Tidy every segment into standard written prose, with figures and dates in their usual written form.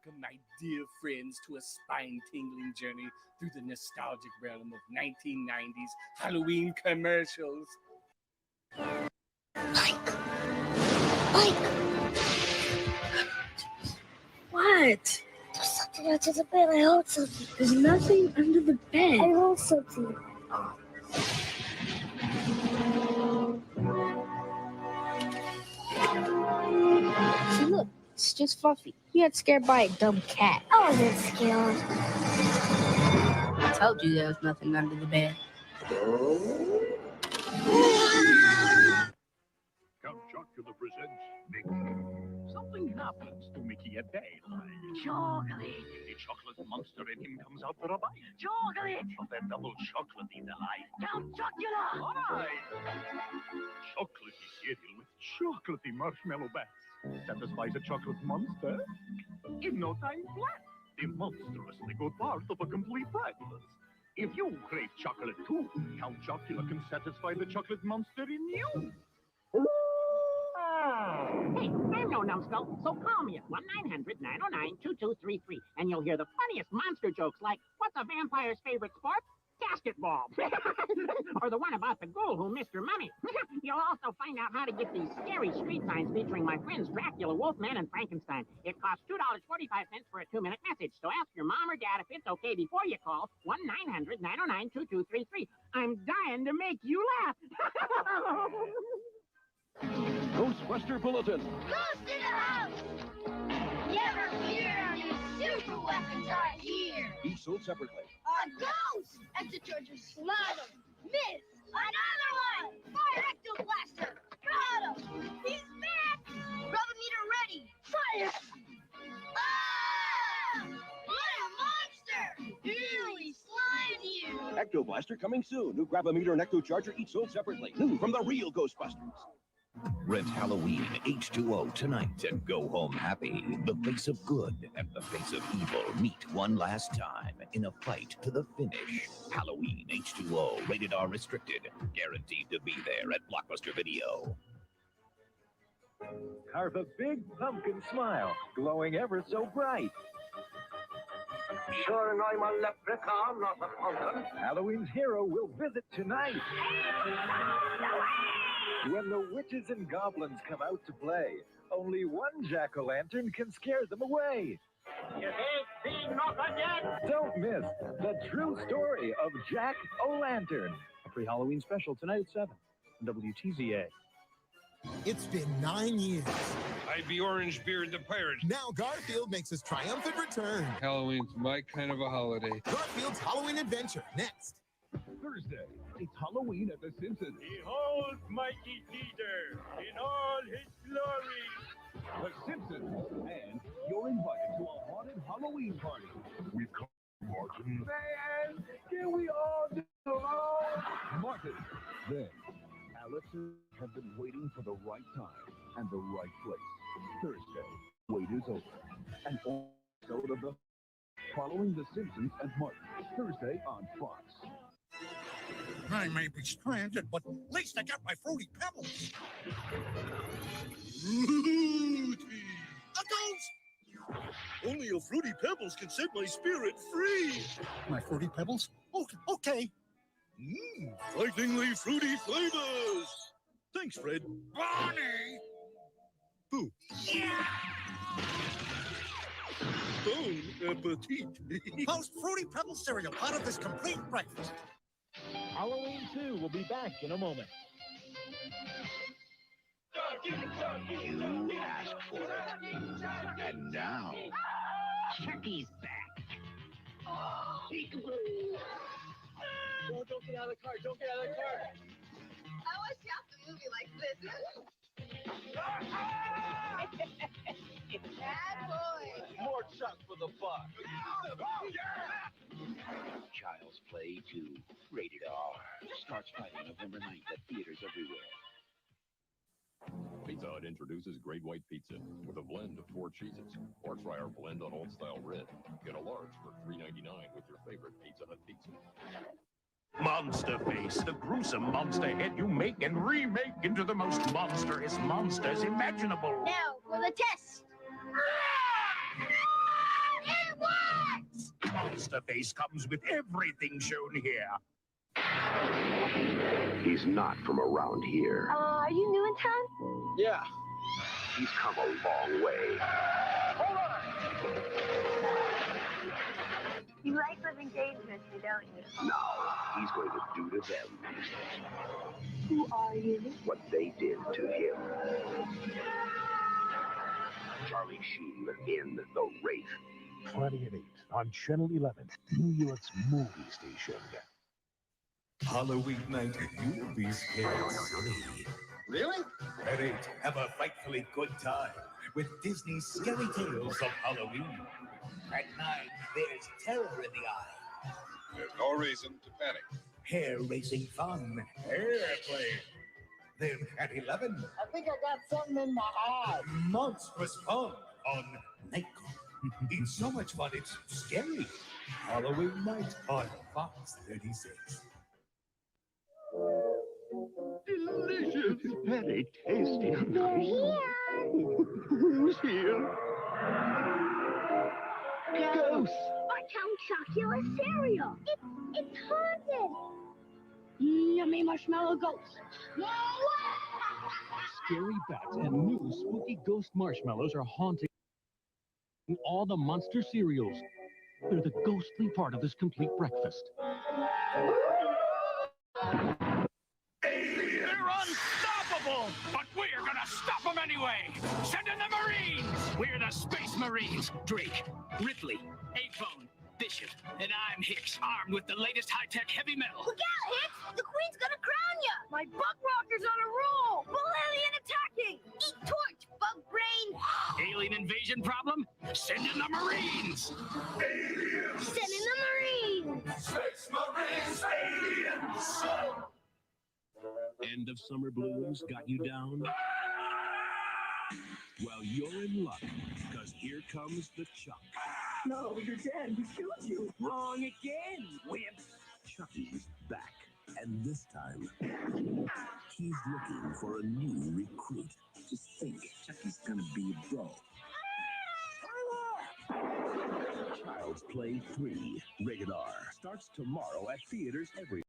welcome my dear friends to a spine-tingling journey through the nostalgic realm of 1990s Halloween commercials. Mike! What? There's something under the bed. I heard something. There's nothing under the bed. I heard something. See, look. It's just Fluffy. He got scared by a dumb cat. I wasn't scared. I told you there was nothing under the bed. Count Chocula presents Mickey. Something happens to Mickey at daylight. Chocolate. The chocolate monster in him comes out for a bite. Chocolate. Of that double chocolatey delight. Count Chocula. All right. Chocolatey cereal with chocolatey marshmallow bats. Satisfies a chocolate monster in no time flat. The monstrously good part of a complete breakfast. If you crave chocolate too, Count Chocula can satisfy the chocolate monster in you. Hey, I'm no numbskull, so call me at 1-900-909-2233, and you'll hear the funniest monster jokes like, what's a vampire's favorite sport? Basketball. Or the one about the ghoul who missed her mummy. You'll also find out how to get these scary street signs featuring my friends Dracula, Wolfman, and Frankenstein. It costs $2.45 for a 2-minute message, so ask your mom or dad if it's okay before you call 1-900-909-2233. I'm dying to make you laugh. Ghostbuster Bulletin. Ghost in the house! Never fear, new super weapons are here! Each sold separately. A ghost! Extraterrestrial slaughter! Miss! Another one! Fire Ecto Blaster! Got him! He's back! Rubber-meter ready! Fire! Ah! What a monster! Really slime you! Ecto Blaster coming soon. New Grab-A-Meter and Ecto Charger each sold separately. New from the real Ghostbusters. Rent Halloween H2O tonight and go home happy. The face of good and the face of evil meet one last time in a fight to the finish. Halloween H2O, rated R restricted. Guaranteed to be there at Blockbuster Video. Carve a big pumpkin smile, glowing ever so bright. Sure, I'm a leprechaun, not a pumpkin. Halloween's hero will visit tonight. When the witches and goblins come out to play, only one jack-o'-lantern can scare them away. You ain't seen nothing yet. Don't miss the true story of Jack O'Lantern. A pre-Halloween special tonight at 7 on WTZA. It's been 9 years. I'd be Orangebeard the pirate. Now Garfield makes his triumphant return. Halloween's my kind of a holiday. Garfield's Halloween Adventure, next. Thursday, it's Halloween at the Simpsons. Behold mighty Caesar in all his glory. The Simpsons, and you're invited to a haunted Halloween party. We've come, Martin. Man, can we all do alone? Martin. Then, Alice's have been waiting for the right time and the right place. Thursday, wait is over. An episode of the following The Simpsons and Martin. Thursday on Fox. I may be stranded, but at least I got my Fruity Pebbles. Fruity! A ghost! Only a Fruity Pebbles can set my spirit free. My Fruity Pebbles? Okay. Frighteningly fruity flavors. Thanks, Fred. Bonnie! Who? Yeah! Bon appetit. Post Fruity Pebbles cereal, part of this complete breakfast. Halloween 2 will be back in a moment. You asked for it. And now, Turkey's back. Peekaboo. Oh, don't get out of the car. Don't get out of the car. I wish you had the movie like this. Bad boy. More shots for the buck. Child's Play 2, rated R. Starts Friday, November 9th at theaters everywhere. Pizza Hut introduces Great White Pizza with a blend of 4 cheeses. Or try our blend on Old Style Red. Get a large for $3.99 with your favorite Pizza Hut pizza. Monster Face, the gruesome monster head you make and remake into the most monstrous monsters imaginable. Now for the test. Monster Face comes with everything shown here. He's not from around here. Are you new in town? Yeah. He's come a long way. Hold on! You like living dangerously, don't you? Now, he's going to do to them Who are you? what they did to him. Charlie Sheen in The Wraith. Friday at 8 on Channel 11, New York's movie station. Halloween night, you'll be scared silly. Really? At 8, have a frightfully good time with Disney's Scary Tales of Halloween. At 9, there's terror in the eye. There's no reason to panic. Hair-raising fun, airplane. Then at 11, I think I got something in my eye. monstrous fun on Nightclub. It's so much fun, it's scary. Halloween night on Fox 36. Delicious. Very tasty. They're here. Who's here? Ghost. Our Count Chocula cereal. It's haunted. Yummy marshmallow ghost. Scary bats and new spooky ghost marshmallows are haunting all the monster cereals. They're the ghostly part of this complete breakfast. They're unstoppable! But we're gonna stop them anyway! Send in the Marines! We're the Space Marines! Drake, Ripley, 8-Bone, Bishop, and I'm Hicks, armed with the latest high-tech heavy metal. Look out, Hicks! The Queen's gonna crown you! My bug rocker's on a roll! Bull alien attacking! Eat torch, bug brain! Alien invasion problem? Send in the Marines! Send in the Marines! Space Marines, aliens! End of summer blues got you down? Well, you're in luck, because here comes the Chuck. No, you're dead. We killed you. Wrong again, wimp! Chucky's back, and this time, he's looking for a new recruit. Just think, Chucky's gonna be a bro. Child's Play 3, rated R, starts tomorrow at theaters everywhere.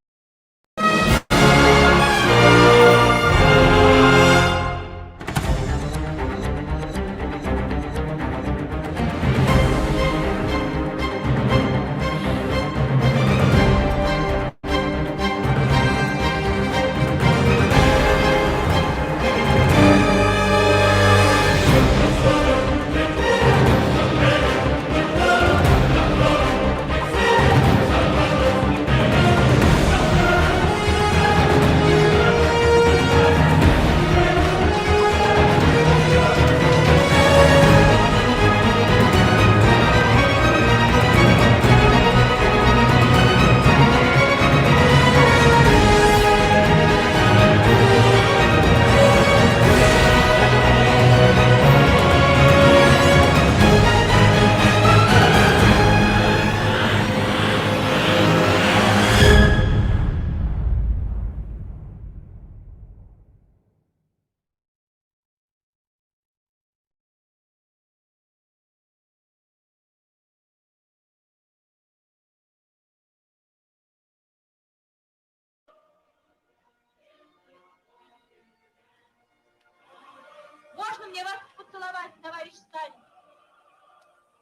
Можно мне вас поцеловать, товарищ Сталин?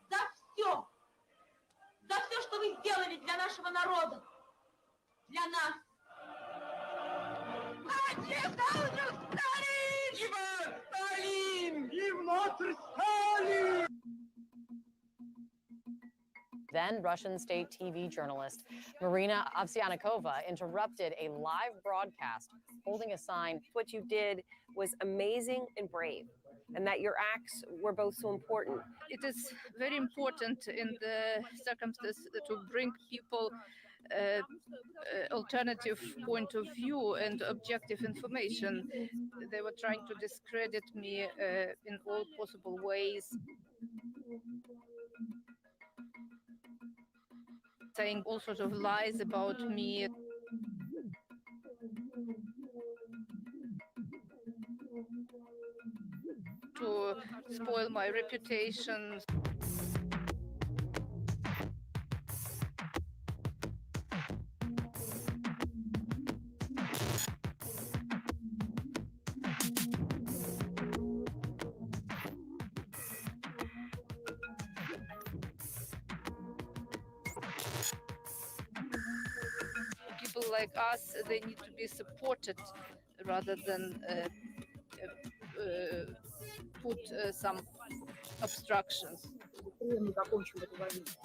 За все! За все, что вы сделали для нашего народа! Для нас! Отец Сталин! Сталин! Notre Stalin! Then Russian state TV journalist Marina Ovsyannikova interrupted a live broadcast holding a sign. What you did was amazing and brave, and that your acts were both so important. It is very important in the circumstances to bring people alternative point of view and objective information. They were trying to discredit me in all possible ways, saying all sorts of lies about me. To spoil my reputation. like us, they need to be supported rather than put some obstructions.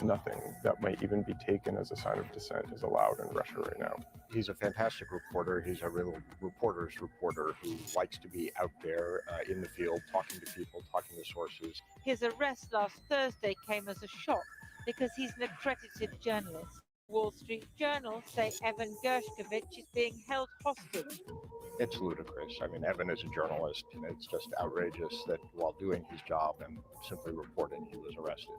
Nothing that might even be taken as a sign of dissent is allowed in Russia right now. He's a fantastic reporter. He's a real reporter's reporter who likes to be out there in the field, talking to people, talking to sources. His arrest last Thursday came as a shock because he's an accredited journalist. Wall Street Journal say Evan Gershkovich is being held hostage. It's ludicrous. I mean, Evan is a journalist, and it's just outrageous that while doing his job and simply reporting, he was arrested.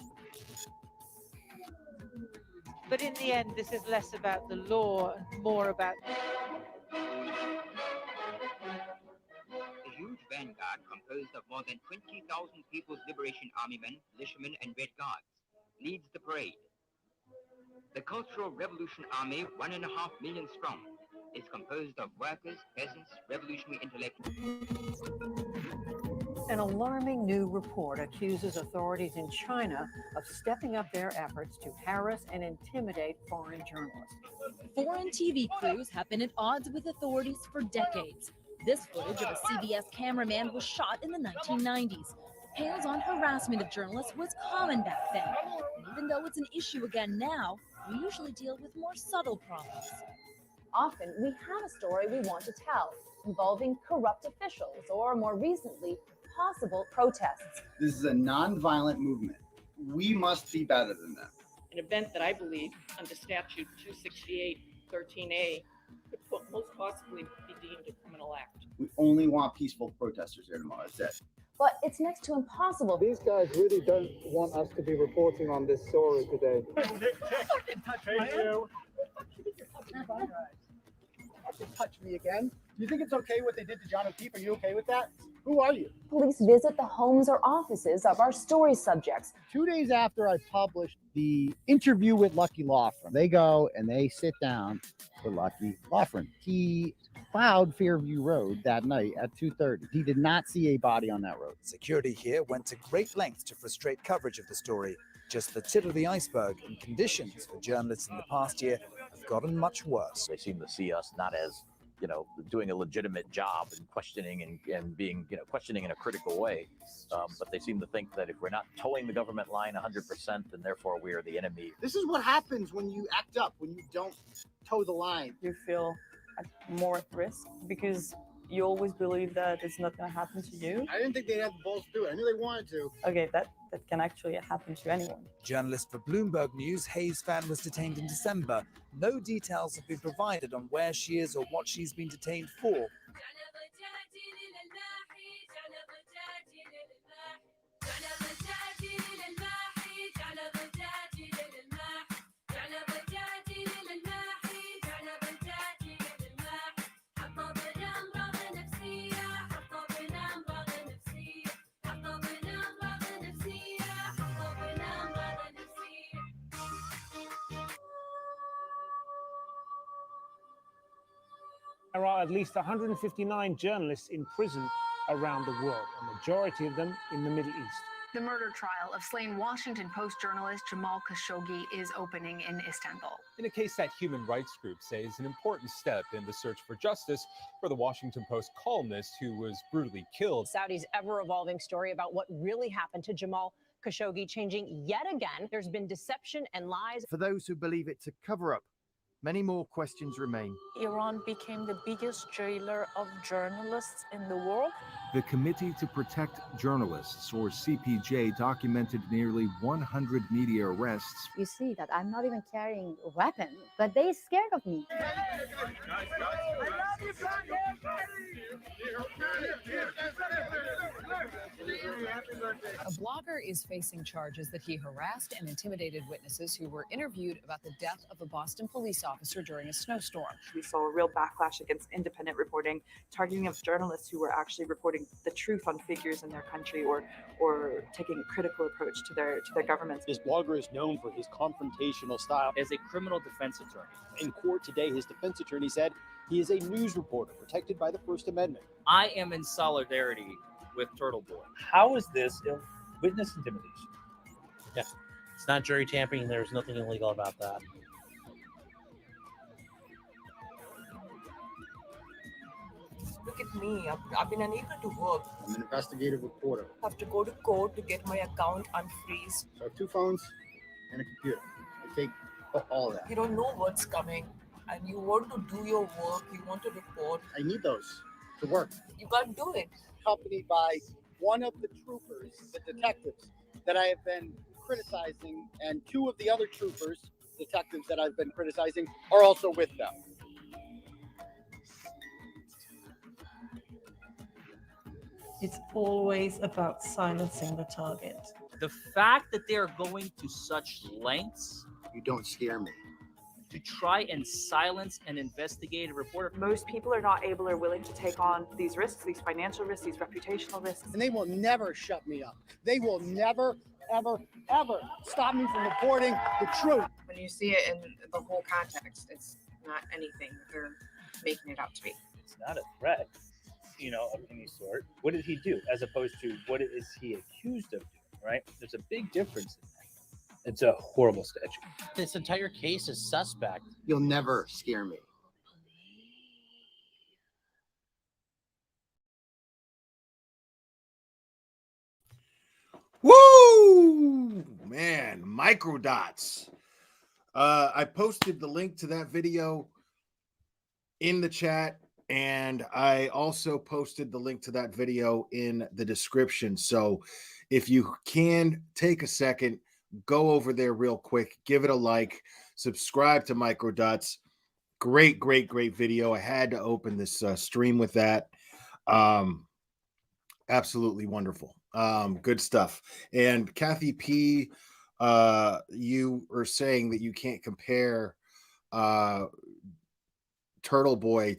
But in the end, this is less about the law and more about... A huge vanguard composed of more than 20,000 People's Liberation Army men, militiamen, and Red Guards leads the parade. The Cultural Revolution Army, 1.5 million strong, is composed of workers, peasants, revolutionary intellectuals. An alarming new report accuses authorities in China of stepping up their efforts to harass and intimidate foreign journalists. Foreign TV crews have been at odds with authorities for decades. This footage of a CBS cameraman was shot in the 1990s. Hands-on harassment of journalists was common back then. And even though it's an issue again now, we usually deal with more subtle problems. Often, we have a story we want to tell, involving corrupt officials or, more recently, possible protests. This is a non-violent movement. We must be better than them. An event that I believe, under statute 268-13A, could most possibly be deemed a criminal act. We only want peaceful protesters here tomorrow. That's it. But it's next to impossible. These guys really don't want us to be reporting on this story today. Touch me again. Do you think it's okay what they did to John O'Keefe? Are you okay with that? Who are you? Police visit the homes or offices of our story subjects. 2 days after I published the interview with Lucky Loughran, they go and they sit down with Lucky Loughran. He plowed Fairview Road that night at 2:30. He did not see a body on that road. Security here went to great lengths to frustrate coverage of the story. Just the tip of the iceberg, and conditions for journalists in the past year have gotten much worse. They seem to see us not as, doing a legitimate job and questioning and being, questioning in a critical way. But they seem to think that if we're not towing the government line 100%, then therefore we are the enemy. This is what happens when you act up, when you don't toe the line. You feel more at risk because you always believe that it's not going to happen to you. I didn't think they'd have the balls to do it. I knew they wanted to. Okay, that can actually happen to anyone. Journalist for Bloomberg News, Hayes Fan, was detained in December. No details have been provided on where she is or what she's been detained for. There are at least 159 journalists in prison around the world, a majority of them in the Middle East. The murder trial of slain Washington Post journalist Jamal Khashoggi is opening in Istanbul. In a case that human rights groups say is an important step in the search for justice for the Washington Post columnist who was brutally killed. Saudi's ever-evolving story about what really happened to Jamal Khashoggi changing yet again. There's been deception and lies. For those who believe it's a cover-up, many more questions remain. Iran became the biggest jailer of journalists in the world. The Committee to Protect Journalists, or CPJ, documented nearly 100 media arrests. You see that I'm not even carrying a weapon, but they're scared of me. A blogger is facing charges that he harassed and intimidated witnesses who were interviewed about the death of a Boston police officer during a snowstorm. We saw a real backlash against independent reporting, targeting of journalists who were actually reporting the truth on figures in their country or taking a critical approach to their governments. This blogger is known for his confrontational style. As a criminal defense attorney, in court today, his defense attorney said he is a news reporter protected by the First Amendment. I am in solidarity with TurtleBoy. How is this witness intimidation? Yeah, it's not jury tampering. There's nothing illegal about that. Look at me. I've been unable to work. I'm an investigative reporter. I have to go to court to get my account unfreeze. So I have 2 phones and a computer. I take all of that. You don't know what's coming, and you want to do your work. You want to report. I need those to work. You can't do it. Accompanied by one of the troopers, the detectives that I have been criticizing, and 2 of the other troopers, detectives that I've been criticizing, are also with them. It's always about silencing the target. The fact that they're going to such lengths You don't scare me. to try and silence an investigative reporter. Most people are not able or willing to take on these risks, these financial risks, these reputational risks. And they will never shut me up. They will never, ever, ever stop me from reporting the truth. When you see it in the whole context, it's not anything they're making it out to be. It's not a threat, of any sort. What did he do? As opposed to what is he accused of doing, right? There's a big difference in that. It's a horrible statute. This entire case is suspect. You'll never scare me. Woo! Man, Microdots. I posted the link to that video in the chat, and I also posted the link to that video in the description. So if you can take a second, go over there real quick, give it a like, subscribe to Microdots. Great video. I had to open this stream with that. Absolutely wonderful. Good stuff. And Kathy P, you are saying that you can't compare TurtleBoy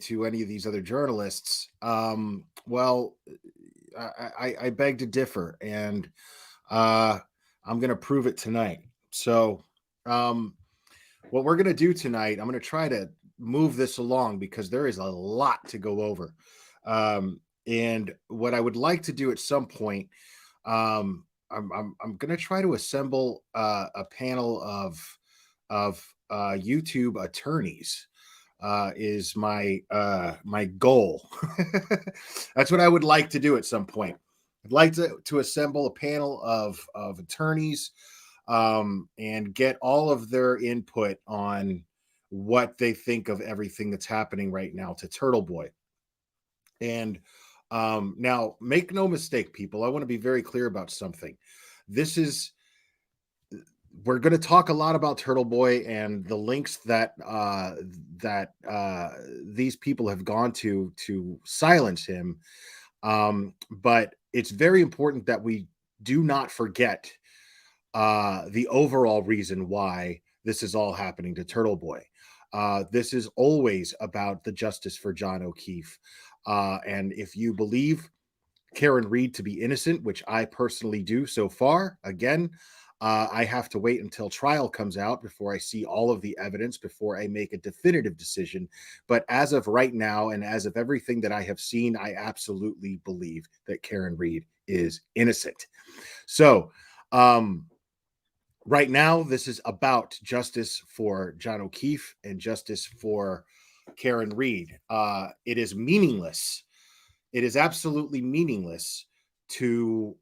to any of these other journalists. Well, I beg to differ, and I'm going to prove it tonight. So what we're going to do tonight, I'm going to try to move this along because there is a lot to go over. And what I would like to do at some point, I'm going to try to assemble a panel of YouTube attorneys. Is my goal. That's what I would like to do at some point. I'd like to assemble a panel of attorneys and get all of their input on what they think of everything that's happening right now to TurtleBoy. And now, make no mistake, people, I want to be very clear about something. We're going to talk a lot about TurtleBoy and the links that these people have gone to silence him. But it's very important that we do not forget the overall reason why this is all happening to TurtleBoy. This is always about the justice for John O'Keefe. And if you believe Karen Reed to be innocent, which I personally do so far, again, I have to wait until trial comes out before I see all of the evidence, before I make a definitive decision. But as of right now, and as of everything that I have seen, I absolutely believe that Karen Reed is innocent. So right now, this is about justice for John O'Keefe and justice for Karen Reed. It is meaningless. It is absolutely meaningless to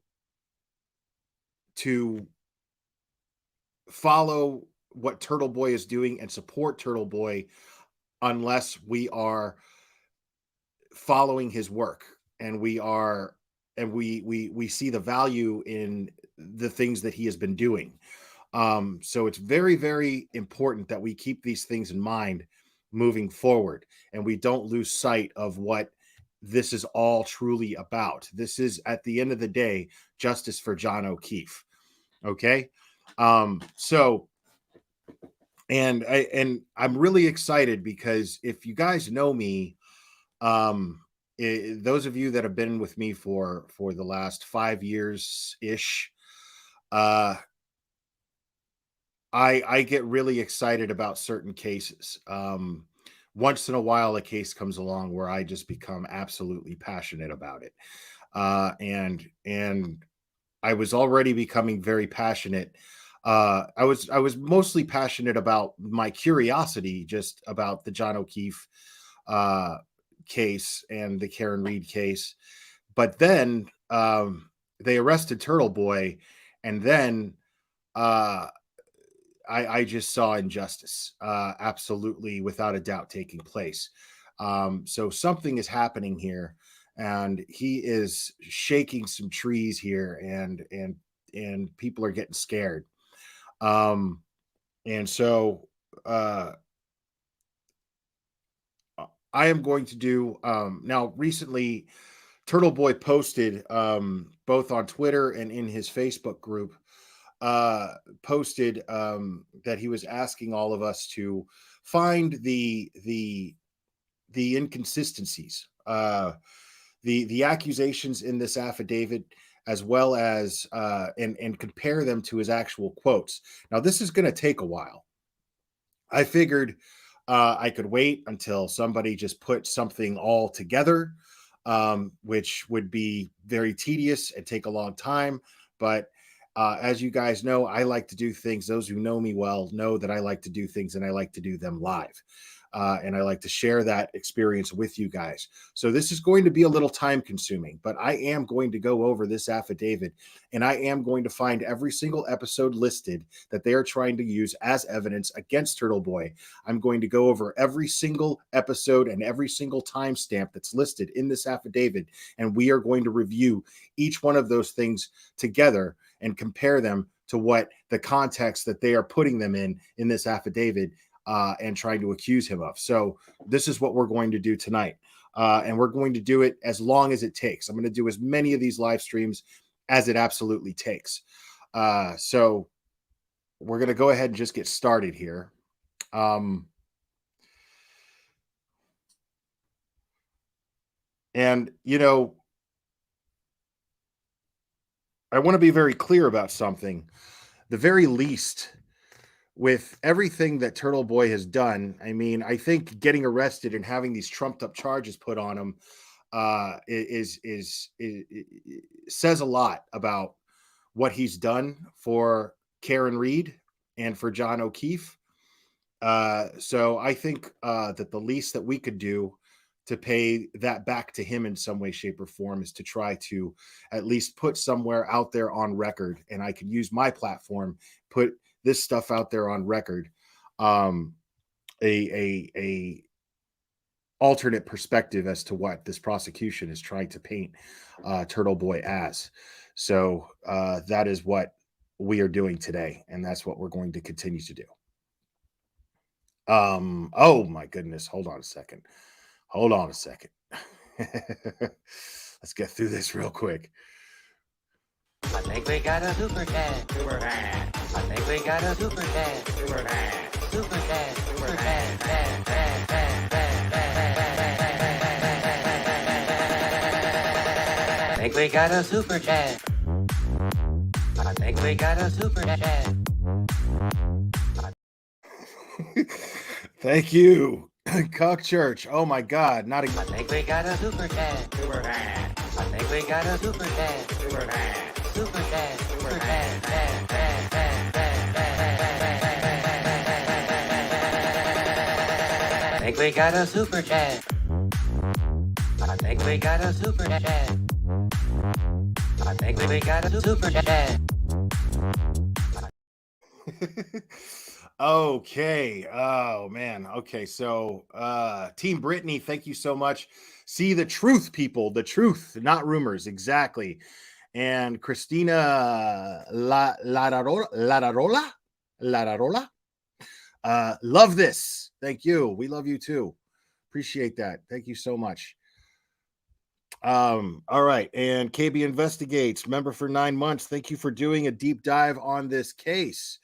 follow what TurtleBoy is doing and support TurtleBoy unless we are following his work and we see the value in the things that he has been doing. So it's very, very important that we keep these things in mind moving forward, and we don't lose sight of what this is all truly about. This is, at the end of the day, justice for John O'Keefe. Okay. So, and I'm really excited because if you guys know me, those of you that have been with me for the last 5 years ish, I get really excited about certain cases. Once in a while, a case comes along where I just become absolutely passionate about it. And I was already becoming very passionate. I was mostly passionate about my curiosity, just about the John O'Keefe case and the Karen Reed case, but then they arrested TurtleBoy, and then I just saw injustice, absolutely, without a doubt, taking place. So something is happening here, and he is shaking some trees here, and people are getting scared. And so I am going to do now. Recently, TurtleBoy posted both on Twitter and in his Facebook group, posted that he was asking all of us to find the inconsistencies, the accusations in this affidavit, as well as and compare them to his actual quotes. Now, this is going to take a while. I figured I could wait until somebody just put something all together, which would be very tedious and take a long time. But as you guys know, I like to do things. Those who know me well know that I like to do things, and I like to do them live. And I like to share that experience with you guys. So this is going to be a little time consuming, but I am going to go over this affidavit, and I am going to find every single episode listed that they are trying to use as evidence against TurtleBoy. I'm going to go over every single episode and every single timestamp that's listed in this affidavit, and we are going to review each one of those things together and compare them to what the context that they are putting them in this affidavit and trying to accuse him of. So this is what we're going to do tonight. And we're going to do it as long as it takes. I'm going to do as many of these live streams as it absolutely takes. So we're going to go ahead and just get started here. And, you know, I want to be very clear about something. The very least, with everything that TurtleBoy has done, I mean, I think getting arrested and having these trumped up charges put on him says a lot about what he's done for Karen Reed and for John O'Keefe. So I think that the least that we could do to pay that back to him in some way, shape, or form is to try to at least put somewhere out there on record, and I can use my platform, put this stuff out there on record, a alternate perspective as to what this prosecution is trying to paint TurtleBoy as. So that is what we are doing today, and that's what we're going to continue to do. Oh my goodness, hold on a second. Let's get through this real quick. I think we got a super chat. Super chat. I think we got a super chat. Super chat. Super chat. Super chat. I think we got a super chat. I think we got a super chat. Thank you, Cock Church. Oh my God, not again. I think we got a super chat. Super chat. I think we got a super chat. Super chat. Super chat. Super chat. I think we got a super chat. I think we got a super chat. I think we got a super chat. Okay. Oh man. Okay. So Team Brittany, thank you so much. See the truth, people. The truth, not rumors. Exactly. And Christina Lararola. Love this. Thank you. We love you too. Appreciate that. Thank you so much. All right. And KB Investigates, member for 9 months. Thank you for doing a deep dive on this case.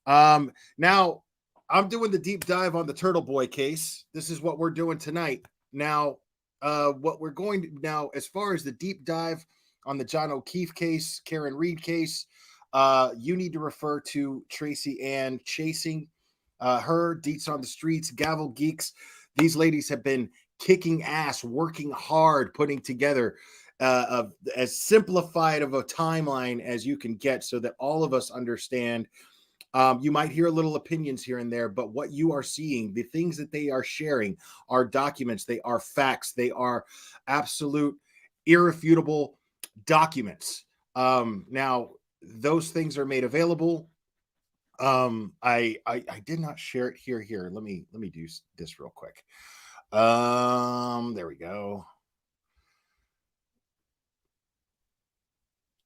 Now I'm doing the deep dive on the TurtleBoy case. This is what we're doing tonight. Now, what we're going to now, as far as the deep dive on the John O'Keefe case, Karen Reed case, you need to refer to Tracy Ann Chasing, her Deets on the Streets, Gavel Geeks. These ladies have been kicking ass, working hard, putting together as simplified of a timeline as you can get so that all of us understand You might hear little opinions here and there, but what you are seeing, the things that they are sharing, are documents, they are facts, they are absolute, irrefutable documents. Now, those things are made available. I did not share it here. Let me do this real quick. There we go.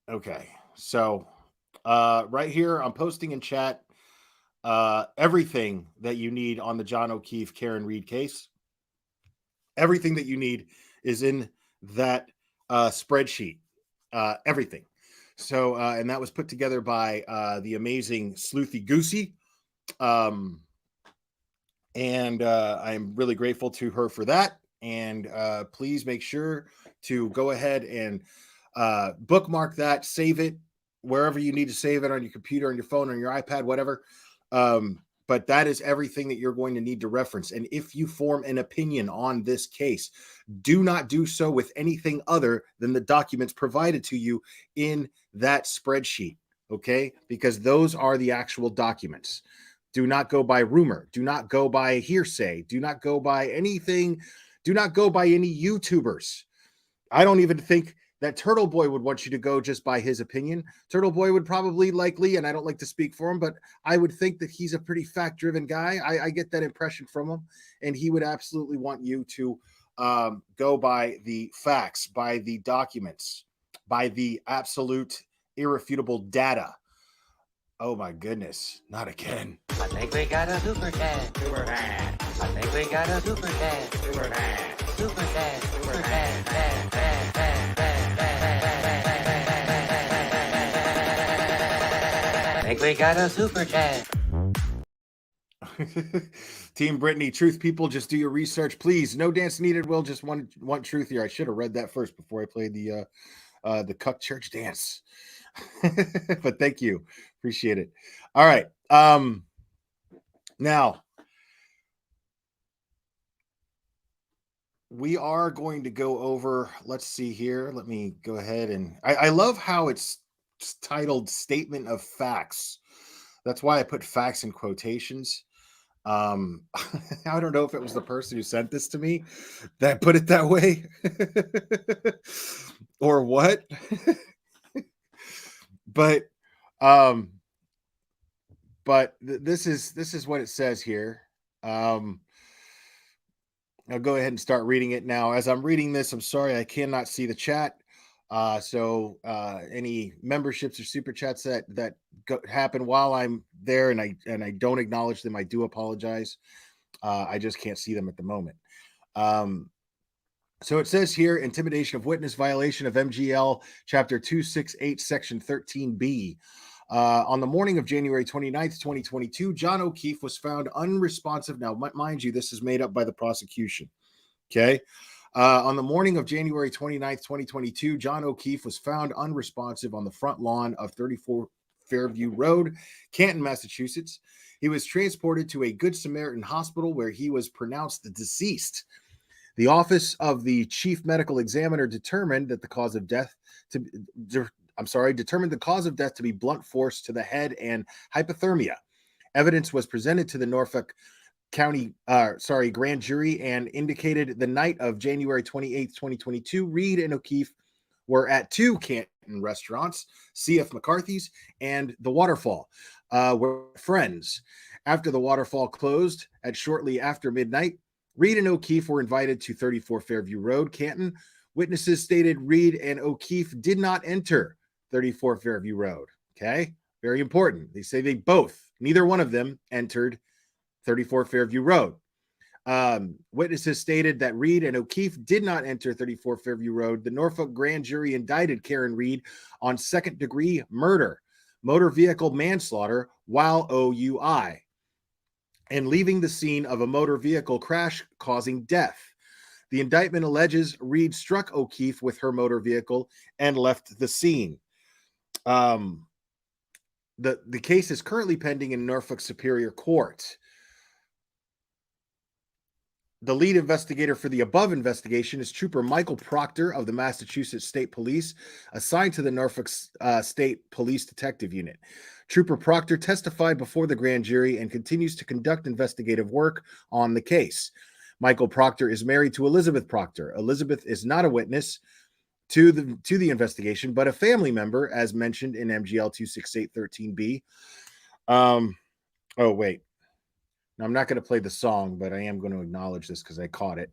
Okay, so right here, I'm posting in chat everything that you need on the John O'Keefe Karen Reed case. Everything that you need is in that spreadsheet. Everything. So, and that was put together by the amazing Sleuthy Goosey. And I'm really grateful to her for that. And please make sure to go ahead and bookmark that, save it wherever you need to save it, on your computer, on your phone, on your iPad, whatever. But that is everything that you're going to need to reference. And if you form an opinion on this case, do not do so with anything other than the documents provided to you in that spreadsheet, okay? Because those are the actual documents. Do not go by rumor. Do not go by hearsay. Do not go by anything. Do not go by any YouTubers. I don't even think that TurtleBoy would want you to go just by his opinion. TurtleBoy would probably likely, and I don't like to speak for him, but I would think that he's a pretty fact-driven guy. I get that impression from him, and he would absolutely want you to go by the facts, by the documents, by the absolute irrefutable data. Oh my goodness, not again. I think we got a super chat. Super chat. I think we got a super chat. Super chat. Super chat. Super chat. I think we got a super chat. Team Brittany, truth people, just do your research, please. No dance needed. Will just want truth here. I should have read that first before I played the Cuck Church dance. But thank you, appreciate it. All right, now we are going to go over, let's see here, let me go ahead, and I love how it's titled Statement of Facts. That's why I put facts in quotations. I don't know if it was the person who sent this to me that put it that way or what. But this is what it says here. I'll go ahead and start reading it now. As I'm reading this, I'm sorry I cannot see the chat. So any memberships or super chats that happen while I'm there and I don't acknowledge them, I do apologize. I just can't see them at the moment. So it says here, intimidation of witness, violation of MGL Chapter 268, Section 13B. On the morning of January 29th, 2022, John O'Keefe was found unresponsive. Now, mind you, this is made up by the prosecution. Okay. On the morning of January 29th, 2022, John O'Keefe was found unresponsive on the front lawn of 34 Fairview Road, Canton, Massachusetts. He was transported to a Good Samaritan hospital where he was pronounced deceased. The Office of the Chief Medical Examiner determined the cause of death to be blunt force to the head and hypothermia. Evidence was presented to the Norfolk County, grand jury, and indicated the night of January 28th, 2022, Reed and O'Keefe were at two Canton restaurants, C.F. McCarthy's and The Waterfall, were friends. After The Waterfall closed at shortly after midnight, Reed and O'Keefe were invited to 34 Fairview Road, Canton. Witnesses stated Reed and O'Keefe did not enter 34 Fairview Road. Okay, very important. They say neither one of them entered 34 Fairview Road. Witnesses stated that Reed and O'Keefe did not enter 34 Fairview Road. The Norfolk grand jury indicted Karen Reed on second-degree murder, motor vehicle manslaughter while OUI, and leaving the scene of a motor vehicle crash causing death. The indictment alleges Reed struck O'Keefe with her motor vehicle and left the scene. The case is currently pending in Norfolk Superior Court. The lead investigator for the above investigation is Trooper Michael Proctor of the Massachusetts State Police, assigned to the Norfolk State Police Detective Unit. Trooper Proctor testified before the grand jury and continues to conduct investigative work on the case. Michael Proctor is married to Elizabeth Proctor. Elizabeth is not a witness to the investigation, but a family member, as mentioned in MGL 26813B. Oh, wait. Now, I'm not going to play the song, but I am going to acknowledge this because I caught it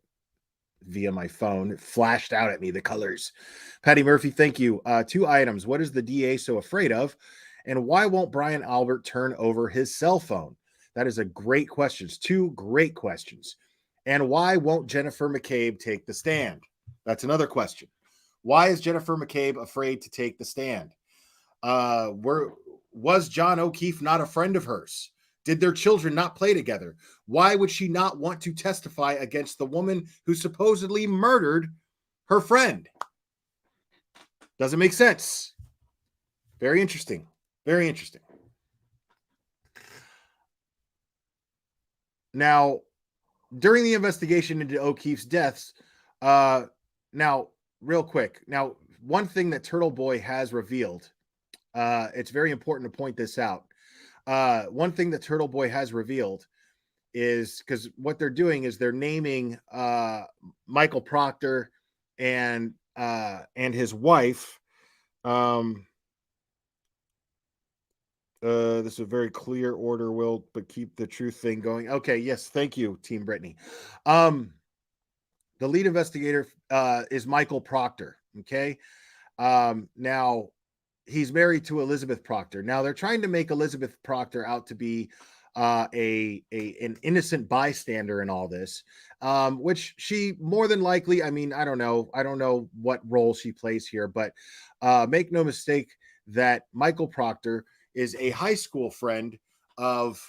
via my phone. It flashed out at me, the colors. Patty Murphy, thank you. 2 items. What is the DA so afraid of? And why won't Brian Albert turn over his cell phone? That is a great question. 2 great questions. And why won't Jennifer McCabe take the stand? That's another question. Why is Jennifer McCabe afraid to take the stand? Was John O'Keefe not a friend of hers? Did their children not play together? Why would she not want to testify against the woman who supposedly murdered her friend? Doesn't make sense. Very interesting. Very interesting. Now, during the investigation into O'Keefe's deaths, now, real quick. Now, one thing that TurtleBoy has revealed, it's very important to point this out. One thing that TurtleBoy has revealed is, because what they're doing is they're naming Michael Proctor and his wife. This is a very clear order, Will, but keep the truth thing going. Okay, yes, thank you, Team Brittany. The lead investigator is Michael Proctor. Okay, now he's married to Elizabeth Proctor. Now they're trying to make Elizabeth Proctor out to be an innocent bystander in all this, which she more than likely. I mean, I don't know what role she plays here, but make no mistake that Michael Proctor is a high school friend of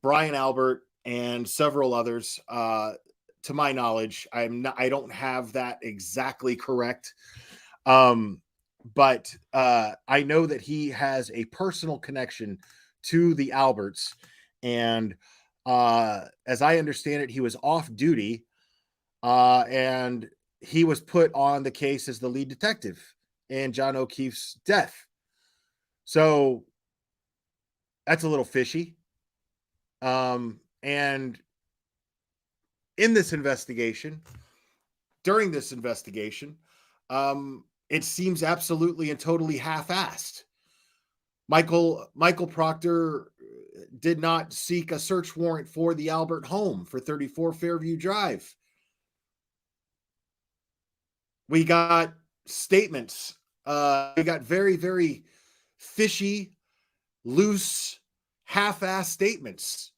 Brian Albert and several others. To my knowledge, I don't have that exactly correct. But I know that he has a personal connection to the Alberts. And as I understand it, he was off duty and he was put on the case as the lead detective in John O'Keefe's death. So that's a little fishy. And in this investigation, during this investigation, it seems absolutely and totally half-assed. Michael Proctor did not seek a search warrant for the Albert home for 34 Fairview Drive. We got statements. We got very, very fishy, loose, half-assed statements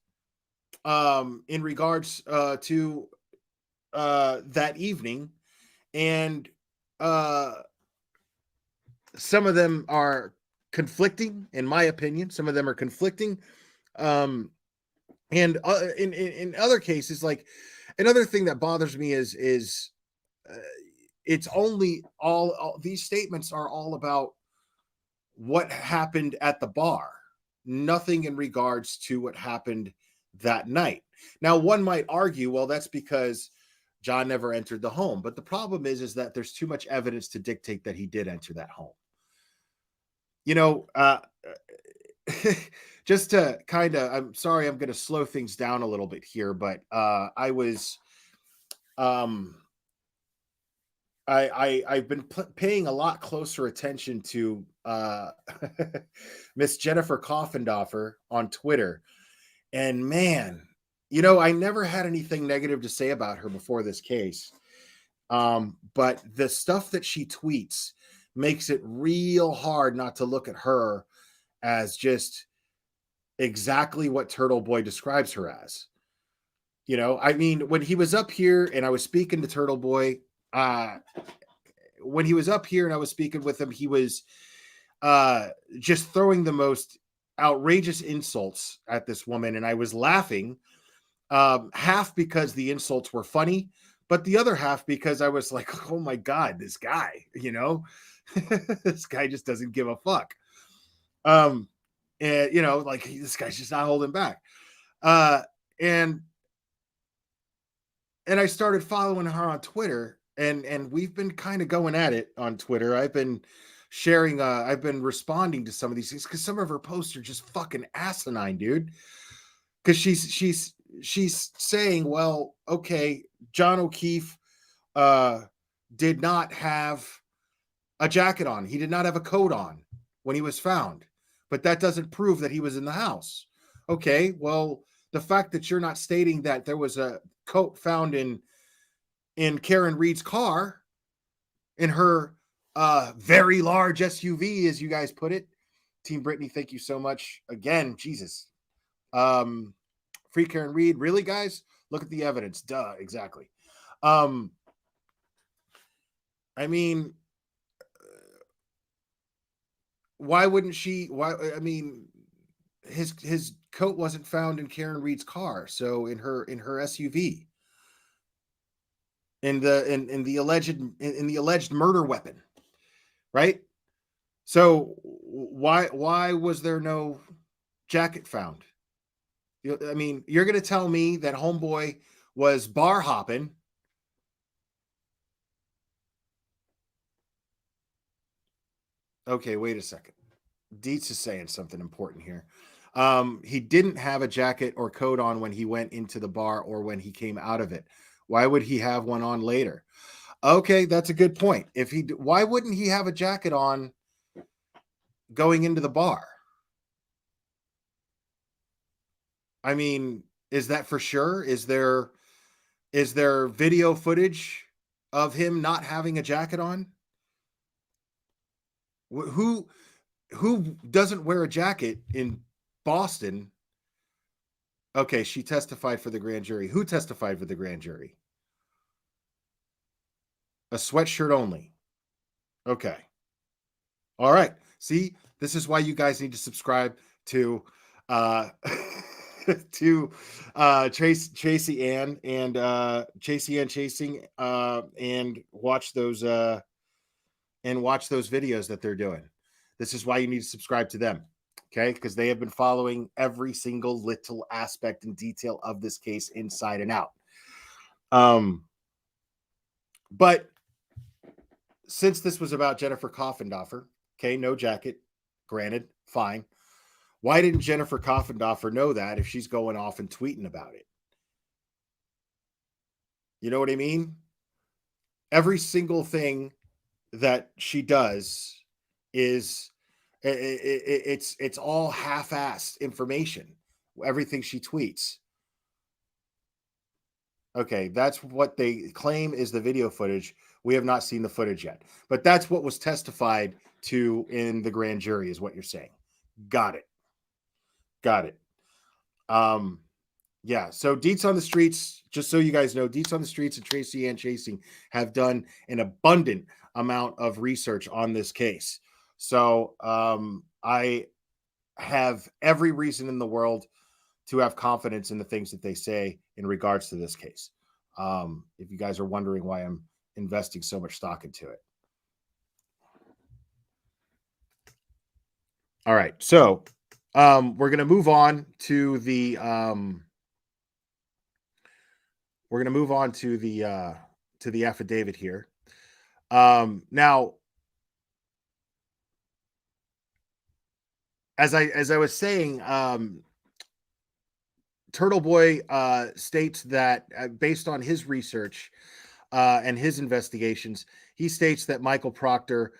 in regards to that evening. And some of them are conflicting, in my opinion. Some of them are conflicting. And in other cases, like another thing that bothers me is it's only all these statements are all about what happened at the bar, nothing in regards to what happened that night. Now, one might argue, well, that's because John never entered the home. But the problem is that there's too much evidence to dictate that he did enter that home. You know, just to kind of, I'm sorry, I'm going to slow things down a little bit here, but I've been paying a lot closer attention to Miss Jennifer Coffendorfer on Twitter. And man, you know, I never had anything negative to say about her before this case. But the stuff that she tweets makes it real hard not to look at her as just exactly what TurtleBoy describes her as. You know, I mean, when he was up here and I was speaking to TurtleBoy, when he was up here and I was speaking with him, he was just throwing the most outrageous insults at this woman. And I was laughing, half because the insults were funny, but the other half because I was like, oh my God, this guy, you know, this guy just doesn't give a fuck. And, you know, like this guy's just not holding back. And and I started following her on Twitter, and we've been kind of going at it on Twitter. I've been sharing, I've been responding to some of these things because some of her posts are just fucking asinine, dude. Because she's saying, well, okay, John O'Keefe did not have a jacket on. He did not have a coat on when he was found, but that doesn't prove that he was in the house. Okay, well, the fact that you're not stating that there was a coat found in Karen Reed's car, in her very large SUV, as you guys put it. Team Brittany, thank you so much again. Jesus. Free Karen Reed, really, guys? Look at the evidence. Duh, exactly. I mean, why wouldn't she? Why? I mean, his coat wasn't found in Karen Reed's car, so in her SUV, in the alleged murder weapon, right? So why was there no jacket found? I mean, you're going to tell me that homeboy was bar hopping. Okay, wait a second. Dietz is saying something important here. He didn't have a jacket or coat on when he went into the bar or when he came out of it. Why would he have one on later? Okay, that's a good point. Why wouldn't he have a jacket on going into the bar? I mean, is that for sure? Is there video footage of him not having a jacket on? Who doesn't wear a jacket in Boston? Okay, she testified for the grand jury. Who testified for the grand jury? A sweatshirt only. Okay. All right. See, this is why you guys need to subscribe to to Tracy Ann and Tracy Ann Chasing and watch those videos that they're doing. This is why you need to subscribe to them. Okay, because they have been following every single little aspect and detail of this case inside and out. But since this was about Jennifer Coffendorfer, okay, no jacket, granted, fine. Why didn't Jennifer Coffendorfer know that if she's going off and tweeting about it? You know what I mean? Every single thing that she does is it's all half-assed information. Everything she tweets. Okay, that's what they claim is the video footage. We have not seen the footage yet, but that's what was testified to in the grand jury, is what you're saying. Got it. Yeah. So Deets on the Streets, just so you guys know, Deets on the Streets and Tracy Ann Chasing have done an abundant amount of research on this case. So I have every reason in the world to have confidence in the things that they say in regards to this case. If you guys are wondering why I'm investing so much stock into it. All right. So we're going to move on to the affidavit here. Now, as I was saying, TurtleBoy states that based on his research and his investigations, he states that Michael Proctor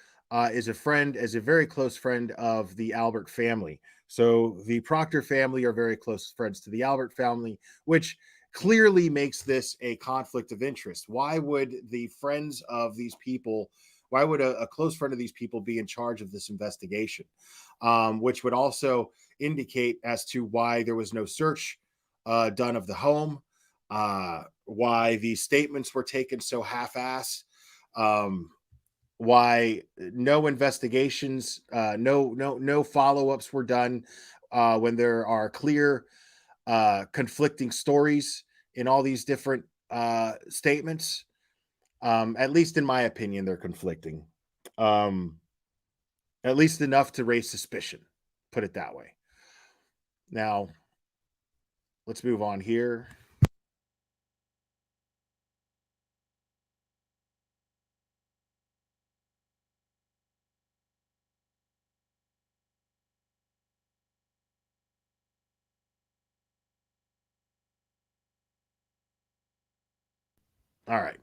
is a very close friend of the Albert family. So the Proctor family are very close friends to the Albert family, which clearly makes this a conflict of interest. Why would the friends of these people, why would a close friend of these people be in charge of this investigation? Which would also indicate as to why there was no search done of the home, why the statements were taken so half-ass, why no investigations, no follow-ups were done when there are clear conflicting stories in all these different statements. At least in my opinion, they're conflicting. At least enough to raise suspicion, put it that way. Now, let's move on here. All right.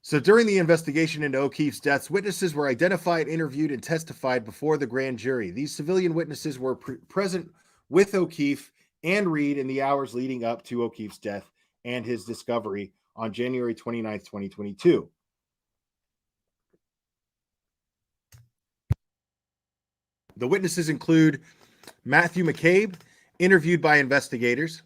So during the investigation into O'Keefe's deaths, witnesses were identified, interviewed, and testified before the grand jury. These civilian witnesses were present with O'Keefe and Reed in the hours leading up to O'Keefe's death and his discovery on January 29th, 2022. The witnesses include Matthew McCabe, interviewed by investigators.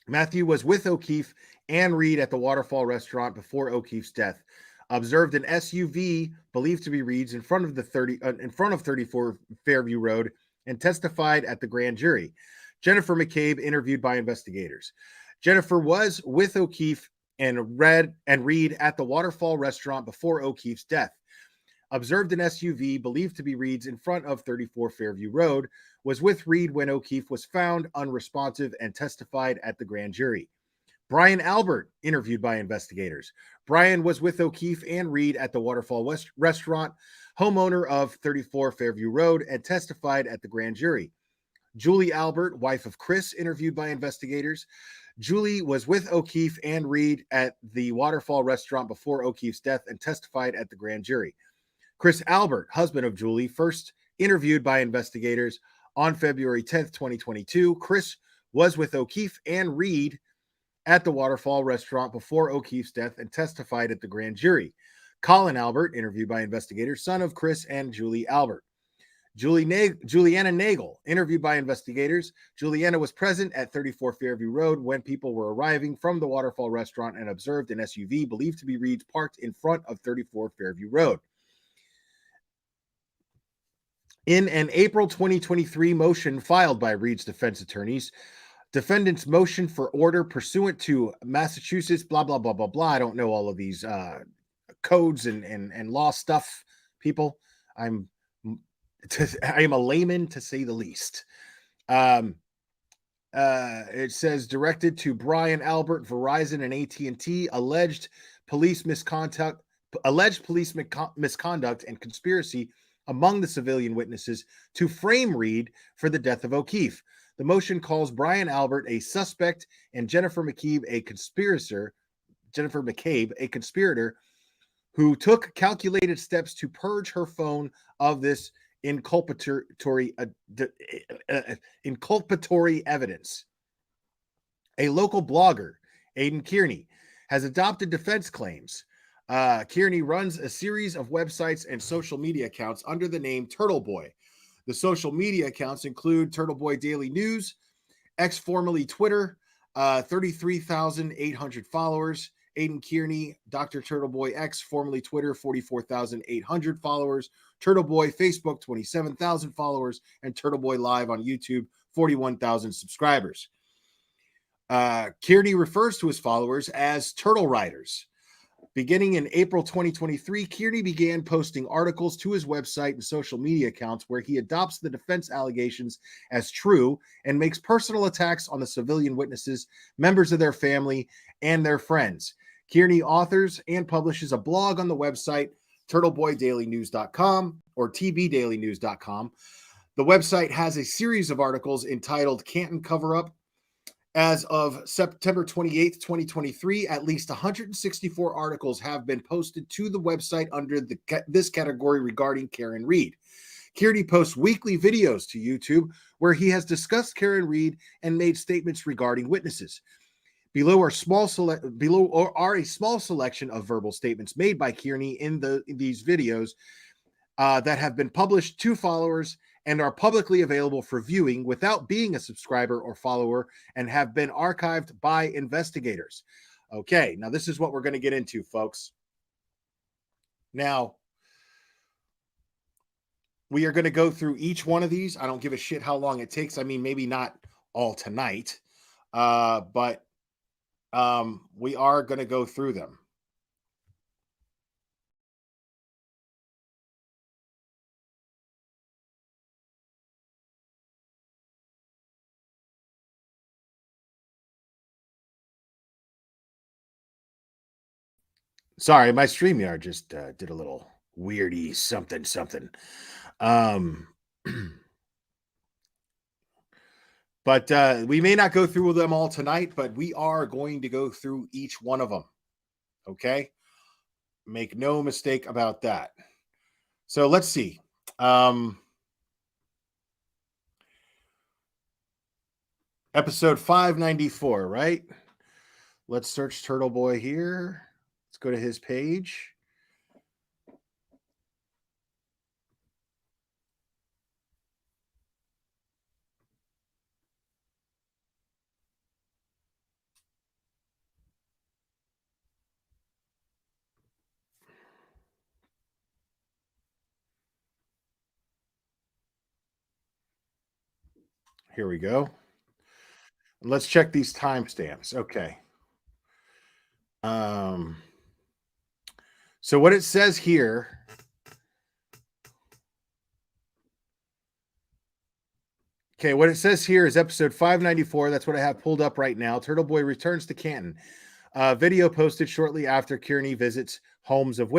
Matthew was with O'Keefe and Reed at the Waterfall restaurant before O'Keefe's death. Observed an SUV believed to be Reed's in front of 34 Fairview Road and testified at the grand jury. Jennifer McCabe, interviewed by investigators. Jennifer was with O'Keefe and Reed at the Waterfall restaurant before O'Keefe's death. Observed an SUV believed to be Reed's in front of 34 Fairview Road, was with Reed when O'Keefe was found unresponsive and testified at the grand jury. Brian Albert, interviewed by investigators. Brian was with O'Keefe and Reed at the Waterfall West restaurant, homeowner of 34 Fairview Road, and testified at the grand jury. Julie Albert, wife of Chris, interviewed by investigators. Julie was with O'Keefe and Reed at the Waterfall restaurant before O'Keefe's death and testified at the grand jury. Chris Albert, husband of Julie, first interviewed by investigators on February 10th, 2022. Chris was with O'Keefe and Reed at the Waterfall restaurant before O'Keefe's death and testified at the grand jury. Colin Albert, interviewed by investigators, son of Chris and Julie Albert. Juliana Nagel, interviewed by investigators. Juliana was present at 34 Fairview Road when people were arriving from the Waterfall restaurant and observed an SUV believed to be Reed's parked in front of 34 Fairview Road. In an April 2023 motion filed by Reed's defense attorneys, defendant's motion for order pursuant to Massachusetts, blah, blah, blah, blah, blah. I don't know all of these codes and law stuff, people. I am a layman, to say the least. It says directed to Brian Albert, Verizon, and AT&T, alleged police misconduct and conspiracy among the civilian witnesses to frame Reed for the death of O'Keefe. The motion calls Brian Albert a suspect and Jennifer McCabe a conspirator who took calculated steps to purge her phone of this inculpatory evidence. A local blogger, Aidan Kearney, has adopted defense claims. Kearney runs a series of websites and social media accounts under the name TurtleBoy. The social media accounts include TurtleBoy Daily News, X formerly Twitter, 33,800 followers. Aidan Kearney, Dr. TurtleBoy X, formerly Twitter, 44,800 followers. TurtleBoy Facebook, 27,000 followers. And TurtleBoy Live on YouTube, 41,000 subscribers. Kearney refers to his followers as Turtle Riders. Beginning in April 2023, Kearney began posting articles to his website and social media accounts where he adopts the defense allegations as true and makes personal attacks on the civilian witnesses, members of their family, and their friends. Kearney authors and publishes a blog on the website TurtleboyDailyNews.com or TBDailyNews.com. The website has a series of articles entitled Canton Cover-Up. As of September 28th, 2023, at least 164 articles have been posted to the website under this category regarding Karen Reed. Kearney posts weekly videos to YouTube where he has discussed Karen Reed and made statements regarding witnesses. Below are a small selection of verbal statements made by Kearney in these videos that have been published to followers and are publicly available for viewing without being a subscriber or follower and have been archived by investigators. Okay, now this is what we're going to get into, folks. Now, we are going to go through each one of these. I don't give a shit how long it takes. I mean, maybe not all tonight, but we are going to go through them. Sorry, my StreamYard just did a little weirdy something. But we may not go through them all tonight, but we are going to go through each one of them. Okay? Make no mistake about that. So let's see. Episode 594, right? Let's search TurtleBoy here. Let's go to his page. Here we go. Let's check these timestamps. Okay. So what it says here, okay, what it says here is episode 594. That's what I have pulled up right now. TurtleBoy returns to Canton. Video posted shortly after Kearney visited homes of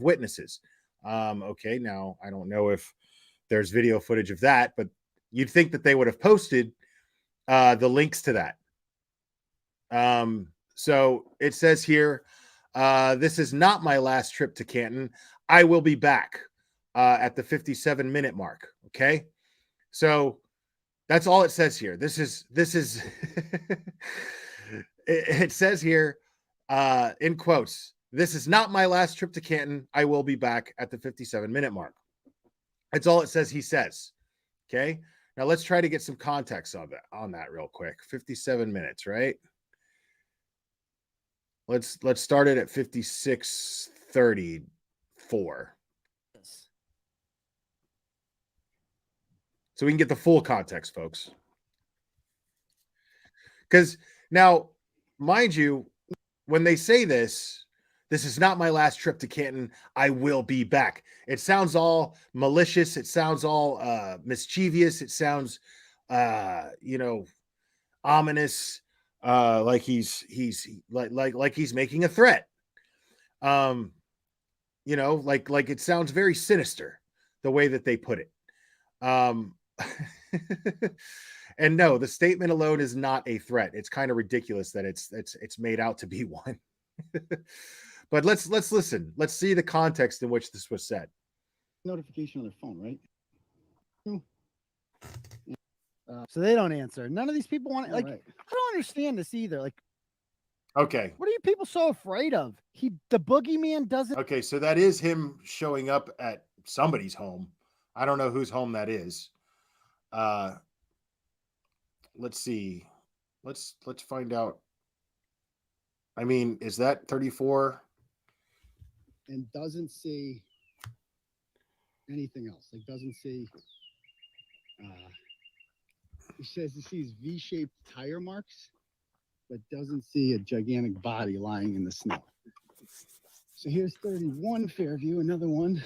witnesses. Okay, now I don't know if there's video footage of that, but you'd think that they would have posted the links to that. So it says here, this is not my last trip to Canton. I will be back at the 57-minute mark. Okay. So that's all it says here. This is it says here in quotes, this is not my last trip to Canton. I will be back at the 57-minute mark. That's all it says he says. Okay. Now let's try to get some context on that real quick. 57 minutes, right? Let's start it at 56:34. So we can get the full context, folks. Because now, mind you, when they say this is not my last trip to Canton. I will be back. It sounds all malicious. It sounds all mischievous. It sounds, ominous. Like he's making a threat. Like it sounds very sinister the way that they put it. And no, the statement alone is not a threat. It's kind of ridiculous that it's made out to be one. But let's listen. Let's see the context in which this was said. Notification on their phone, right? So they don't answer. None of these people want I don't understand this either. Like, okay, what are you people so afraid of? The boogeyman doesn't. Okay, so that is him showing up at somebody's home. I don't know whose home that is. Let's see. Let's find out. I mean, is that 34? And doesn't see anything else. Like, doesn't see. He says he sees V-shaped tire marks, but doesn't see a gigantic body lying in the snow. So here's 31 Fairview, another one.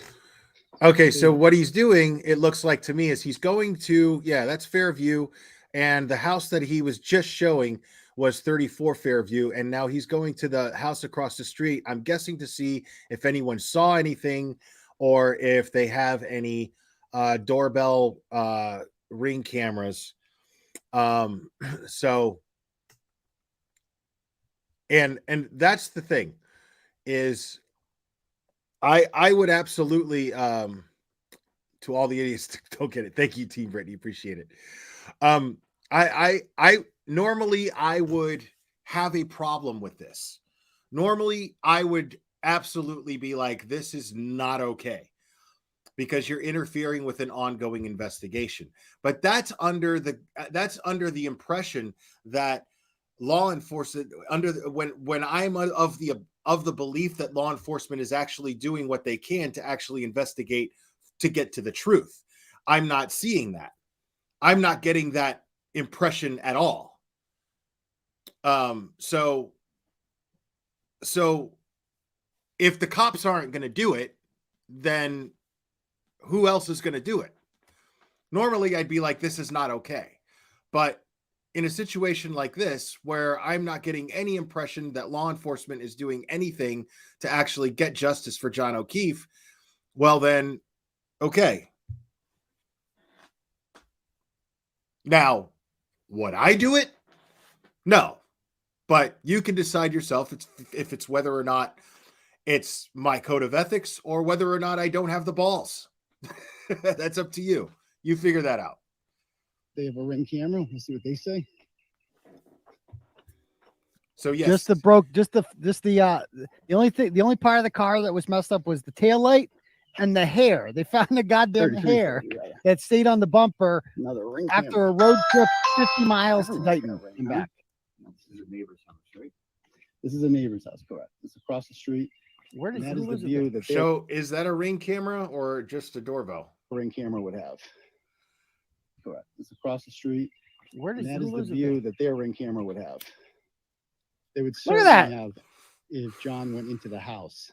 Okay, so what he's doing, it looks like to me, is he's going to, that's Fairview, and the house that he was just showing was 34 Fairview, and now he's going to the house across the street, I'm guessing, to see if anyone saw anything or if they have any doorbell ring cameras. So and that's the thing is I would absolutely to all the idiots, don't get it. Thank you, Team Brittany, appreciate it. I normally I would have a problem with this. Normally I would absolutely be like, this is not okay, because you're interfering with an ongoing investigation. But that's under the impression that law enforcement when I'm of the belief that law enforcement is actually doing what they can to actually investigate to get to the truth. I'm not seeing that. I'm not getting that impression at all. So if the cops aren't going to do it, then who else is going to do it? Normally I'd be like, this is not okay. But in a situation like this, where I'm not getting any impression that law enforcement is doing anything to actually get justice for John O'Keefe, well then, okay. Now, Would I do it? No. But you can decide yourself if it's whether or not it's my code of ethics or whether or not I don't have the balls. That's up to you. You figure that out. They have a Ring camera. We'll see what they say. So yes, Just the only part of the car that was messed up was the tail light and the hair. They found the goddamn 33, hair yeah. that stayed on the bumper Another Ring after camera. a road trip 50 miles to Dayton and back. This is a neighbor's house, right? This is a neighbor's house, correct. It's across the street. Where does And that is the Elizabeth- view that So is that a Ring camera or just a doorbell? the Ring camera would have. Correct. It's across the street. Where does And that is the Elizabeth- view that their Ring camera would have. They would Look at certainly that. have if John went into the house.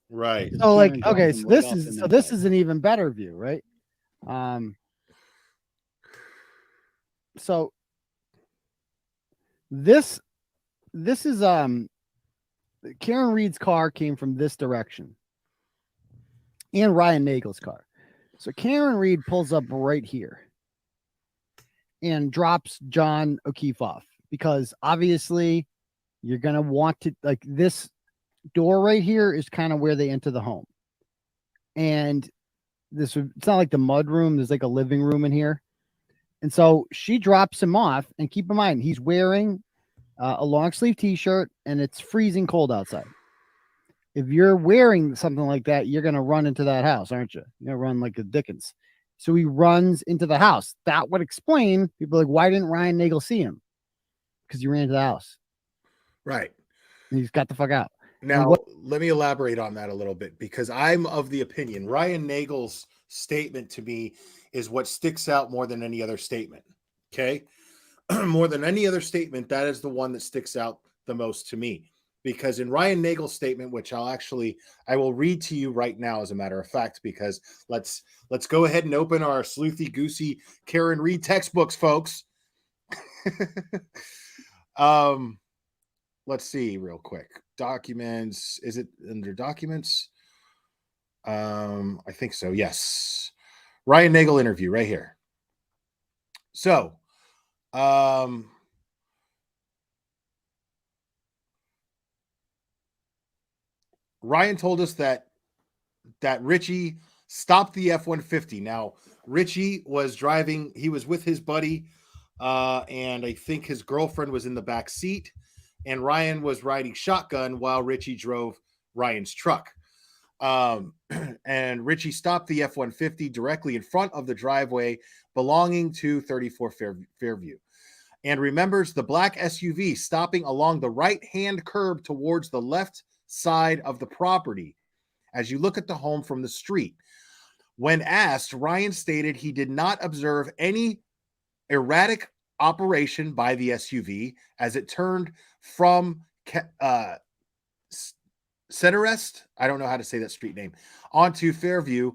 Right. So like, Karen okay, Johnson so would this up is and so then this back. is an even better view, right? So this is Karen Reed's car came from this direction, and Ryan Nagel's car. So Karen Reed pulls up right here and drops John O'Keefe off because obviously you're gonna want to, like, this door right here is kind of where they enter the home, and it's not like the mud room. There's like a living room in here, and so she drops him off. And keep in mind, he's wearing a long sleeve t-shirt, and it's freezing cold outside. If you're wearing something like that, you're gonna run into that house, aren't you? You're gonna run like a Dickens. So he runs into the house. That would explain. People are like, why didn't Ryan Nagel see him? Because he ran into the house. Right. And he's got the fuck out. Now, let me elaborate on that a little bit because I'm of the opinion Ryan Nagel's statement to me is what sticks out more than any other statement. Okay. More than any other statement, that is the one that sticks out the most to me. Because in Ryan Nagel's statement, which I will read to you right now, as a matter of fact, because let's go ahead and open our sleuthy goosey Karen Reed textbooks, folks. Let's see real quick. Documents. Is it under documents? I think so. Yes. Ryan Nagel interview right here. So, Ryan told us that Richie stopped the F-150. Now, Richie was driving. He was with his buddy, and I think his girlfriend was in the back seat. And Ryan was riding shotgun while Richie drove Ryan's truck. And Richie stopped the F-150 directly in front of the driveway belonging to 34 Fairview, and remembers the black SUV stopping along the right-hand curb towards the left side of the property as you look at the home from the street. When asked, Ryan stated he did not observe any erratic operation by the SUV as it turned from Centerest, I don't know how to say that street name, onto Fairview,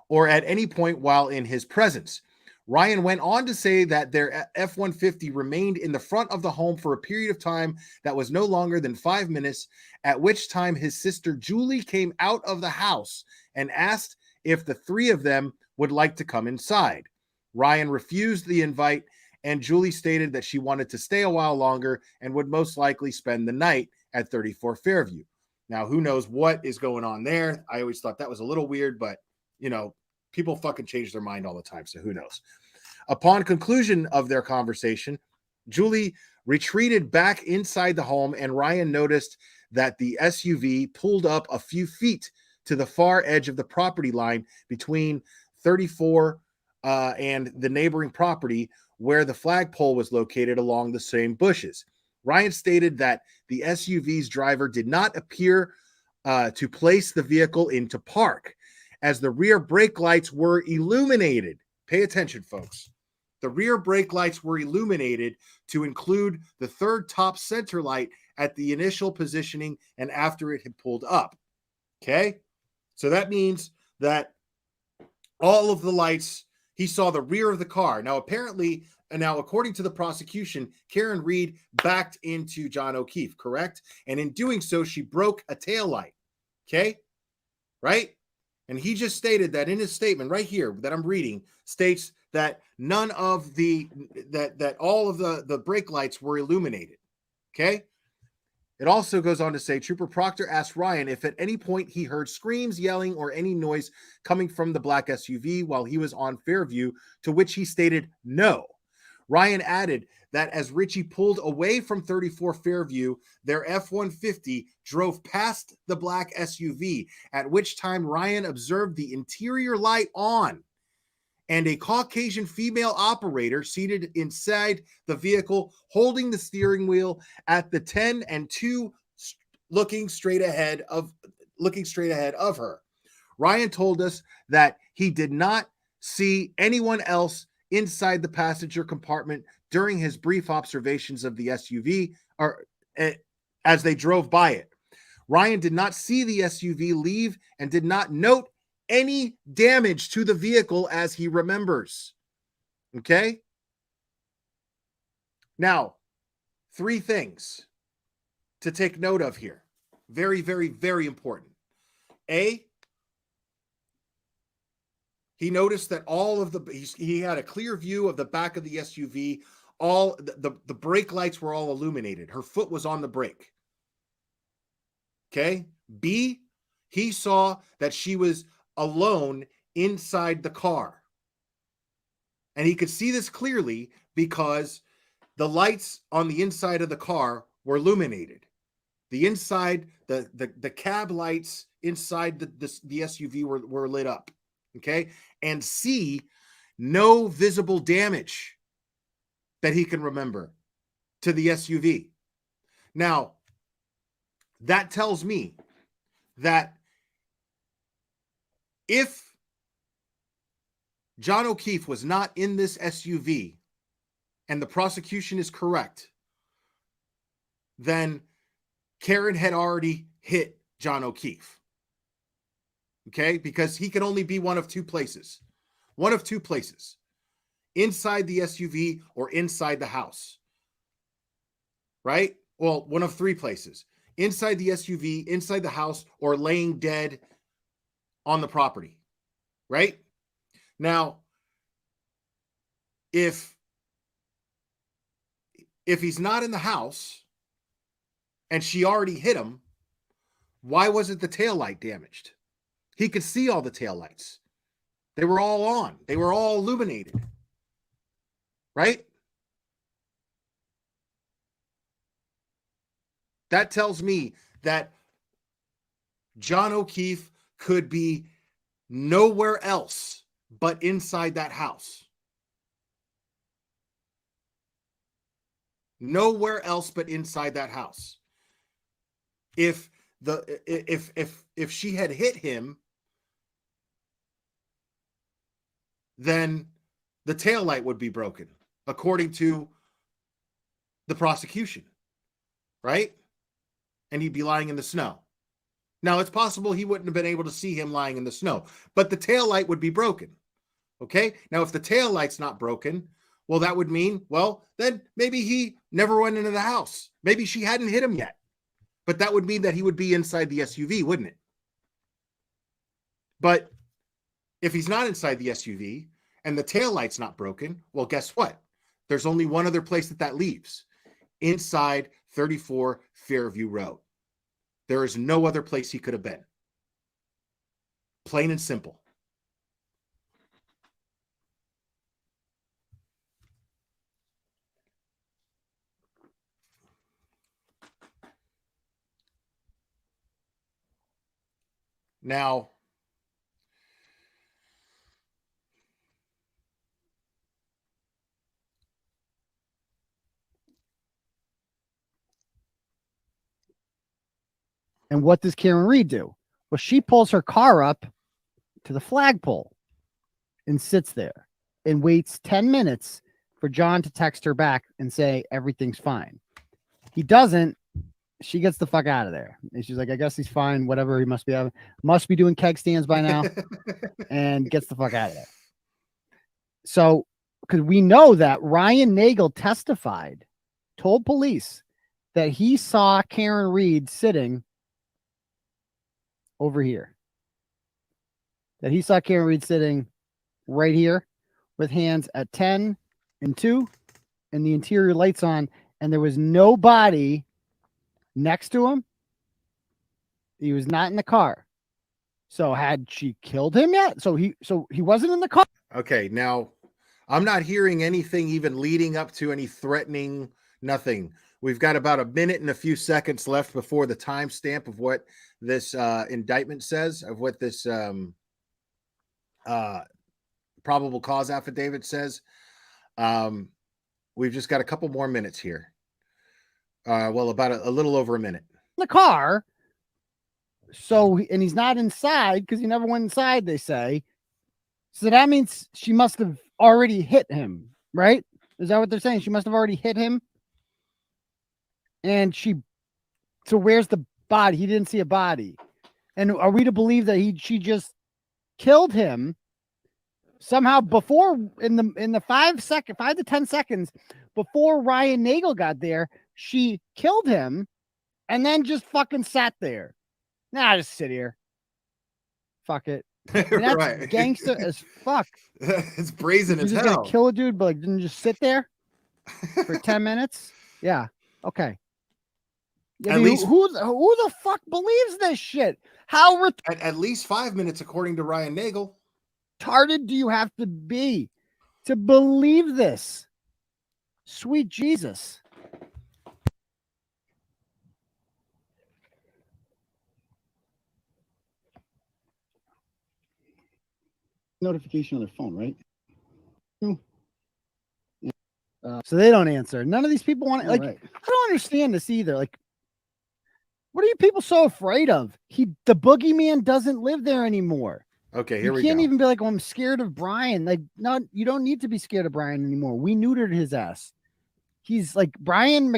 or at any point while in his presence. Ryan went on to say that their F-150 remained in the front of the home for a period of time that was no longer than 5 minutes, at which time his sister Julie came out of the house and asked if the three of them would like to come inside. Ryan refused the invite, and Julie stated that she wanted to stay a while longer and would most likely spend the night at 34 Fairview. Now, who knows what is going on there? I always thought that was a little weird, but, people fucking change their mind all the time, so who knows? Upon conclusion of their conversation, Julie retreated back inside the home, and Ryan noticed that the SUV pulled up a few feet to the far edge of the property line between 34 and the neighboring property where the flagpole was located along the same bushes. Ryan stated that the SUV's driver did not appear to place the vehicle into park as the rear brake lights were illuminated. Pay attention, folks. The rear brake lights were illuminated to include the third top center light at the initial positioning and after it had pulled up. Okay? So that means that all of the lights, he saw the rear of the car. Now, according to the prosecution, Karen Reed backed into John O'Keefe, correct? And in doing so, she broke a taillight. Okay? Right? And he just stated that in his statement right here that I'm reading states that none of that all of the brake lights were illuminated. Okay. It also goes on to say Trooper Proctor asked Ryan if at any point he heard screams, yelling, or any noise coming from the black SUV while he was on Fairview, to which he stated no. Ryan added that as Richie pulled away from 34 Fairview, their F-150 drove past the black SUV, at which time Ryan observed the interior light on and a Caucasian female operator seated inside the vehicle holding the steering wheel at the 10 and 2 looking straight ahead of her. Ryan told us that he did not see anyone else inside the passenger compartment during his brief observations of the SUV or as they drove by it. Ryan did not see the SUV leave and did not note any damage to the vehicle as he remembers. Okay? Now, 3 things to take note of here. Very, very, very important. A, he noticed that all of he had a clear view of the back of the SUV. All the brake lights were all illuminated. Her foot was on the brake. Okay? B, he saw that she was alone inside the car. And he could see this clearly because the lights on the inside of the car were illuminated. The inside, the cab lights inside the SUV were lit up. Okay? And C, no visible damage that he can remember to the SUV. Now, that tells me that if John O'Keefe was not in this SUV and the prosecution is correct, then Karen had already hit John O'Keefe. Okay? Because he can only be one of 2 places. One of 2 places. Inside the SUV or inside the house. Right? Well, one of 3 places. Inside the SUV, inside the house, or laying dead on the property. Right? Now, if he's not in the house and she already hit him, why wasn't the taillight damaged? He could see all the taillights. They were all on. They were all illuminated. Right? That tells me that John O'Keefe could be nowhere else but inside that house. Nowhere else but inside that house. If she had hit him, then the taillight would be broken, according to the prosecution. Right? And he'd be lying in the snow. Now, it's possible he wouldn't have been able to see him lying in the snow, but the taillight would be broken. Okay? Now, if the taillight's not broken, well, that would mean, well, then maybe he never went into the house. Maybe she hadn't hit him yet. But that would mean that he would be inside the SUV, wouldn't it? But if he's not inside the SUV and the taillight's not broken, well, guess what? There's only one other place that leaves. Inside 34 Fairview Road. There is no other place he could have been. Plain and simple. Now, and what does Karen Reed do? Well, she pulls her car up to the flagpole and sits there and waits 10 minutes for John to text her back and say everything's fine. He doesn't. She gets the fuck out of there. And she's like, I guess he's fine. Whatever he must be having. Must be doing keg stands by now. And gets the fuck out of there. So, because we know that Ryan Nagel testified, told police that he saw Karen Reed sitting over here. that he saw Karen Reed sitting right here with hands at 10 and 2 and the interior lights on, and there was no body next to him. He was not in the car. So had she killed him yet? So he wasn't in the car. Okay, now I'm not hearing anything even leading up to any threatening, nothing. We've got about a minute and a few seconds left before the timestamp of what this indictment says, of what this probable cause affidavit says. We've just got a couple more minutes here. Well, about a little over a minute. In the car. So, and he's not inside because he never went inside, they say. So that means she must have already hit him, right? Is that what they're saying? She must have already hit him. And so where's the body? He didn't see a body. And are we to believe that she just killed him somehow before in the 5 to 10 seconds before Ryan Nagel got there, she killed him and then just fucking sat there. Nah, just sit here. Fuck it. I mean, that's Right. gangster as fuck. It's brazen You're as just hell. gonna kill a dude, but like didn't just sit there for 10 minutes? Yeah. Okay. Yeah, At least who the fuck believes this shit? How at least 5 minutes, according to Ryan Nagel. retarded do you have to be to believe this? Sweet Jesus. Notification on their phone, right? So they don't answer. None of these people want to, All like, right. I don't understand this either. Like, what are you people so afraid of? The boogeyman doesn't live there anymore. Okay, here You we can't go. even be like, oh, I'm scared of Brian. Like, no, you don't need to be scared of Brian anymore. We neutered his ass. He's like Brian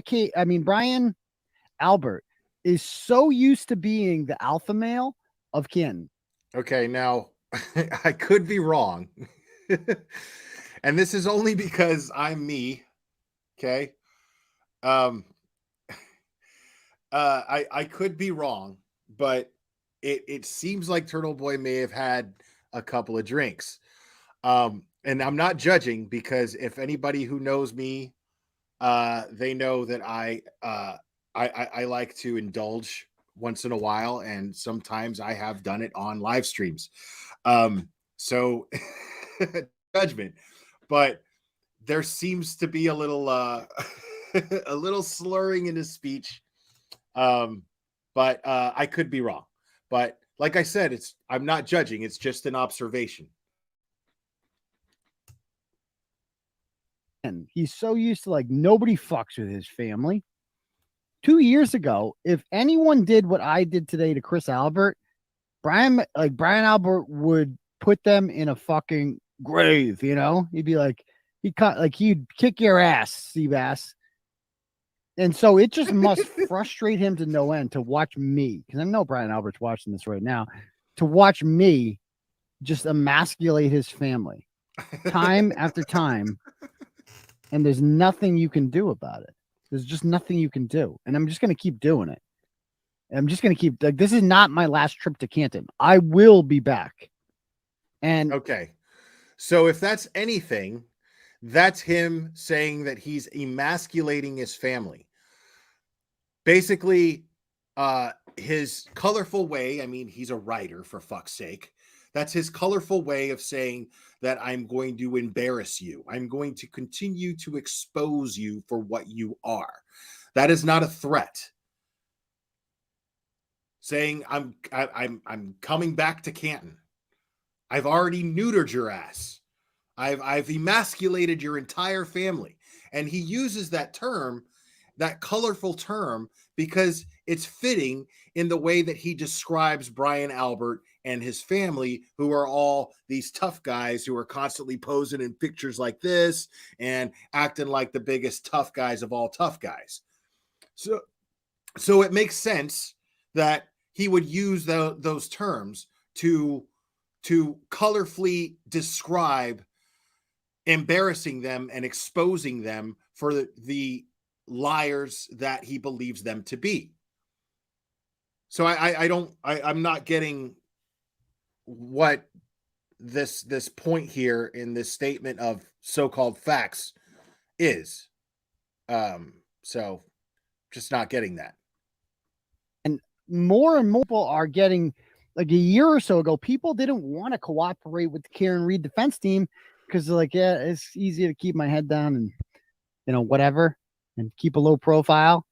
Albert is so used to being the alpha male of Canton. Okay, now I could be wrong. And this is only because I'm me. Okay. I could be wrong, but it seems like TurtleBoy may have had a couple of drinks. And I'm not judging, because if anybody who knows me, they know that I like to indulge once in a while, and sometimes I have done it on live streams. So judgment, but there seems to be a little a little slurring in his speech. But I could be wrong. But like I said, I'm not judging, it's just an observation. And he's so used to, like, nobody fucks with his family. 2 years ago, if anyone did what I did today to Chris Albert, Brian Albert would put them in a fucking grave, you know? He'd be like, he'd kick your ass, Seabass. And so it just must frustrate him to no end to watch me, because I know Brian Albert's watching this right now, to watch me just emasculate his family time after time. And there's nothing you can do about it. There's just nothing you can do. And I'm just going to keep doing it. I'm just going to keep, like, this is not my last trip to Canton. I will be back. And okay. So if that's anything, that's him saying that he's emasculating his family. Basically, his colorful way, I mean, he's a writer, for fuck's sake. That's his colorful way of saying that I'm going to embarrass you. I'm going to continue to expose you for what you are. That is not a threat. Saying I'm coming back to Canton. I've already neutered your ass. I've emasculated your entire family. And he uses that term, that colorful term, because it's fitting in the way that he describes Brian Albert and his family, who are all these tough guys who are constantly posing in pictures like this and acting like the biggest tough guys of all tough guys. So it makes sense that he would use those terms to colorfully describe embarrassing them and exposing them for the liars that he believes them to be. So I'm not getting what this point here in this statement of so-called facts is. So just not getting that. And more people are getting, like a year or so ago, people didn't want to cooperate with the Karen Reed defense team because they're like, yeah, it's easy to keep my head down and, you know, whatever, and keep a low profile.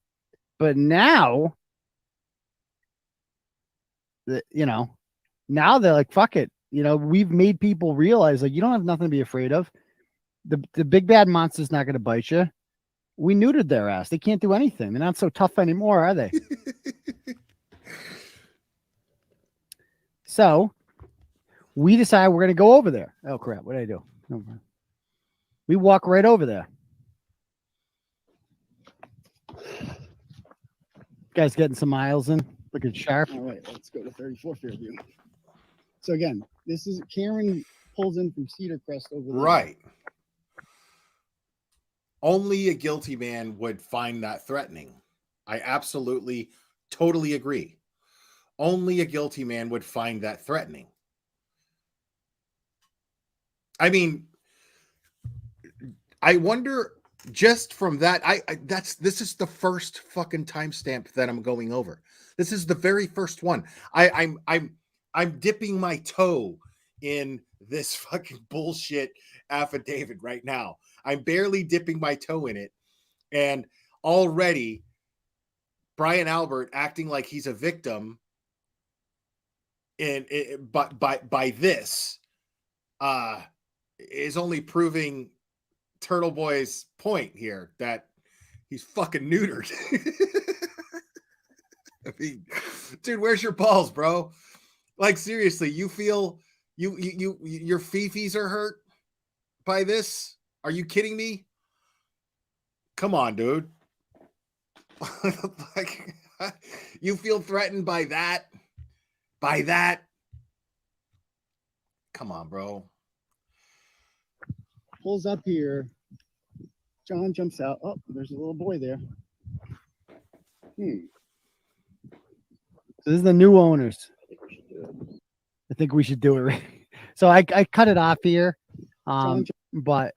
But now, you know, now they're like, fuck it. You know, we've made people realize, like, you don't have nothing to be afraid of. The big bad monster's not going to bite you. We neutered their ass. They can't do anything. They're not so tough anymore, are they? So we decide we're going to go over there. Oh, crap. What did I do? No. We walk right over there. Guys getting some miles in. Looking sharp. All right, let's go to 34 Fairview. So again, this is Karen pulls in from Cedar Crest over there. Right. Only a guilty man would find that threatening. I absolutely, totally agree. Only a guilty man would find that threatening. I mean, I wonder, just from that, this is the first fucking timestamp that I'm going over. This is the very first one. I'm dipping my toe in this fucking bullshit affidavit right now. I'm barely dipping my toe in it, and already Brian Albert acting like he's a victim by this is only proving TurtleBoy's point here that he's fucking neutered. I mean, dude, where's your balls, bro? Like, seriously, you feel your fifis are hurt by this? Are you kidding me? Come on, dude. Like, you feel threatened by that? By that? Come on, bro. Pulls up here. John jumps out. Oh, there's a little boy there. So this is the new owners. I think we should do it. Right. So I cut it off here. But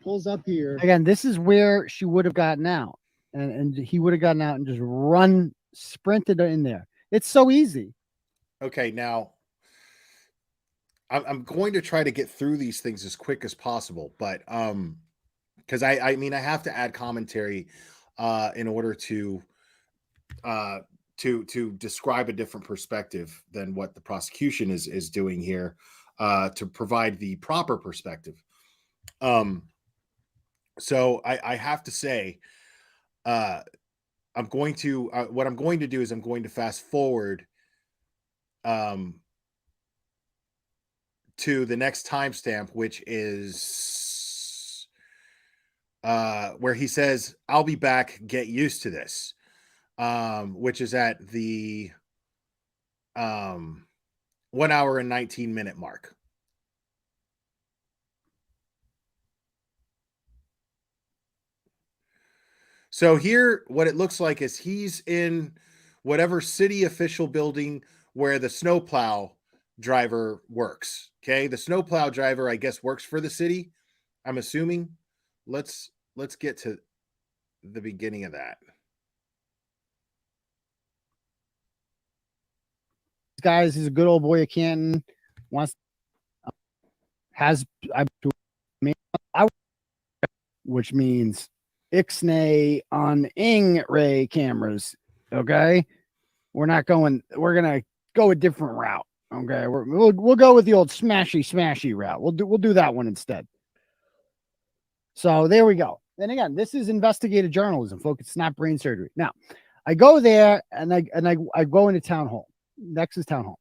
pulls up here. Again, this is where she would have gotten out. And he would have gotten out and just sprinted in there. It's so easy. Okay, now I'm going to try to get through these things as quick as possible, but because I mean I have to add commentary in order to describe a different perspective than what the prosecution is doing here, to provide the proper perspective. So I have to say, I'm going to what I'm going to do is I'm going to fast forward to the next timestamp, which is where he says, "I'll be back. Get used to this," which is at the 1 hour and 19-minute mark. So here, what it looks like is he's in whatever city official building where the snowplow driver works. Okay, the snowplow driver, I guess, works for the city, I'm assuming. Let's get to the beginning of that. Guys, he's a good old boy of Canton. Which means Ixnay on Ing Ray cameras. Okay, we're gonna go a different route. Okay, we'll go with the old smashy route. We'll do that one instead. So there we go. And again, this is investigative journalism, folks. It's not brain surgery. Now, I go there and I go into town hall. Next is town hall.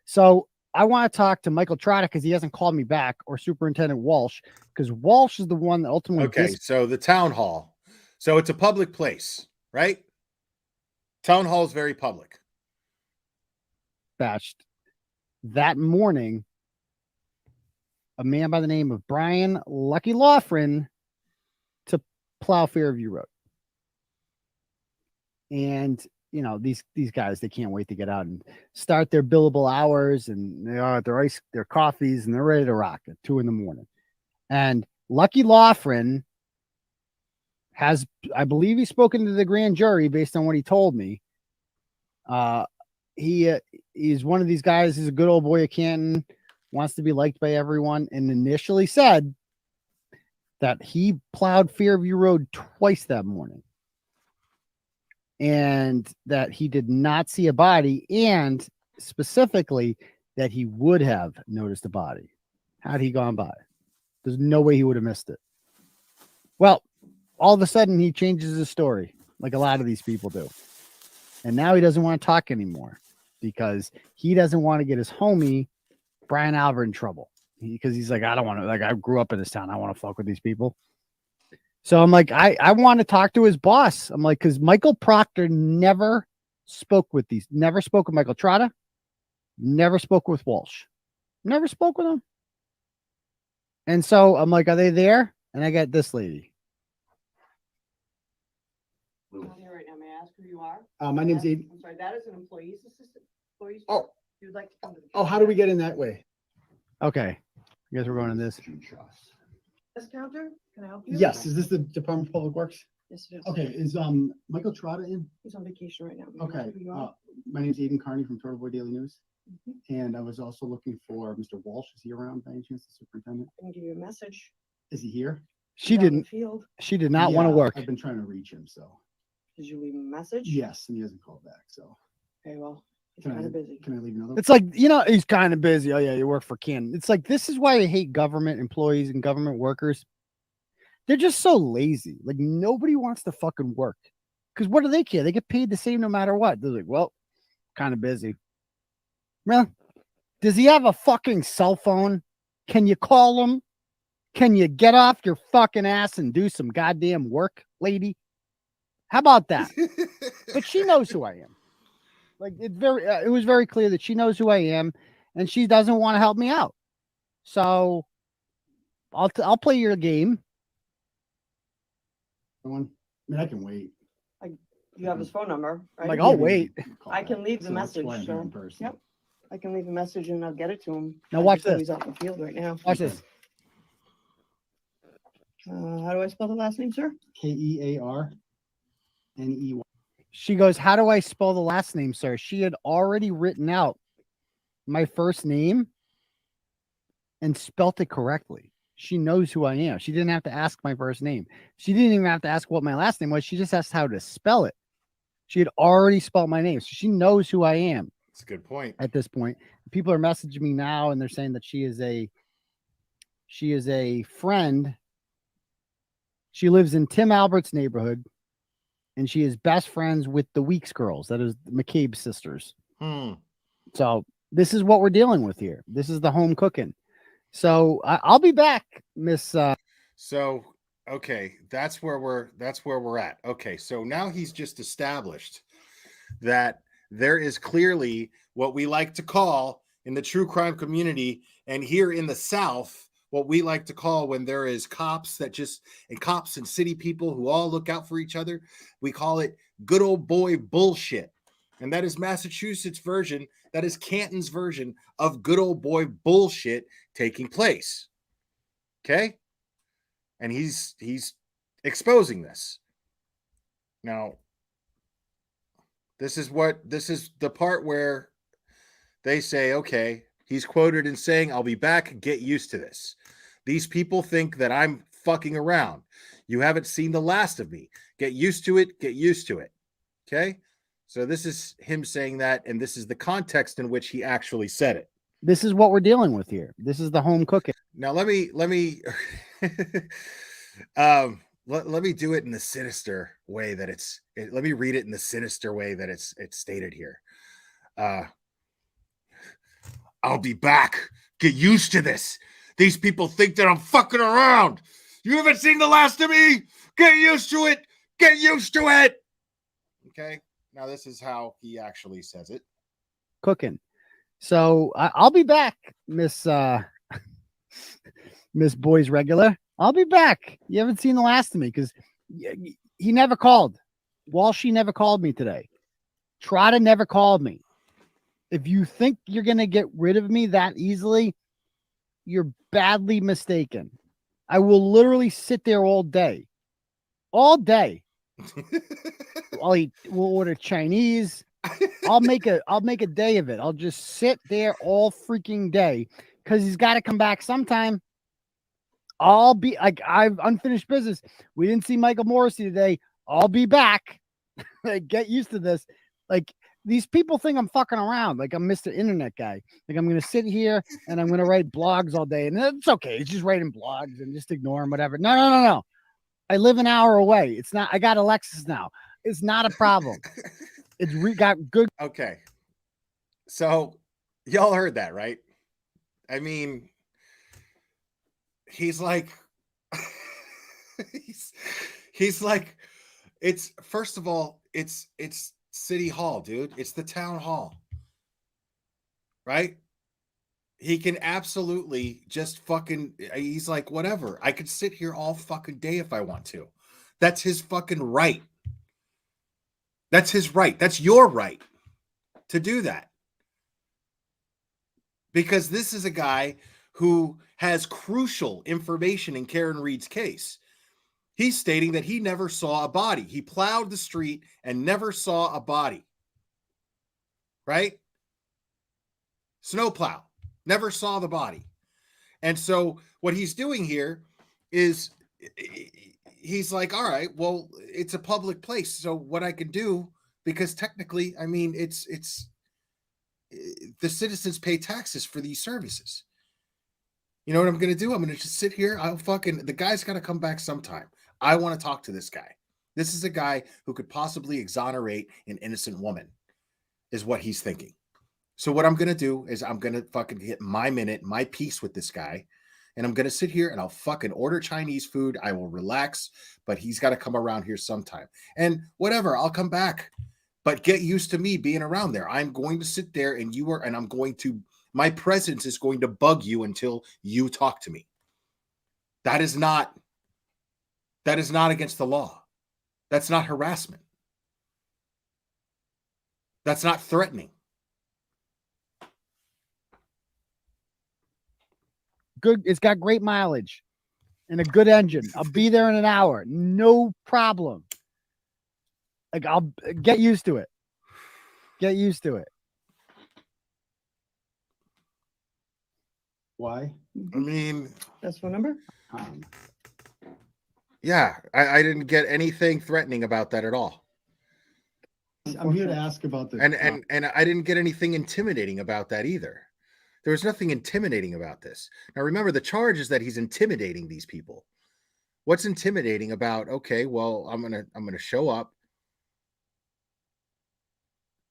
So I want to talk to Michael Trotta because he hasn't called me back, or Superintendent Walsh, because Walsh is the one that ultimately. Okay, so the town hall. So it's a public place, right? Town hall is very public. Dispatched that morning a man by the name of Brian Lucky Laughlin to plow Fairview Road. And you know, these guys, they can't wait to get out and start their billable hours, and they are at their coffees, and they're ready to rock at 2 a.m. And Lucky Loughran has, I believe, he's spoken to the grand jury based on what he told me. He's one of these guys. He's a good old boy of Canton, wants to be liked by everyone, and initially said that he plowed Fairview Road twice that morning, and that he did not see a body, and specifically that he would have noticed a body had he gone by. There's no way he would have missed it. Well, all of a sudden he changes his story, like a lot of these people do. And now he doesn't want to talk anymore because he doesn't want to get his homie Brian Albert in trouble. Because he's like, I don't want to, like, I grew up in this town. I want to fuck with these people. So I'm like, I want to talk to his boss. I'm like, because Michael Proctor never spoke with Michael Trotta, never spoke with Walsh, never spoke with him. And so I'm like, are they there? And I got this lady. Right now, may I ask who you are? My name's Aiden. I'm sorry, that is an employee's assistant. Employee's. Oh. You'd like to come to the. Oh, how do we get in that way? Okay. I guess we're going in this. This counter? Can I help you? Yes. Is this the Department of Public Works? Yes, it is. Okay. Is Michael Trotta in? He's on vacation right now. May I Okay. ask who you are? My name's Aiden Carney from TurtleBoy Daily News. Mhm. And I was also looking for Mr. Walsh. Is he around by any chance, the superintendent? I can give you a message. Is he here? She He's out in didn't. the field. She did not want to work. I've been trying to reach him, so. Did you leave him a message? Yes, and he hasn't called back, so. Okay, well, he's Can kind I, of busy. can I leave another? It's like, you know, he's kind of busy. Oh, yeah, you work for Canton. It's like, this is why I hate government employees and government workers. They're just so lazy. Like, nobody wants to fucking work. Because what do they care? They get paid the same no matter what. They're like, well, kind of busy. Well, does he have a fucking cell phone? Can you call him? Can you get off your fucking ass and do some goddamn work, lady? How about that? But she knows who I am. Like, it was very clear that she knows who I am, and she doesn't want to help me out. So I'll play your game. I mean, I can wait. You have his phone number, right? Like, I'll wait. I can leave the So that's message. why I'm here So, in person. yep. I can leave a message and I'll get it to him. Now watch Just know this. He's out in the field right now. Watch this. How do I spell the last name, sir? Kearney. She goes, how do I spell the last name, sir? She had already written out my first name and spelt it correctly. She knows who I am. She didn't have to ask my first name. She didn't even have to ask what my last name was. She just asked how to spell it. She had already spelled my name. So she knows who I am. That's a good point. At this point, people are messaging me now and they're saying that she is a friend. She lives in Tim Albert's neighborhood, and she is best friends with the Weeks girls. That is McCabe's sisters. So this is what we're dealing with here. This is the home cooking. So I'll be back, Miss. So okay, that's where we're at. Okay, so now he's just established that there is clearly what we like to call in the true crime community and here in the South, what we like to call when there is cops and city people who all look out for each other. We call it good old boy bullshit. And that is Massachusetts' version. That is Canton's version of good old boy bullshit taking place. Okay? And he's exposing this. Now, this is the part where they say, okay, he's quoted in saying, I'll be back, get used to this. These people think that I'm fucking around. You haven't seen the last of me. Get used to it, get used to it. Okay? So this is him saying that, and this is the context in which he actually said it. This is what we're dealing with here. This is the home cooking. Now let me let me do it in the sinister way that let me read it in the sinister way that it's stated here. I'll be back. Get used to this. These people think that I'm fucking around. You haven't seen the last of me. Get used to it. Get used to it. Okay. Now this is how he actually says it. Cooking. So I'll be back, Miss Boys Regular. I'll be back. You haven't seen the last of me because he never called. Walshy never called me today. Trotta never called me. If you think you're going to get rid of me that easily, you're badly mistaken. I will literally sit there all day. All day. We'll order Chinese. I'll make a day of it. I'll just sit there all freaking day because he's got to come back sometime. I'll be like, I've unfinished business. We didn't see Michael Morrissey today. I'll be back. Like, get used to this. Like, these people think I'm fucking around. Like, I'm Mr. Internet guy. Like, I'm going to sit here and I'm going to write blogs all day. And it's okay. It's just writing blogs and just ignore them, whatever. No. I live an hour away. It's not, I got Alexis now. It's not a problem. It's got good. Okay. So y'all heard that, right? I mean, he's like, he's like, it's, first of all, it's City Hall, dude. It's the town hall, right? He can absolutely just fucking, he's like, whatever. I could sit here all fucking day if I want to. That's his fucking right. That's his right. That's your right to do that. Because this is a guy who has crucial information in Karen Reed's case. He's stating that he never saw a body. He plowed the street and never saw a body. Right? Snowplow. Never saw the body. And so what he's doing here is he's like, all right, well, it's a public place. So what I can do, because technically, I mean, it's the citizens pay taxes for these services. You know what I'm going to do? I'm going to just sit here. The guy's got to come back sometime. I want to talk to this guy. This is a guy who could possibly exonerate an innocent woman, is what he's thinking. So what I'm going to do is I'm going to fucking get my minute, my piece with this guy. And I'm going to sit here and I'll fucking order Chinese food. I will relax, but he's got to come around here sometime. And whatever, I'll come back. But get used to me being around there. I'm going to sit there and my presence is going to bug you until you talk to me. That is not against the law. That's not harassment. That's not threatening. Good. It's got great mileage and a good engine. I'll be there in an hour. No problem. Like, I'll get used to it. Get used to it. Why? I mean, that's phone number. Yeah, I didn't get anything threatening about that at all. I'm here to ask about the and I didn't get anything intimidating about that either. There was nothing intimidating about this. Now remember, the charge is that he's intimidating these people. What's intimidating about? Okay, well, I'm gonna show up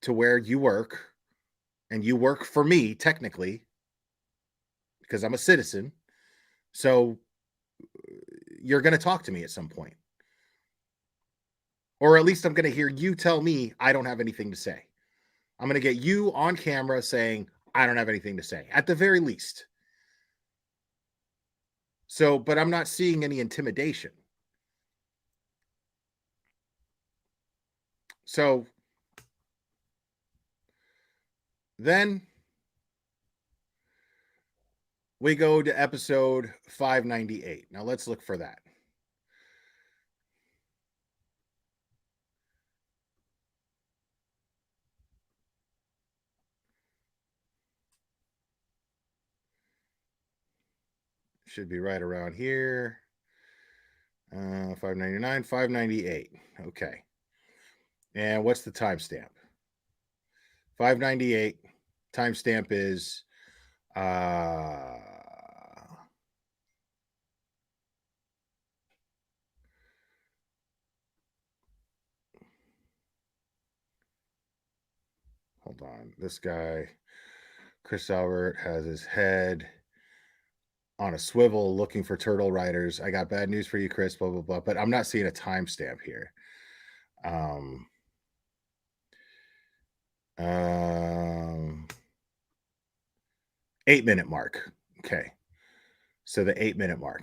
to where you work, and you work for me technically because I'm a citizen. So you're going to talk to me at some point. Or at least I'm going to hear you tell me I don't have anything to say. I'm going to get you on camera saying I don't have anything to say, at the very least. So, but I'm not seeing any intimidation. So then we go to episode 598. Now let's look for that. Should be right around here. 599, 598. Okay. And what's the timestamp? 598. Timestamp is hold on. This guy, Chris Albert, has his head on a swivel looking for turtle riders. I got bad news for you, Chris, blah, blah, blah. But I'm not seeing a timestamp here. 8-minute mark. Okay. So the 8-minute mark.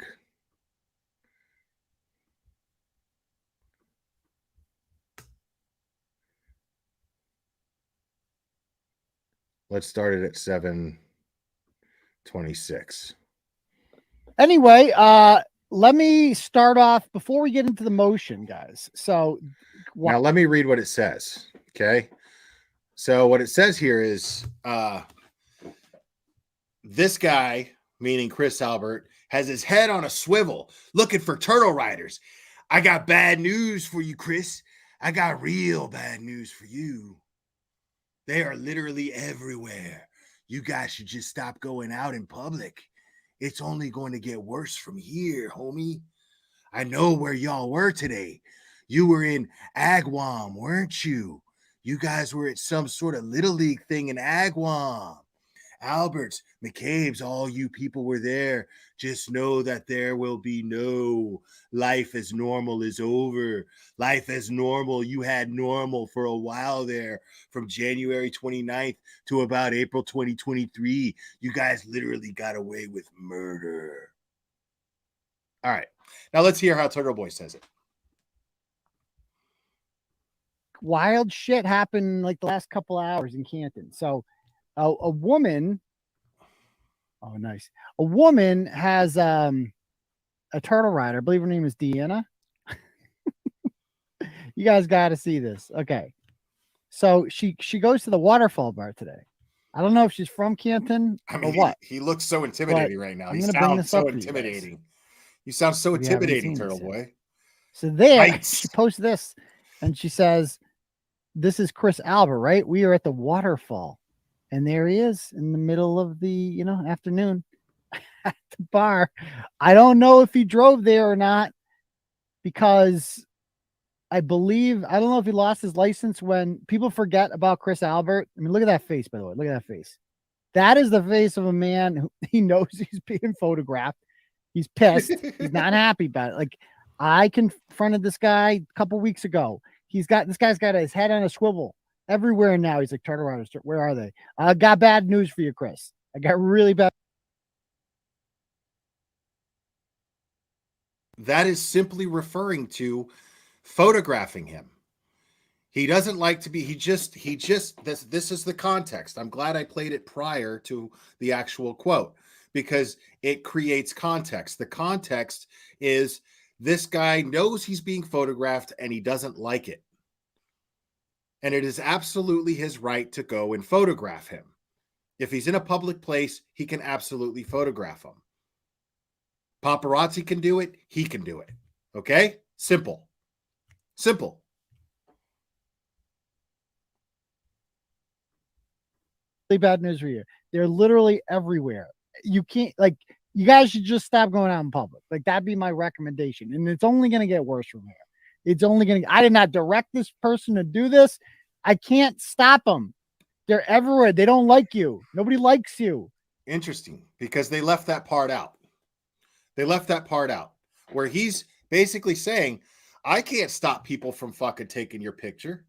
Let's start it at 7:26. Anyway, let me start off before we get into the motion, guys. So now let me read what it says. Okay. So what it says here is this guy, meaning Chris Albert, has his head on a swivel looking for turtle riders. I got bad news for you, Chris. I got real bad news for you. They are literally everywhere. You guys should just stop going out in public. It's only going to get worse from here, homie. I know where y'all were today. You were in Agawam, weren't you? You guys were at some sort of Little League thing in Agawam. Alberts, McCabe's, all you people were there. Just know that there will be no life as normal is over. Life as normal, you had normal for a while there from January 29th to about April 2023. You guys literally got away with murder. All right. Now let's hear how TurtleBoy says it. Wild shit happened like the last couple hours in Canton. So a woman, oh nice, a woman has a turtle rider. I believe her name is Deanna. You guys got to see this. Okay, so she goes to the waterfall bar today. I don't know if she's from Canton or what. He looks so intimidating right now. I'm He gonna bring sounds this so up for you guys. intimidating. You sound so If you haven't intimidating, seen this Turtle yet. Boy. So there, Yikes. she posts this, and she says, "This is Chris Albert, right? We are at the waterfall." And there he is in the middle of the, afternoon at the bar. I don't know if he drove there or not because I don't know if he lost his license when people forget about Chris Albert. I mean, look at that face, by the way. Look at that face. That is the face of a man who he knows he's being photographed. He's pissed. He's not happy about it. Like, I confronted this guy a couple weeks ago. This guy's got his head on a swivel everywhere now. He's like, turtle riders, where are they? I got bad news for you, Chris. I got really bad. That is simply referring to photographing him. He doesn't like to be, this is the context. I'm glad I played it prior to the actual quote because it creates context. The context is this guy knows he's being photographed and he doesn't like it. And it is absolutely his right to go and photograph him. If he's in a public place, he can absolutely photograph him. Paparazzi can do it. He can do it. Okay? Simple. Simple. Really bad news for you. They're literally everywhere. You can't, you guys should just stop going out in public. That'd be my recommendation. And it's only going to get worse from here. I did not direct this person to do this. I can't stop them. They're everywhere. They don't like you. Nobody likes you. Interesting, because they left that part out. They left that part out where he's basically saying, I can't stop people from fucking taking your picture,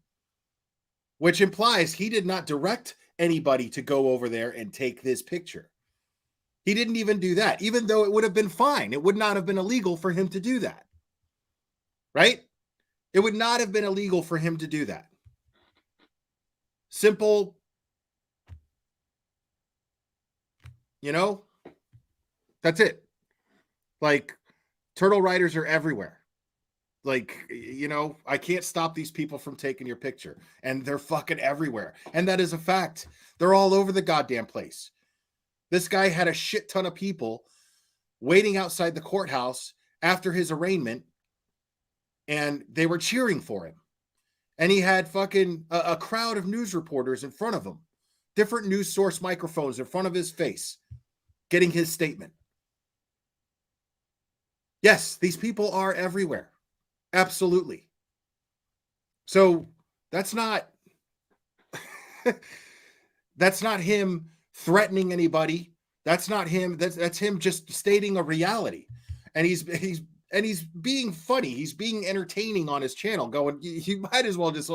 which implies he did not direct anybody to go over there and take this picture. He didn't even do that, even though it would have been fine. It would not have been illegal for him to do that. Right? It would not have been illegal for him to do that. Simple, that's it. Turtle riders are everywhere. I can't stop these people from taking your picture, and they're fucking everywhere. And that is a fact. They're all over the goddamn place. This guy had a shit ton of people waiting outside the courthouse after his arraignment, and they were cheering for him. And he had fucking a crowd of news reporters in front of him, different news source microphones in front of his face, getting his statement. Yes, these people are everywhere. Absolutely. So that's not him threatening anybody. That's not him. That's him just stating a reality. And he's being funny. He's being entertaining on his channel, going, you might as well just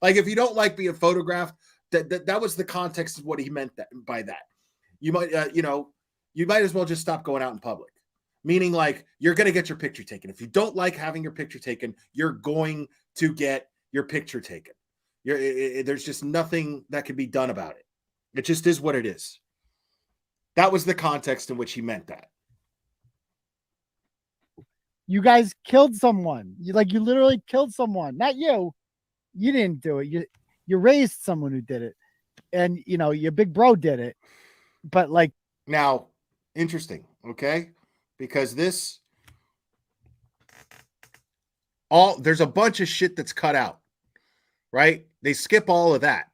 if you don't like being photographed, that was the context of what he meant by that. You might, you might as well just stop going out in public. Meaning you're going to get your picture taken. If you don't like having your picture taken, you're going to get your picture taken. There's just nothing that can be done about it. It just is what it is. That was the context in which he meant that. You guys killed someone. You literally killed someone. Not you. You didn't do it. You raised someone who did it. And your big bro did it. But now, interesting, okay? Because there's a bunch of shit that's cut out, right? They skip all of that.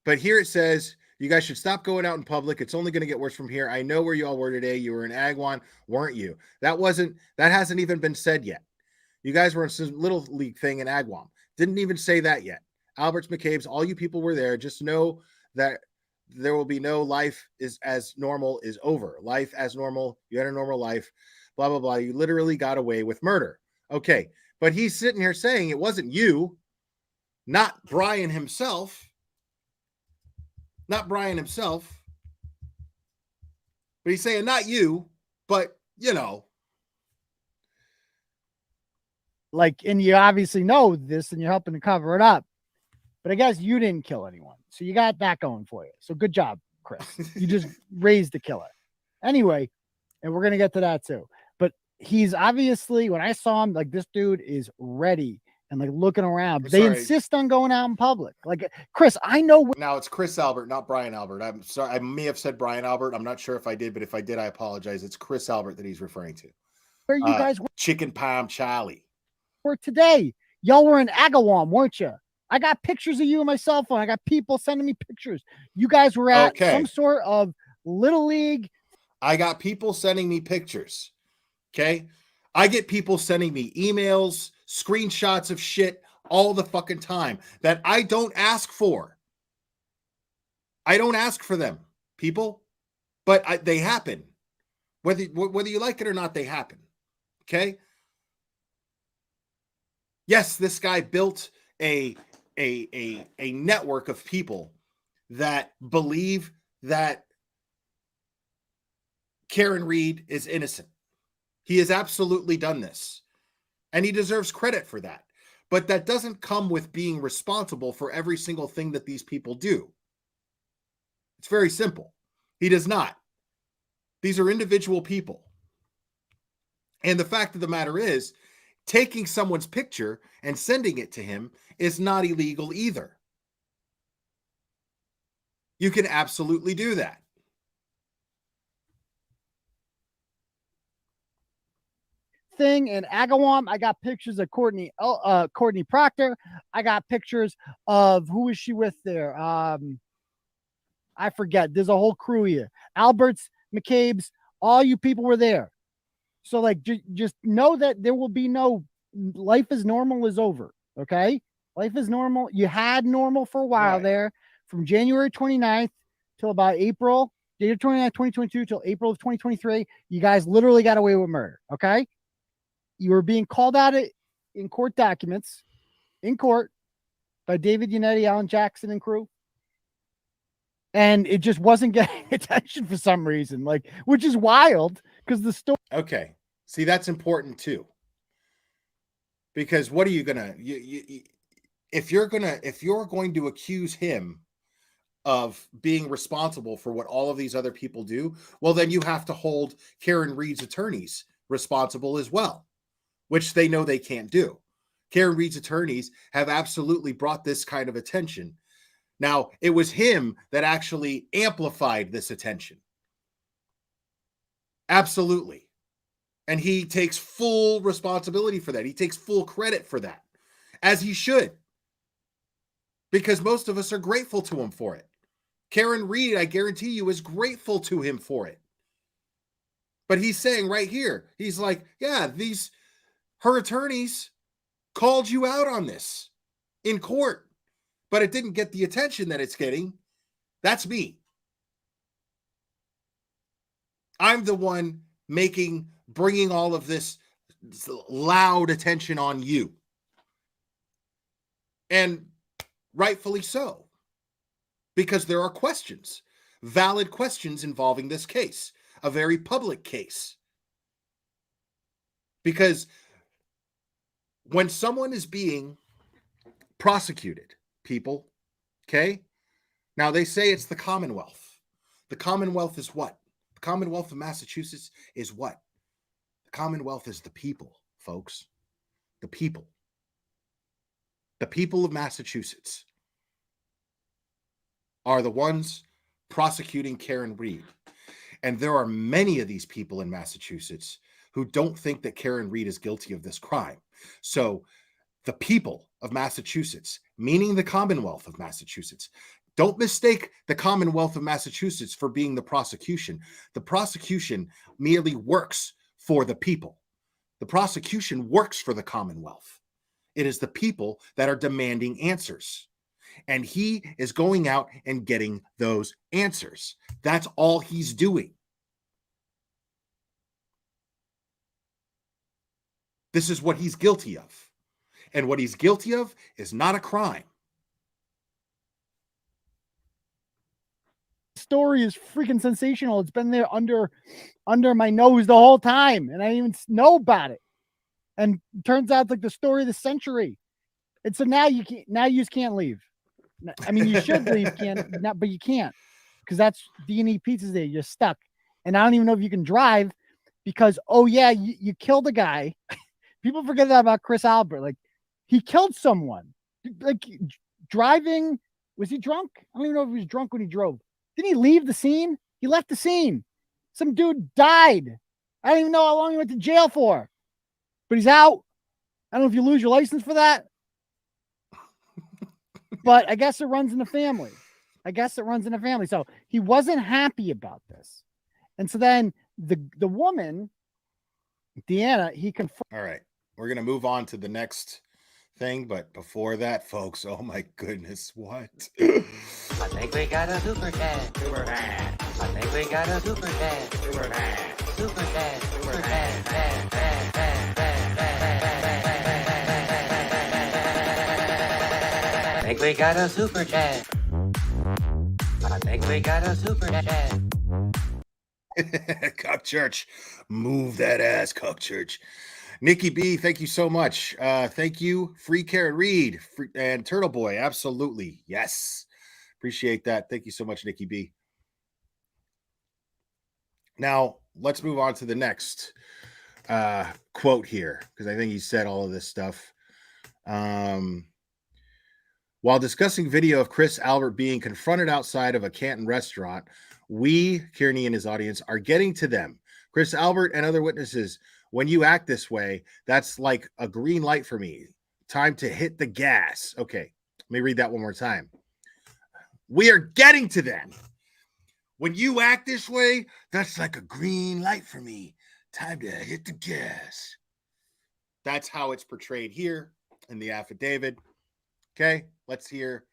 But here it says, you guys should stop going out in public. It's only going to get worse from here. I know where you all were today. You were in Agwan, weren't you? That hasn't even been said yet. You guys were in some little league thing in Agwan. Didn't even say that yet. Alberts, McCabe's, all you people were there. Just know that there will be no life is as normal is over. Life as normal. You had a normal life. Blah, blah, blah. You literally got away with murder. Okay. But he's sitting here saying it wasn't you, not Brian himself. Not Brian himself. But he's saying not you, but and you obviously know this and you're helping to cover it up. But I guess you didn't kill anyone. So you got that going for you. So good job, Chris. You just raised the killer. Anyway, and we're going to get to that too. But he's obviously, when I saw him, this dude is ready and looking around. They insist on going out in public. Chris, I know. Now it's Chris Albert, not Brian Albert. I'm sorry. I may have said Brian Albert. I'm not sure if I did, but if I did, I apologize. It's Chris Albert that he's referring to. Where you guys were. Chicken Palm Charlie. For today. Y'all were in Agawam, weren't you? I got pictures of you on my cell phone. I got people sending me pictures. You guys were at some sort of little league. I got people sending me pictures. Okay. I get people sending me emails, screenshots of shit all the fucking time that I don't ask for. I don't ask for them, people, but they happen. Whether you like it or not, they happen. Okay. Yes, this guy built a network of people that believe that Karen Reed is innocent. He has absolutely done this, and he deserves credit for that. But that doesn't come with being responsible for every single thing that these people do. It's very simple. He does not. These are individual people. And the fact of the matter is, taking someone's picture and sending it to him is not illegal either. You can absolutely do that. Thing in Agawam, I got pictures of Courtney Proctor. I got pictures of who was she with there? I forget. There's a whole crew here. Alberts, McCabe's, all you people were there. So just know that there will be no life as normal is over. Okay. Life is normal. You had normal for a while there from January 29th till about April, January 29th, 2022 till April of 2023. You guys literally got away with murder. Okay. You were being called out in court documents in court by David Yannetti, Alan Jackson and crew. And it just wasn't getting attention for some reason, which is wild because the story. Okay. See, that's important too. Because what are you gonna if you're going to accuse him of being responsible for what all of these other people do, well, then you have to hold Karen Reed's attorneys responsible as well, which they know they can't do. Karen Reed's attorneys have absolutely brought this kind of attention. Now, it was him that actually amplified this attention. Absolutely. And he takes full responsibility for that. He takes full credit for that, as he should, because most of us are grateful to him for it. Karen Reed, I guarantee you, is grateful to him for it. But he's saying right here, he's like, yeah, her attorneys called you out on this in court, but it didn't get the attention that it's getting. That's me. I'm the one bringing all of this loud attention on you. And rightfully so, because there are questions, valid questions involving this case, a very public case. Because when someone is being prosecuted, people, okay, Now, they say it's the Commonwealth. The Commonwealth is what? The Commonwealth of Massachusetts is what? The Commonwealth is the people, folks. The people. The people of Massachusetts are the ones prosecuting Karen Read. And there are many of these people in Massachusetts who don't think that Karen Read is guilty of this crime. So the people of Massachusetts, meaning the Commonwealth of Massachusetts, don't mistake the Commonwealth of Massachusetts for being the prosecution. The prosecution merely works for the people. The prosecution works for the Commonwealth. It is the people that are demanding answers. And he is going out and getting those answers. That's all he's doing. This is what he's guilty of. And what he's guilty of is not a crime. Story is freaking sensational. It's been there under my nose the whole time, and I didn't even know about it. And it turns out it's like the story of the century. And so now you can't. Now you just can't leave. I mean, you should leave, but you can't, because that's D&E Pizza's there. You're stuck, and I don't even know if you can drive because you killed a guy. People forget that about Chris Albert. Like, he killed someone. Like, driving. Was he drunk? I don't even know if he was drunk when he drove. Didn't he leave the scene? He left the scene. Some dude died. I don't even know how long he went to jail for, but he's out. I don't know if you lose your license for that, but I guess it runs in the family. So he wasn't happy about this. And so then the woman, Deanna, he confirmed. All right. We're going to move on to the next thing. But before that, folks, oh my goodness, what? I think we got a super chat. Super chat. I think we got a super chat. Super chat. Super chat. Super chat. I think we got a super chat. I think we got a super chat. Cuck Church. Move that ass, Cuck Church. Nikki B, thank you so much. Thank you. Free Karen Read and TurtleBoy. Absolutely. Yes. Appreciate that. Thank you so much, Nikki B. Now, let's move on to the next quote here, because I think he said all of this stuff. While discussing video of Chris Albert being confronted outside of a Canton restaurant, we, Kearney and his audience, are getting to them. Chris Albert and other witnesses, when you act this way, that's like a green light for me. Time to hit the gas. Okay, let me read that one more time. We are getting to them. When you act this way, that's like a green light for me. Time to hit the gas. That's how it's portrayed here in the affidavit. Okay, let's hear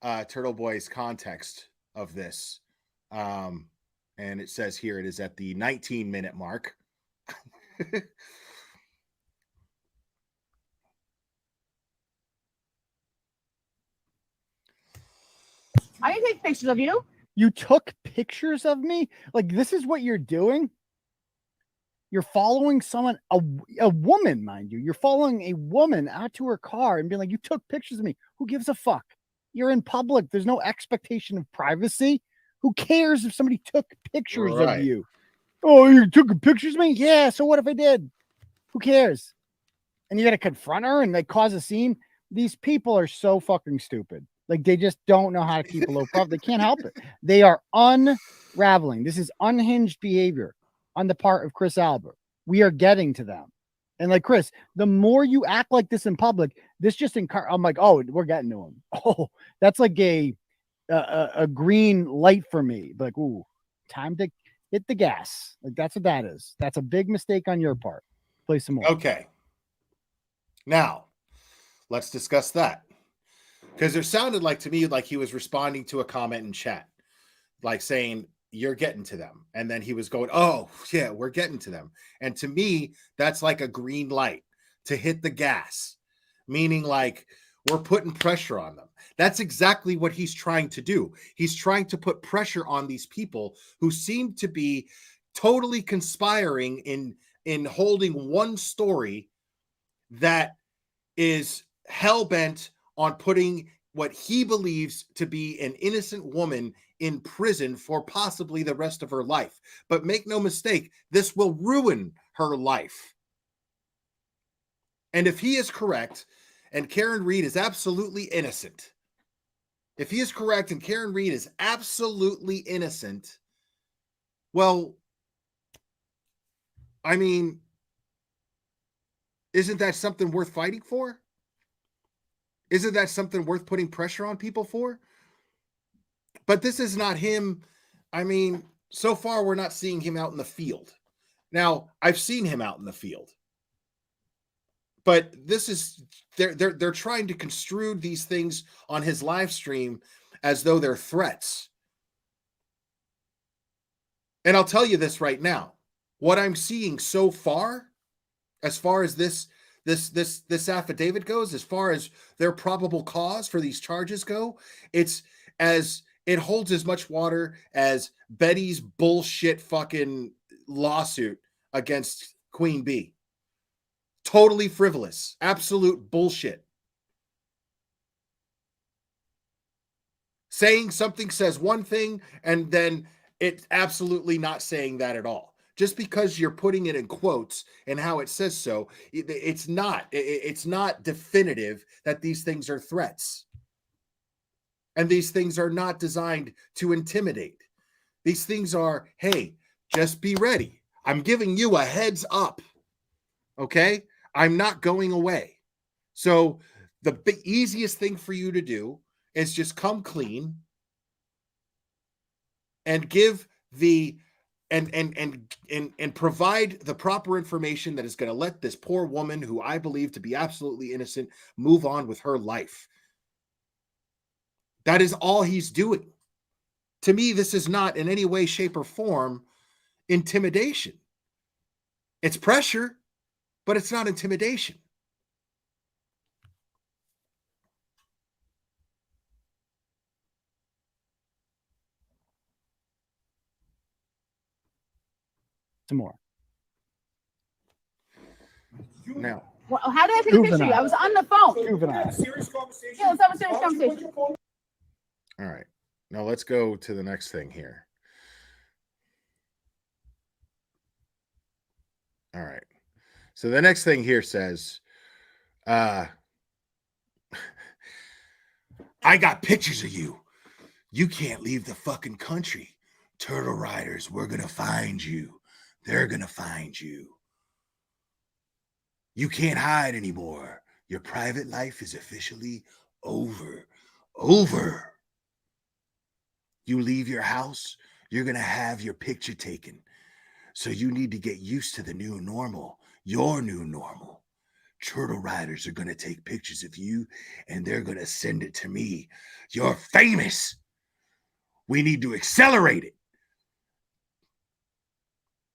TurtleBoy's context of this. And it says here it is at the 19-minute mark. I didn't take pictures of you. You took pictures of me? Like, this is what you're doing? You're following someone, a woman, mind you. You're following a woman out to her car and being like, you took pictures of me. Who gives a fuck? You're in public. There's no expectation of privacy. Who cares if somebody took pictures of you? Oh, you took pictures of me? Yeah, so what if I did? Who cares? And you got to confront her and like cause a scene. These people are so fucking stupid. Like, they just don't know how to keep a low profile. They can't help it. They are unraveling. This is unhinged behavior on the part of Chris Albert. We are getting to them. And like, Chris, the more you act like this in public, this just I'm like, oh, we're getting to him. Oh, that's like a green light for me. Like, ooh, time to hit the gas. Like, that's what that is. That's a big mistake on your part. Play some more. Okay. Now, let's discuss that. Because it sounded like to me like he was responding to a comment in chat, like saying, you're getting to them. And then he was going, oh, yeah, we're getting to them. And to me, that's like a green light to hit the gas, meaning like we're putting pressure on them. That's exactly what he's trying to do. He's trying to put pressure on these people who seem to be totally conspiring in holding one story that is hell-bent on putting what he believes to be an innocent woman in prison for possibly the rest of her life. But make no mistake, this will ruin her life. And if he is correct, and Karen Reed is absolutely innocent, if he is correct and Karen Reed is absolutely innocent, well, I mean, isn't that something worth fighting for? Isn't that something worth putting pressure on people for? But this is not him. I mean, so far we're not seeing him out in the field. Now, I've seen him out in the field. But this is they're trying to construe these things on his live stream as though they're threats. And I'll tell you this right now. What I'm seeing so far as this affidavit goes, as far as their probable cause for these charges go, it holds as much water as Betty's bullshit fucking lawsuit against Queen Bee. Totally frivolous, absolute bullshit. Saying something says one thing, and then it's absolutely not saying that at all. Just because you're putting it in quotes and how it says so, it's not definitive that these things are threats. And these things are not designed to intimidate. These things are, hey, just be ready. I'm giving you a heads up. Okay? I'm not going away. So the easiest thing for you to do is just come clean and give the and provide the proper information that is going to let this poor woman, who I believe to be absolutely innocent, move on with her life. That is all he's doing. To me, this is not in any way, shape, or form intimidation. It's pressure, but it's not intimidation. Some more. Now, Well, how did I take a picture of you? I was on the phone. Juvenile. Serious conversation. Yeah, let's have a serious conversation. All right. Now let's go to the next thing here. All right. So the next thing here says, I got pictures of you. You can't leave the fucking country. Turtle Riders, we're going to find you. They're going to find you. You can't hide anymore. Your private life is officially over. Over. You leave your house, you're going to have your picture taken. So you need to get used to the new normal, your new normal. Turtle Riders are going to take pictures of you and they're going to send it to me. You're famous. We need to accelerate it.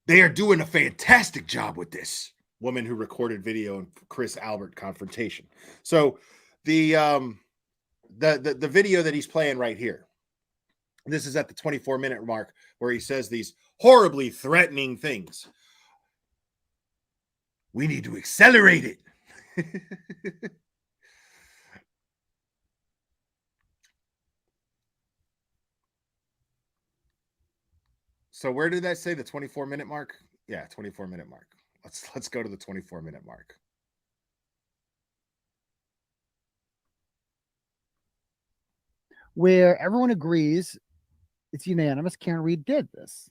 They are doing a fantastic job with this. Woman who recorded video in Chris Albert Confrontation. So the video that he's playing right here, this is at the 24-minute mark where he says these horribly threatening things. We need to accelerate it. So where did that say, the 24-minute mark? Yeah, 24-minute mark. Let's go to the 24-minute mark. Where everyone agrees it's unanimous. Karen Reed did this.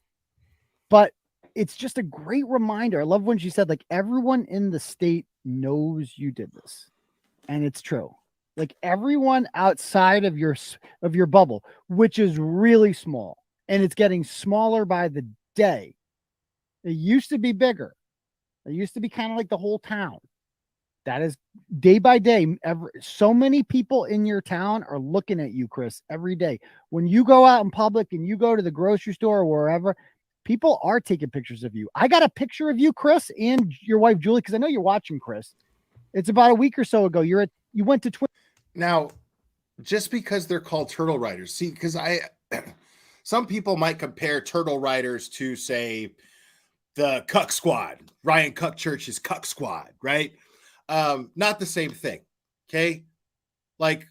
But it's just a great reminder. I love when she said, like, everyone in the state knows you did this. And it's true. Like, everyone outside of your bubble, which is really small, and it's getting smaller by the day. It used to be bigger. It used to be kind of like the whole town. That is day by day. So many people in your town are looking at you, Chris, every day. When you go out in public and you go to the grocery store or wherever, people are taking pictures of you. I got a picture of you, Chris, and your wife, Julie, because I know you're watching, Chris. It's about a week or so ago. You went to Twitter. Now, just because they're called Turtle Riders, see, because some people might compare Turtle Riders to, say, the Cuck Squad, Ryan Cuck Church's Cuck Squad, right? Not the same thing. Okay. Like,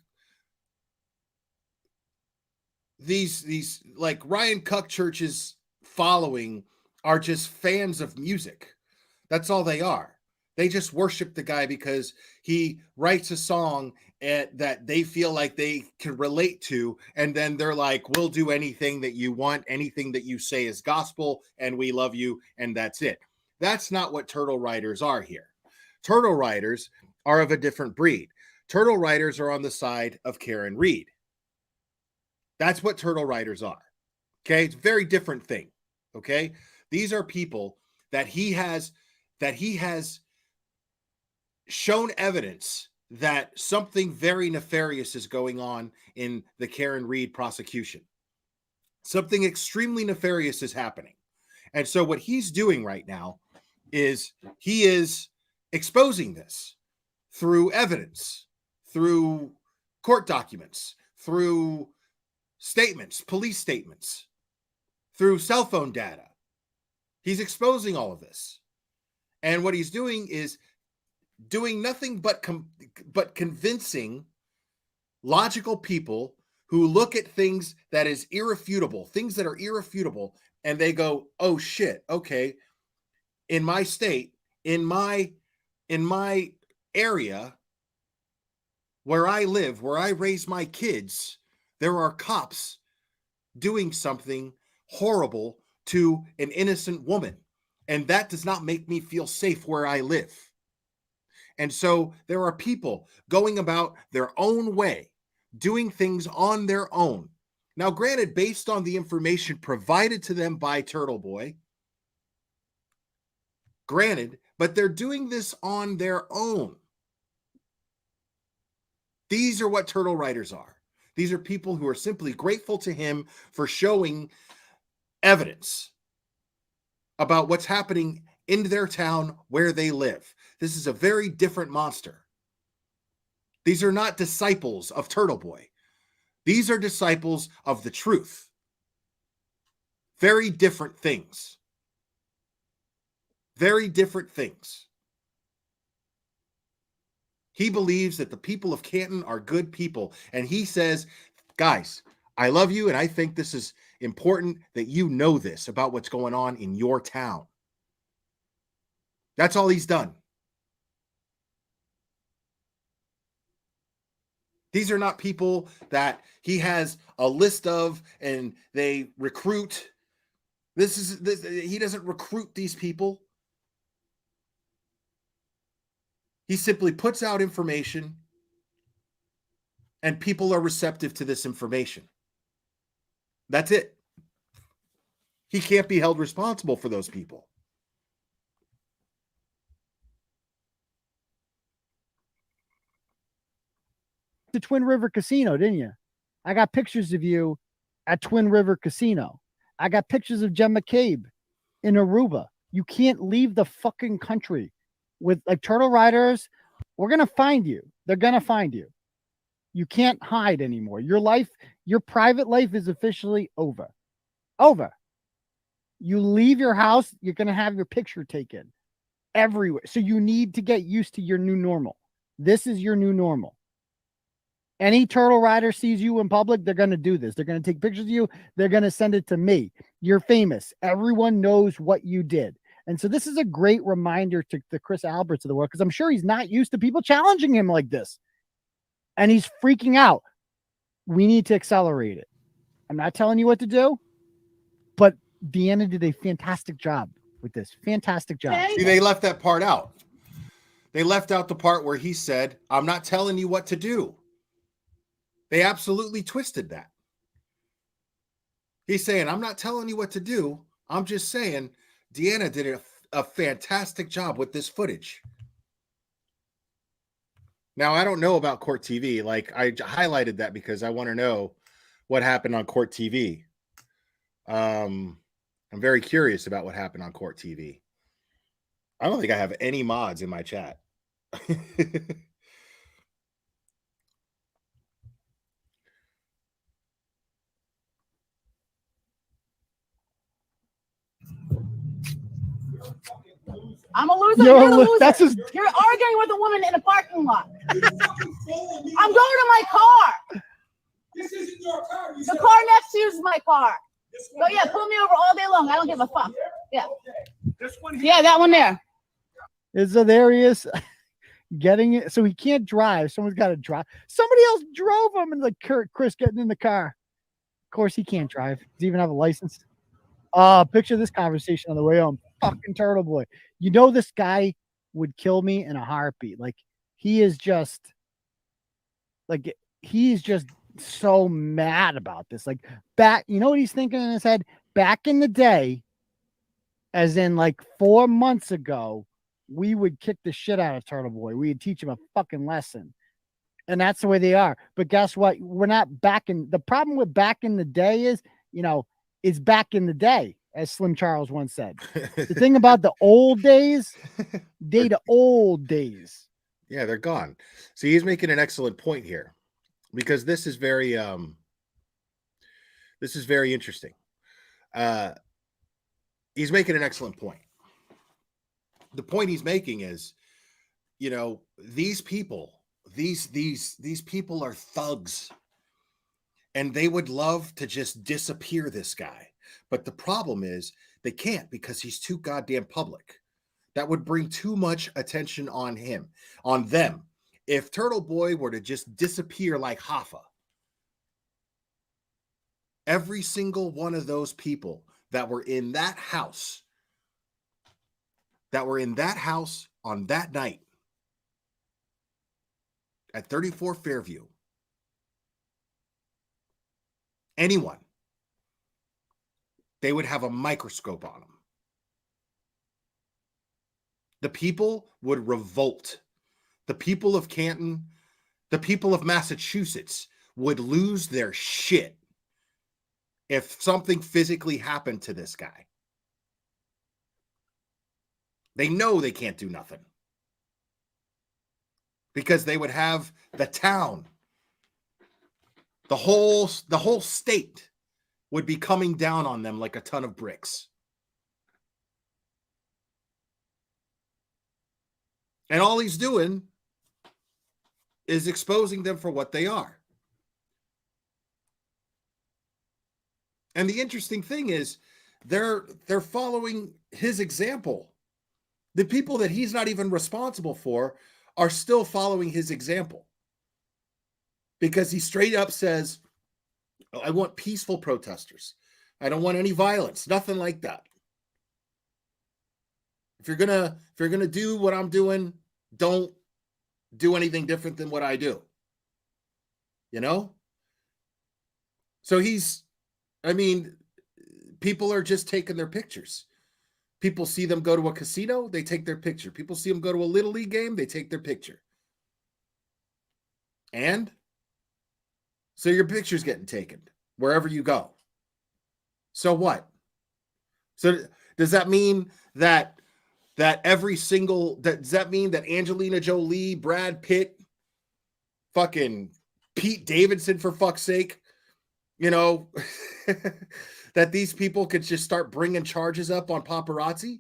these like Ryan Cuckchurch's following are just fans of music. That's all they are. They just worship the guy because he writes a song that they feel like they can relate to, and then they're like, we'll do anything that you want, anything that you say is gospel, and we love you, and that's it. That's not what turtle riders are here. Turtle riders are of a different breed. Turtle riders are on the side of Karen Reed. That's what turtle riders are. Okay, it's a very different thing. Okay, these are people that he has shown evidence that something very nefarious is going on in the Karen Reed prosecution. Something extremely nefarious is happening. And so what he's doing right now is he is exposing this through evidence, through court documents, through statements, police statements, through cell phone data. He's exposing all of this. And what he's doing is doing nothing but convincing logical people who look at things that is irrefutable, things that are irrefutable, and they go, oh shit, okay, in my state, in my area where I live, where I raise my kids, there are cops doing something horrible to an innocent woman, and that does not make me feel safe where I live. And so there are people going about their own way, doing things on their own. Now, granted, based on the information provided to them by TurtleBoy, granted, but they're doing this on their own. These are what turtle riders are. These are people who are simply grateful to him for showing evidence about what's happening in their town where they live. This is a very different monster. These are not disciples of TurtleBoy. These are disciples of the truth. Very different things. Very different things. He believes that the people of Canton are good people. And he says, guys, I love you, and I think this is important that you know this about what's going on in your town. That's all he's done. These are not people that he has a list of and they recruit. He doesn't recruit these people. He simply puts out information and people are receptive to this information. That's it. He can't be held responsible for those people. The Twin River Casino, didn't you? I got pictures of you at Twin River Casino. I got pictures of Jen McCabe in Aruba. You can't leave the fucking country with like turtle riders. We're going to find you. They're going to find you. You can't hide anymore. Your life, your private life is officially over. Over. You leave your house, you're going to have your picture taken everywhere. So you need to get used to your new normal. This is your new normal. Any turtle rider sees you in public, they're going to do this. They're going to take pictures of you. They're going to send it to me. You're famous. Everyone knows what you did. And so this is a great reminder to the Chris Alberts of the world, because I'm sure he's not used to people challenging him like this. And he's freaking out. We need to accelerate it. I'm not telling you what to do, but Deanna did a fantastic job with this. Fantastic job. See, they left that part out. They left out the part where he said, I'm not telling you what to do. They absolutely twisted that. He's saying, I'm not telling you what to do. I'm just saying Deanna did a fantastic job with this footage. Now, I don't know about Court TV. Like, I highlighted that because I want to know what happened on Court TV. I'm very curious about what happened on Court TV. I don't think I have any mods in my chat. I'm a loser. You're You're the a loser. that's just- You're arguing with a woman in a parking lot. I'm going to my car. This isn't your car. The car next to you is my car. So yeah, pull me over all day long. I don't give a fuck. Yeah. This one Yeah, that one there. So there he is getting it. So he can't drive. Someone's got to drive. Somebody else drove him, and like Chris getting in the car. Of course, he can't drive. Does he even have a license? Picture this conversation on the way home. Fucking TurtleBoy. You know this guy would kill me in a heartbeat. Like he's just so mad about this. Like you know what he's thinking in his head? Back in the day, as in like 4 months ago, we would kick the shit out of TurtleBoy. We'd teach him a fucking lesson. And that's the way they are. But guess what? We're not back in the problem with back in the day is, it's back in the day, as Slim Charles once said. The thing about the old days, the old days. Yeah, they're gone. See, he's making an excellent point here, because this is very interesting. He's making an excellent point. The point he's making is, these people, these people are thugs, and they would love to just disappear this guy. But the problem is they can't, because he's too goddamn public. That would bring too much attention on them. If TurtleBoy were to just disappear like Hoffa, every single one of those people that were in that house on that night at 34 Fairview, anyone, they would have a microscope on them. The people would revolt. The people of Canton, the people of Massachusetts would lose their shit if something physically happened to this guy. They know they can't do nothing, because they would have the town, the whole state would be coming down on them like a ton of bricks. And all he's doing is exposing them for what they are. And the interesting thing is they're following his example. The people that he's not even responsible for are still following his example, because he straight up says, I want peaceful protesters. I don't want any violence, nothing like that. If you're gonna do what I'm doing, don't do anything different than what I do. So people are just taking their pictures. People see them go to a casino, they take their picture. People see them go to a Little League game, they take their picture. And so your picture's getting taken wherever you go. So what? So does that mean that does that mean that Angelina Jolie, Brad Pitt, fucking Pete Davidson, for fuck's sake, that these people could just start bringing charges up on paparazzi?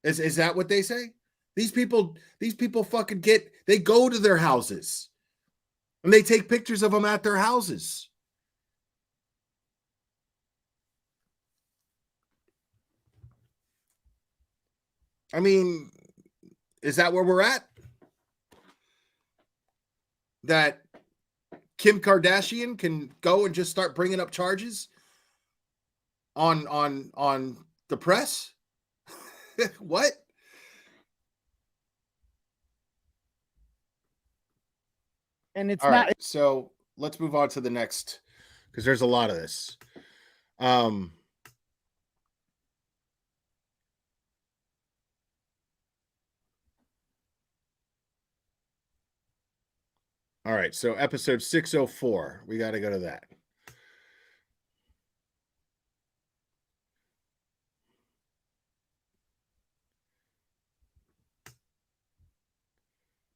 Is that what they say? These people fucking they go to their houses and they take pictures of them at their houses. I mean, is that where we're at? That Kim Kardashian can go and just start bringing up charges on the press? What? And it's all not. Right, so let's move on to the next, because there's a lot of this. All right, so episode 604, we got to go to that.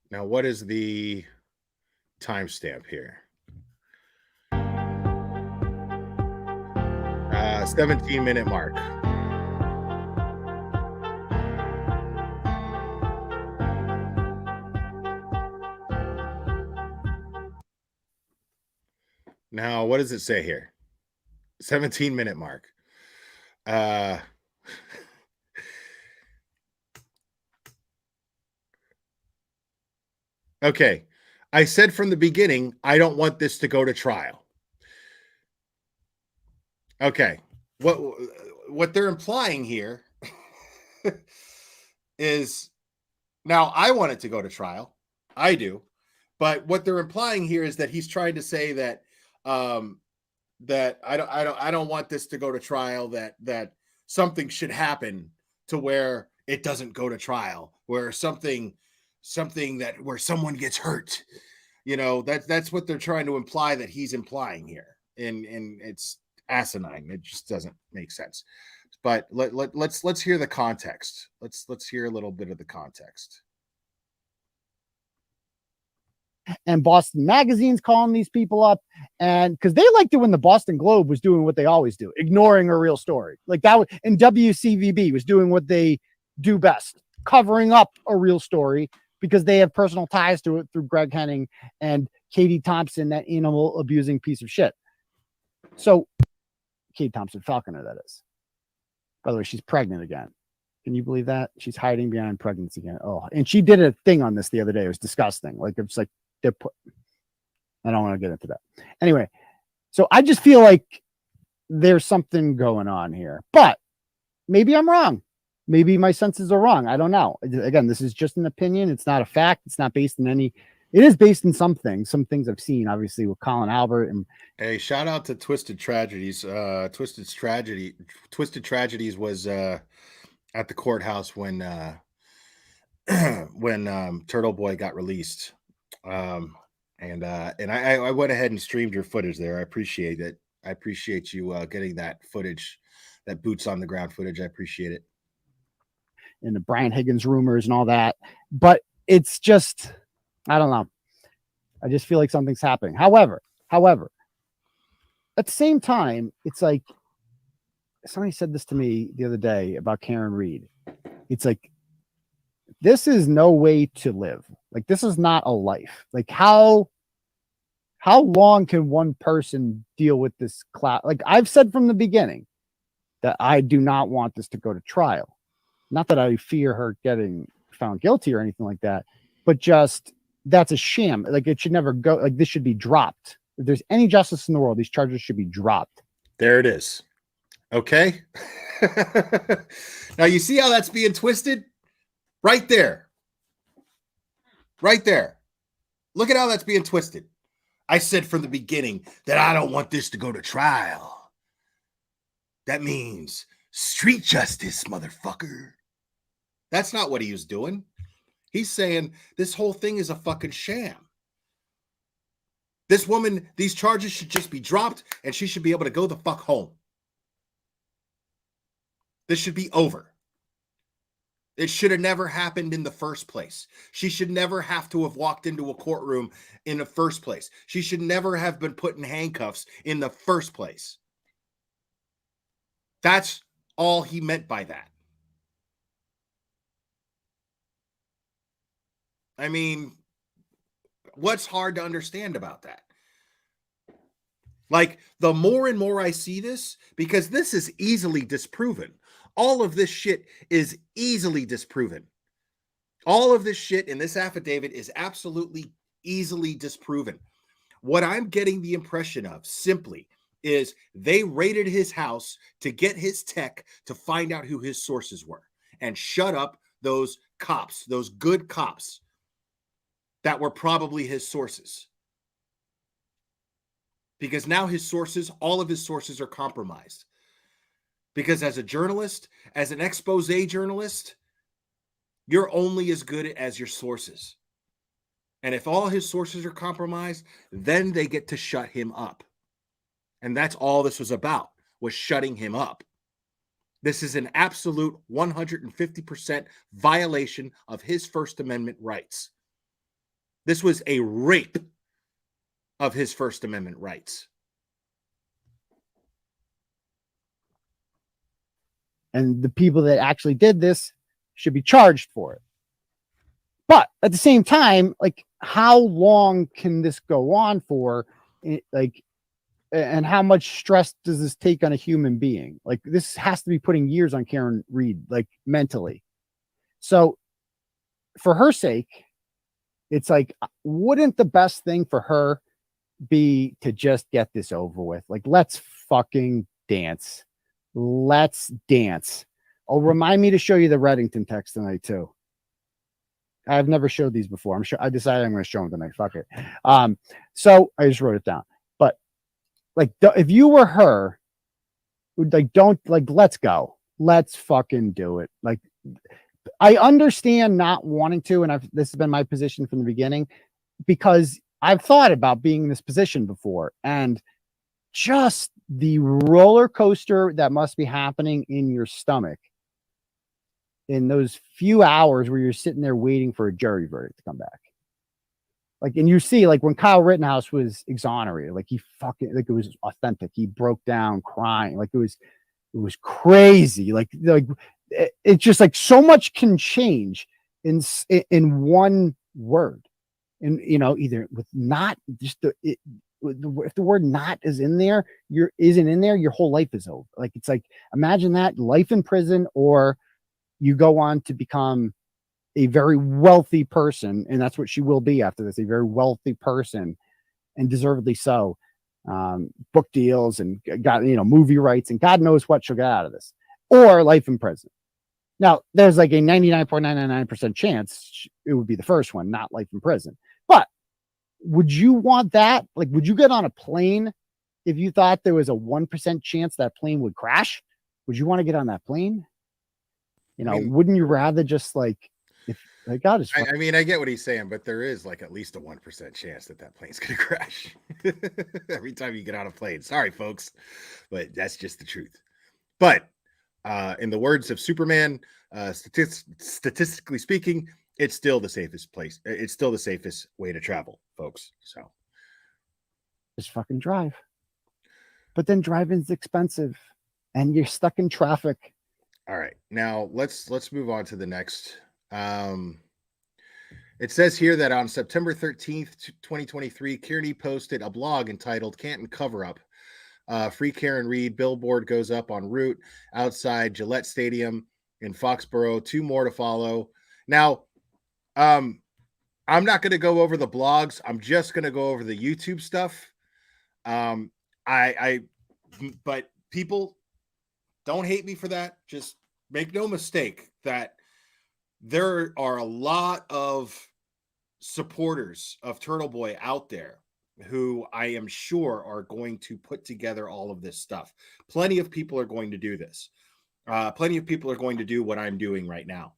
Now, what is the timestamp here? 17-minute mark. Now, what does it say here? 17-minute mark. Okay. I said from the beginning, I don't want this to go to trial. Okay. What they're implying here is, now I want it to go to trial. I do. But what they're implying here is that he's trying to say that that I don't want this to go to trial, that something should happen to where it doesn't go to trial, where something that where someone gets hurt. You know, that's what they're trying to imply, that he's implying here. And it's asinine. It just doesn't make sense. But let's hear the context. Let's hear a little bit of the context. And Boston Magazine's calling these people up, and because they liked it when the Boston Globe was doing what they always do, ignoring a real story. Like that, and WCVB was doing what they do best, covering up a real story, because they have personal ties to it through Greg Henning and Katie Thompson, that animal abusing piece of shit. So Katie Thompson Falconer, that is. By the way, she's pregnant again. Can you believe that? She's hiding behind pregnancy again. Oh, and she did a thing on this the other day. It was disgusting. Like, it's like, I don't want to get into that. Anyway, so I just feel like there's something going on here, but maybe I'm wrong. Maybe my senses are wrong. I don't know. Again, this is just an opinion. It's not a fact. It's not based in any. It is based in something. Some things I've seen, obviously, with Colin Albert. And hey, shout out to Twisted Tragedies. Twisted Tragedies was at the courthouse when TurtleBoy got released. And I went ahead and streamed your footage there. I appreciate it. I appreciate you getting that footage, that boots on the ground footage. I appreciate it. And the Brian Higgins rumors and all that. But it's just, I don't know. I just feel like something's happening. However, at the same time, it's like, somebody said this to me the other day about Karen Reed. It's like, this is no way to live. Like, this is not a life. Like, how long can one person deal with this cloud? Like, I've said from the beginning that I do not want this to go to trial. Not that I fear her getting found guilty or anything like that, but just, that's a sham. Like, it should never go. Like, this should be dropped. If there's any justice in the world, these charges should be dropped. There it is. Okay. Now you see how that's being twisted? Right there. Right there. Look at how that's being twisted. I said from the beginning that I don't want this to go to trial. That means street justice, motherfucker. That's not what he was doing. He's saying this whole thing is a fucking sham. This woman, these charges should just be dropped and she should be able to go the fuck home. This should be over. It should have never happened in the first place. She should never have to have walked into a courtroom in the first place. She should never have been put in handcuffs in the first place. That's all he meant by that. I mean, what's hard to understand about that? Like, the more and more I see this, because this is easily disproven. All of this shit is easily disproven. All of this shit in this affidavit is absolutely easily disproven. What I'm getting the impression of simply is they raided his house to get his tech to find out who his sources were and shut up those cops, those good cops that were probably his sources. Because now his sources, all of his sources are compromised. Because as a journalist, as an expose journalist, you're only as good as your sources. And if all his sources are compromised, then they get to shut him up. And that's all this was about, was shutting him up. This is an absolute 150% violation of his First Amendment rights. This was a rape of his First Amendment rights. And the people that actually did this should be charged for it. But at the same time, like, how long can this go on for? Like, and how much stress does this take on a human being? Like, this has to be putting years on Karen Reed, like, mentally. So for her sake, it's like, wouldn't the best thing for her be to just get this over with? Like, let's fucking dance. Let's dance. Oh, remind me to show you the Reddington text tonight too. I've never showed these before. I'm sure I decided I'm going to show them tonight. Fuck it. So I just wrote it down. But like, if you were her, like, don't, like, let's go. Let's fucking do it. Like, I understand not wanting to, and this has been my position from the beginning, because I've thought about being in this position before, and just the roller coaster that must be happening in your stomach in those few hours where you're sitting there waiting for a jury verdict to come back. Like, and you see, like, when Kyle Rittenhouse was exonerated, like, he fucking, like, it was authentic. He broke down crying. Like, it was crazy. Like it's just like so much can change in one word. And, you know, either with not just if the word not is in there, isn't in there, your whole life is over. Like, it's like, imagine that, life in prison, or you go on to become a very wealthy person. And that's what she will be after this, a very wealthy person, and deservedly so. Book deals and got, you know, movie rights, and God knows what she'll get out of this, or life in prison. Now, there's like a 99.999% chance it would be the first one, not life in prison. But would you want that? Like, would you get on a plane if you thought there was a 1% chance that plane would crash? Would you want to get on that plane? You know, wouldn't you rather just like, if like, God is, I mean, I get what he's saying, but there is like at least a 1% chance that plane's going to crash every time you get on a plane. Sorry, folks, but that's just the truth. But in the words of Superman, statistically speaking, it's still the safest place. It's still the safest way to travel, folks. So just fucking drive. But then driving's expensive, and you're stuck in traffic. All right, now let's move on to the next. It says here that on September 13th, 2023, Kearney posted a blog entitled "Canton Cover Up." Free Karen Reed billboard goes up en route outside Gillette Stadium in Foxborough. 2 more to follow. Now, I'm not going to go over the blogs. I'm just going to go over the YouTube stuff. But people, don't hate me for that. Just make no mistake that there are a lot of supporters of TurtleBoy out there who I am sure are going to put together all of this stuff. Plenty of people are going to do this. Plenty of people are going to do what I'm doing right now.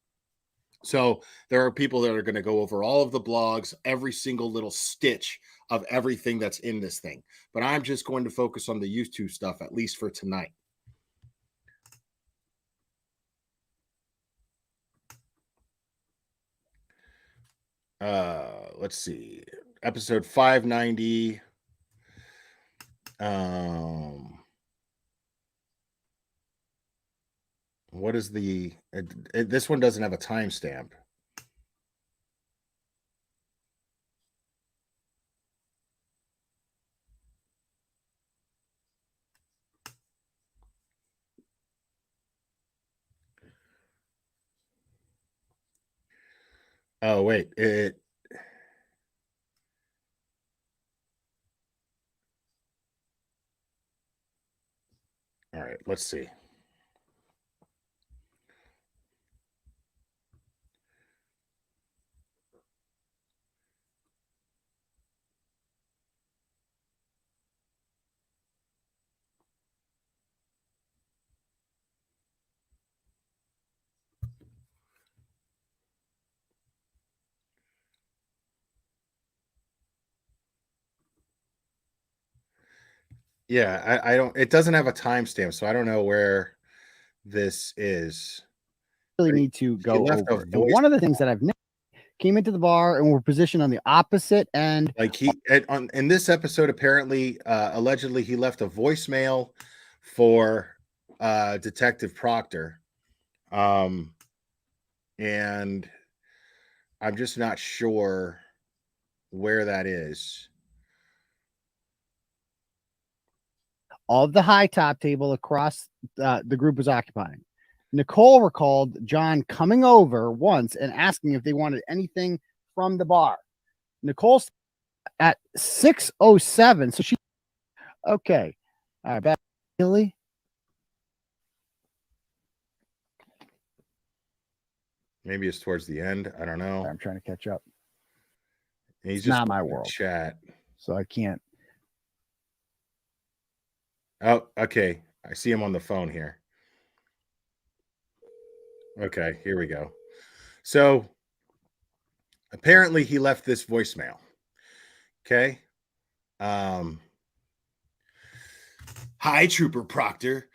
So there are people that are going to go over all of the blogs, every single little stitch of everything that's in this thing. But I'm just going to focus on the YouTube stuff, at least for tonight. Let's see. Episode 590. What is the this one doesn't have a timestamp. Oh wait, all right, let's see. Yeah, I don't, it doesn't have a timestamp, so I don't know where this is. Really need to go over. And one of the things that I've came into the bar and were positioned on the opposite end. Like in this episode, apparently, allegedly, he left a voicemail for Detective Proctor. And I'm just not sure where that is. of the high top table across the group was occupying. Nicole recalled John coming over once and asking if they wanted anything from the bar. Nicole at 6:07, so she okay. All right, back Billy. Maybe it's towards the end. I don't know. I'm trying to catch up. And he's It's just not my in the world. chat. So I can't. Oh, okay. I see him on the phone here. Okay, here we go. So apparently he left this voicemail. Okay. Hi, Trooper Proctor.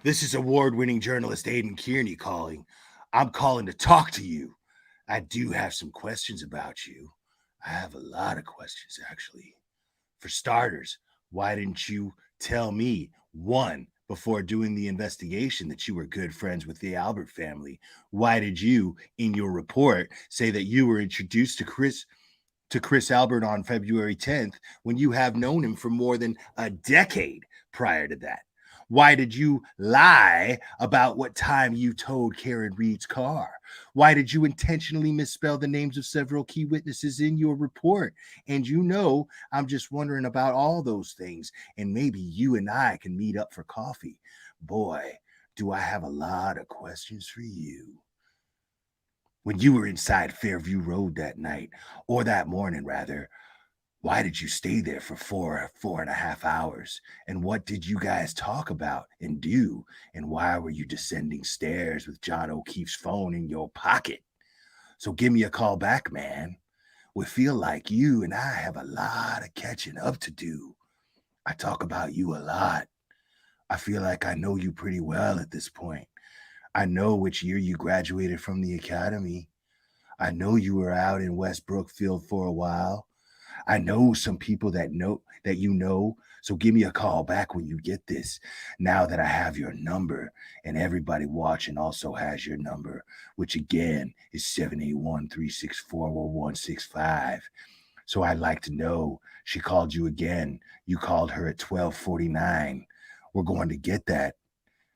This is award-winning journalist Aidan Kearney calling. I'm calling to talk to you. I do have some questions about you. I have a lot of questions, actually. For starters, why didn't you tell me, one, before doing the investigation that you were good friends with the Albert family? Why did you, in your report, say that you were introduced to Chris Albert on February 10th when you have known him for more than a decade prior to that? Why did you lie about what time you towed Karen Reed's car? Why did you intentionally misspell the names of several key witnesses in your report? And I'm just wondering about all those things, and maybe you and I can meet up for coffee. Boy, do I have a lot of questions for you. When you were inside Fairview Road that night, or that morning rather, why did you stay there for 4.5 hours? And what did you guys talk about and do? And why were you descending stairs with John O'Keefe's phone in your pocket? So give me a call back, man. We feel like you and I have a lot of catching up to do. I talk about you a lot. I feel like I know you pretty well at this point. I know which year you graduated from the academy. I know you were out in West Brookfield for a while. I know some people that you know, so give me a call back when you get this. Now that I have your number, and everybody watching also has your number, which again is 781-364-1165. So I'd like to know, she called you again. You called her at 12:49. We're going to get that.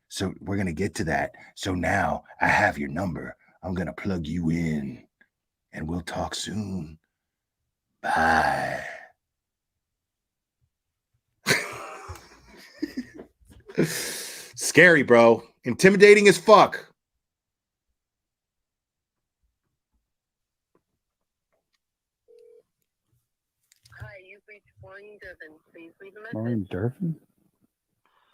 So we're going to get to that. So now I have your number. I'm going to plug you in, and we'll talk soon. Bye. Scary, bro. Intimidating as fuck. Hi, you've reached Maureen Durbin. Please leave a message. Maureen Durbin?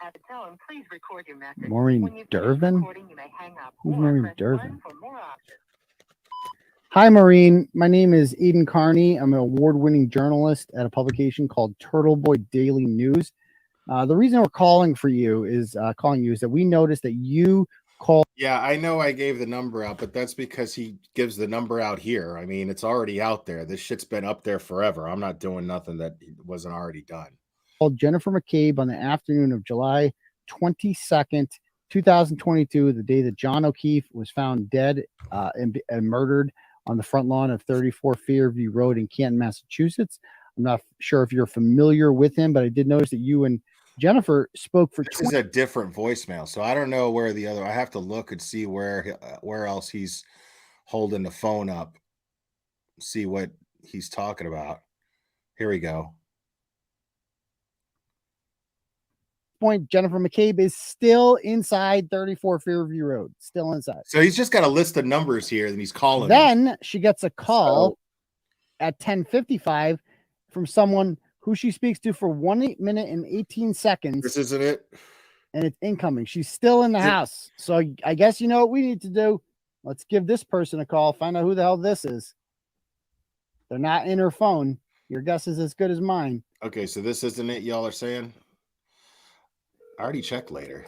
At the tone, please record your message. Maureen When you finish Durbin? recording, you may hang up Who's or Maureen press Durbin? 1 for more options. Hi, Maureen. My name is Eden Carney. I'm an award-winning journalist at a publication called TurtleBoy Daily News. The reason we're calling you is that we noticed that you called. Yeah, I know I gave the number out, but that's because he gives the number out here. I mean, it's already out there. This shit's been up there forever. I'm not doing nothing that wasn't already done. Called Jennifer McCabe on the afternoon of July 22nd, 2022, the day that John O'Keefe was found dead and murdered on the front lawn of 34 Fairview Road in Canton, Massachusetts. I'm not sure if you're familiar with him, but I did notice that you and Jennifer spoke for. This is a different voicemail, so I don't know where the other. I have to look and see where else he's holding the phone up. See what he's talking about. Here we go. Point, Jennifer McCabe is still inside 34 Fairview Road, still inside. So he's just got a list of numbers here, and he's calling. Then she gets a call at 10:55 from someone who she speaks to for 1 minute and 18 seconds. This isn't it. And it's incoming. She's still in the house. So I guess you know what we need to do. Let's give this person a call. Find out who the hell this is. They're not in her phone. Your guess is as good as mine. Okay, so this isn't it, y'all are saying? I already checked later.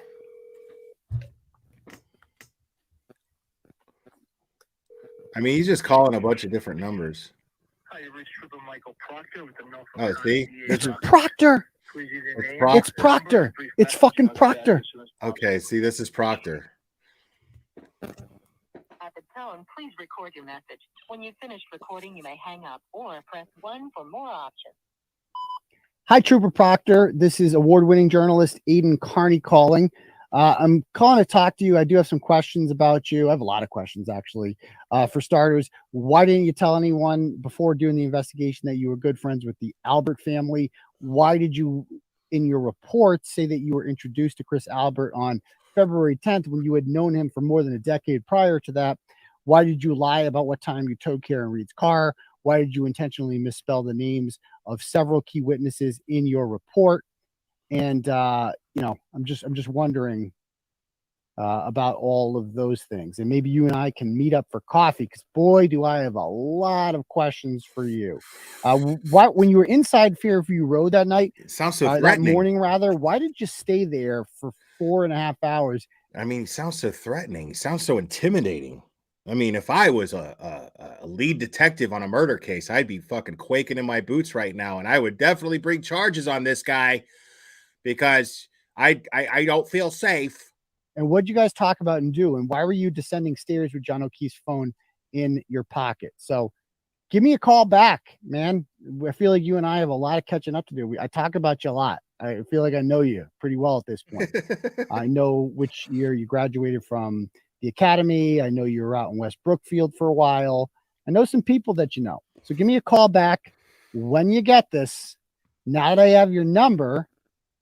I mean, he's just calling a bunch of different numbers. Oh, see? It's Proctor. It's Proctor. It's fucking Proctor. Okay, see, this is Proctor. At the tone, please record your message. When you finish recording, you may hang up or press 1 for more options. Hi, Trooper Proctor. This is award-winning journalist Aiden Carney calling. I'm calling to talk to you. I do have some questions about you. I have a lot of questions, actually. For starters, why didn't you tell anyone before doing the investigation that you were good friends with the Albert family? Why did you, in your report, say that you were introduced to Chris Albert on February 10th when you had known him for more than a decade prior to that? Why did you lie about what time you towed Karen Reed's car? Why did you intentionally misspell the names of several key witnesses in your report? And I'm just wondering about all of those things. And maybe you and I can meet up for coffee, because boy, do I have a lot of questions for you. What when you were inside Fairview Road that night, Sounds so that threatening. morning rather, why did you stay there for 4.5 hours? I mean, sounds so threatening. Sounds so intimidating. I mean, if I was a lead detective on a murder case, I'd be fucking quaking in my boots right now, and I would definitely bring charges on this guy because I don't feel safe. And what'd you guys talk about and do? And why were you descending stairs with John O'Keefe's phone in your pocket? So give me a call back, man. I feel like you and I have a lot of catching up to do. I talk about you a lot. I feel like I know you pretty well at this point. I know which year you graduated from the academy. I know you were out in West Brookfield for a while. I know some people that you know. So give me a call back when you get this. Now that I have your number,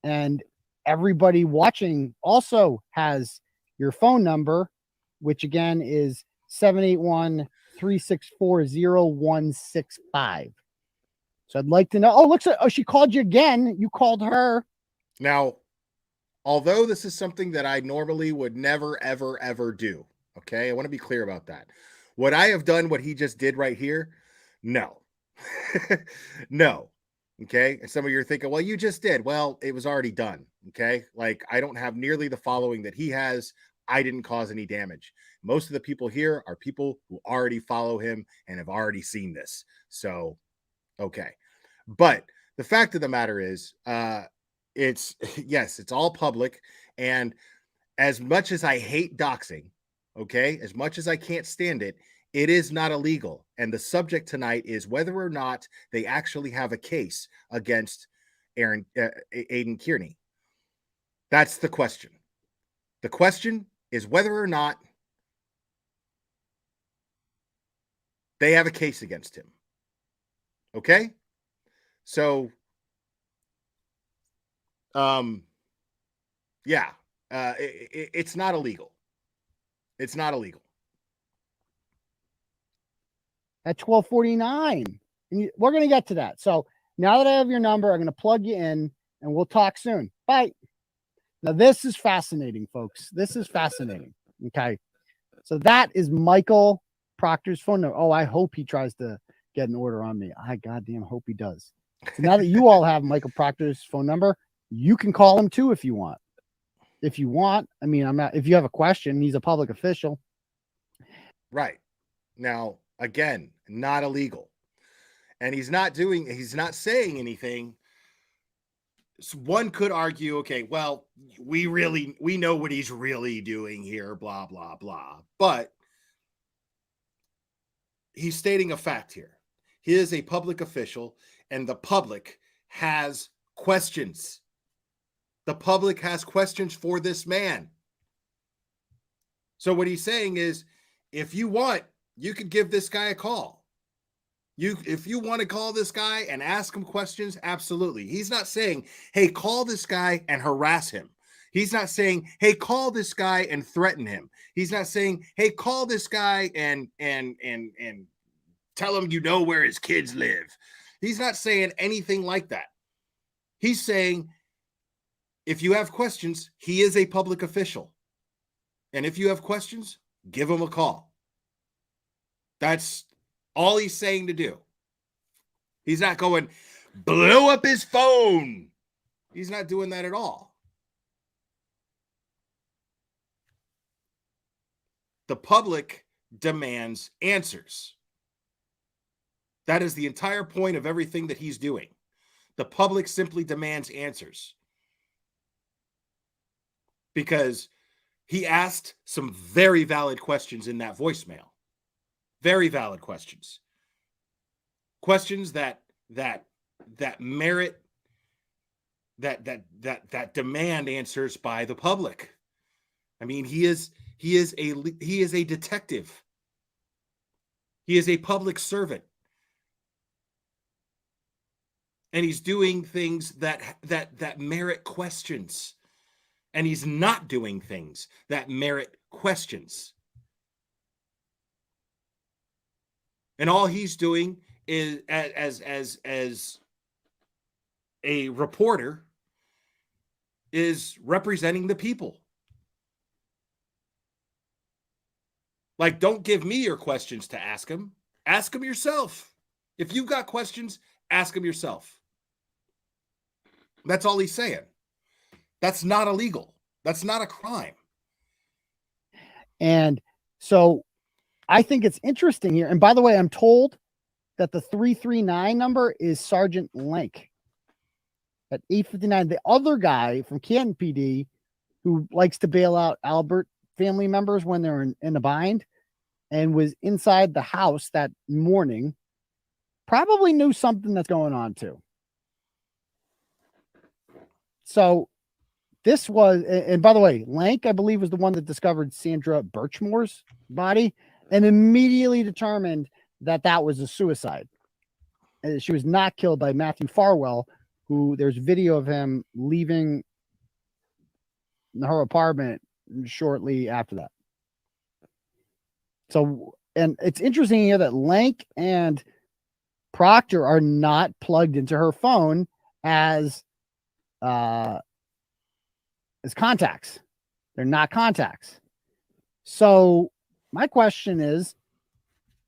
and everybody watching also has your phone number, which again is 781-364-0165. So I'd like to know. Oh, she called you again. You called her. Now, although this is something that I normally would never, ever, ever do, okay? I want to be clear about that. Would I have done what he just did right here? No. No. Okay. And some of you are thinking, well, you just did. Well, it was already done. Okay. Like, I don't have nearly the following that he has. I didn't cause any damage. Most of the people here are people who already follow him and have already seen this. So, okay. But the fact of the matter is, it's yes, it's all public. And as much as I hate doxing, okay, as much as I can't stand it, it is not illegal. And the subject tonight is whether or not they actually have a case against Aiden Kearney. That's the question. The question is whether or not they have a case against him. Okay? So, yeah, it's not illegal. It's not illegal. At 12:49. And we're going to get to that. So now that I have your number, I'm going to plug you in and we'll talk soon. Bye. Now, this is fascinating, folks. This is fascinating. Okay. So that is Michael Proctor's phone number. Oh, I hope he tries to get an order on me. I goddamn hope he does. So now that you all have Michael Proctor's phone number, you can call him too if you want. If you want. I mean, I'm not, if you have a question, he's a public official. Right. Now, again, not illegal. And he's not saying anything. So one could argue, okay, well, we know what he's really doing here, blah, blah, blah. But he's stating a fact here. He is a public official, and the public has questions. The public has questions for this man. So what he's saying is, if you want, you could give this guy a call. If you want to call this guy and ask him questions, absolutely. He's not saying, hey, call this guy and harass him. He's not saying, hey, call this guy and threaten him. He's not saying, hey, call this guy and tell him you know where his kids live. He's not saying anything like that. He's saying, if you have questions, he is a public official. And if you have questions, give him a call. That's all he's saying to do. He's not going, blow up his phone. He's not doing that at all. The public demands answers. That is the entire point of everything that he's doing. The public simply demands answers. Because he asked some very valid questions in that voicemail. Very valid questions. Questions that merit that demand answers by the public. I mean, he is a detective. He is a public servant. And he's doing things that merit questions. And he's not doing things that merit questions. And all he's doing is as a reporter is representing the people. Like, don't give me your questions to ask him. Ask him yourself. If you've got questions, ask him yourself. That's all he's saying. That's not illegal. That's not a crime. And so I think it's interesting here. And by the way, I'm told that the 339 number is Sergeant Lank at 859. The other guy from Canton PD who likes to bail out Albert family members when they're in a bind and was inside the house that morning probably knew something that's going on too. So this was, and by the way, Lank, I believe, was the one that discovered Sandra Birchmore's body and immediately determined that that was a suicide. And she was not killed by Matthew Farwell, who there's video of him leaving her apartment shortly after that. So, and it's interesting here that Lank and Proctor are not plugged into her phone as contacts. They're not contacts. So my question is,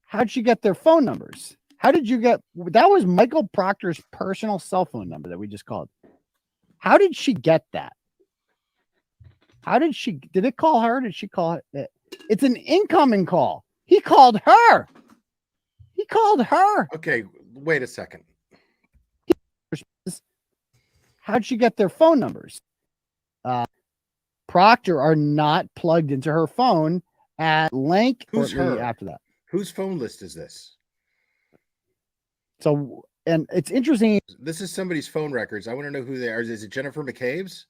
how'd she get their phone numbers? How did you get, that was Michael Proctor's personal cell phone number that we just called. How did she get that? How did she, did it call her? Did she call it? It's an incoming call. He called her. He called her. Okay, wait a second. How'd she get their phone numbers? Proctor are not plugged into her phone at Lank. Who's her? After that? Whose phone list is this? So, and it's interesting. This is somebody's phone records. I want to know who they are. Is it Jennifer McCabe's?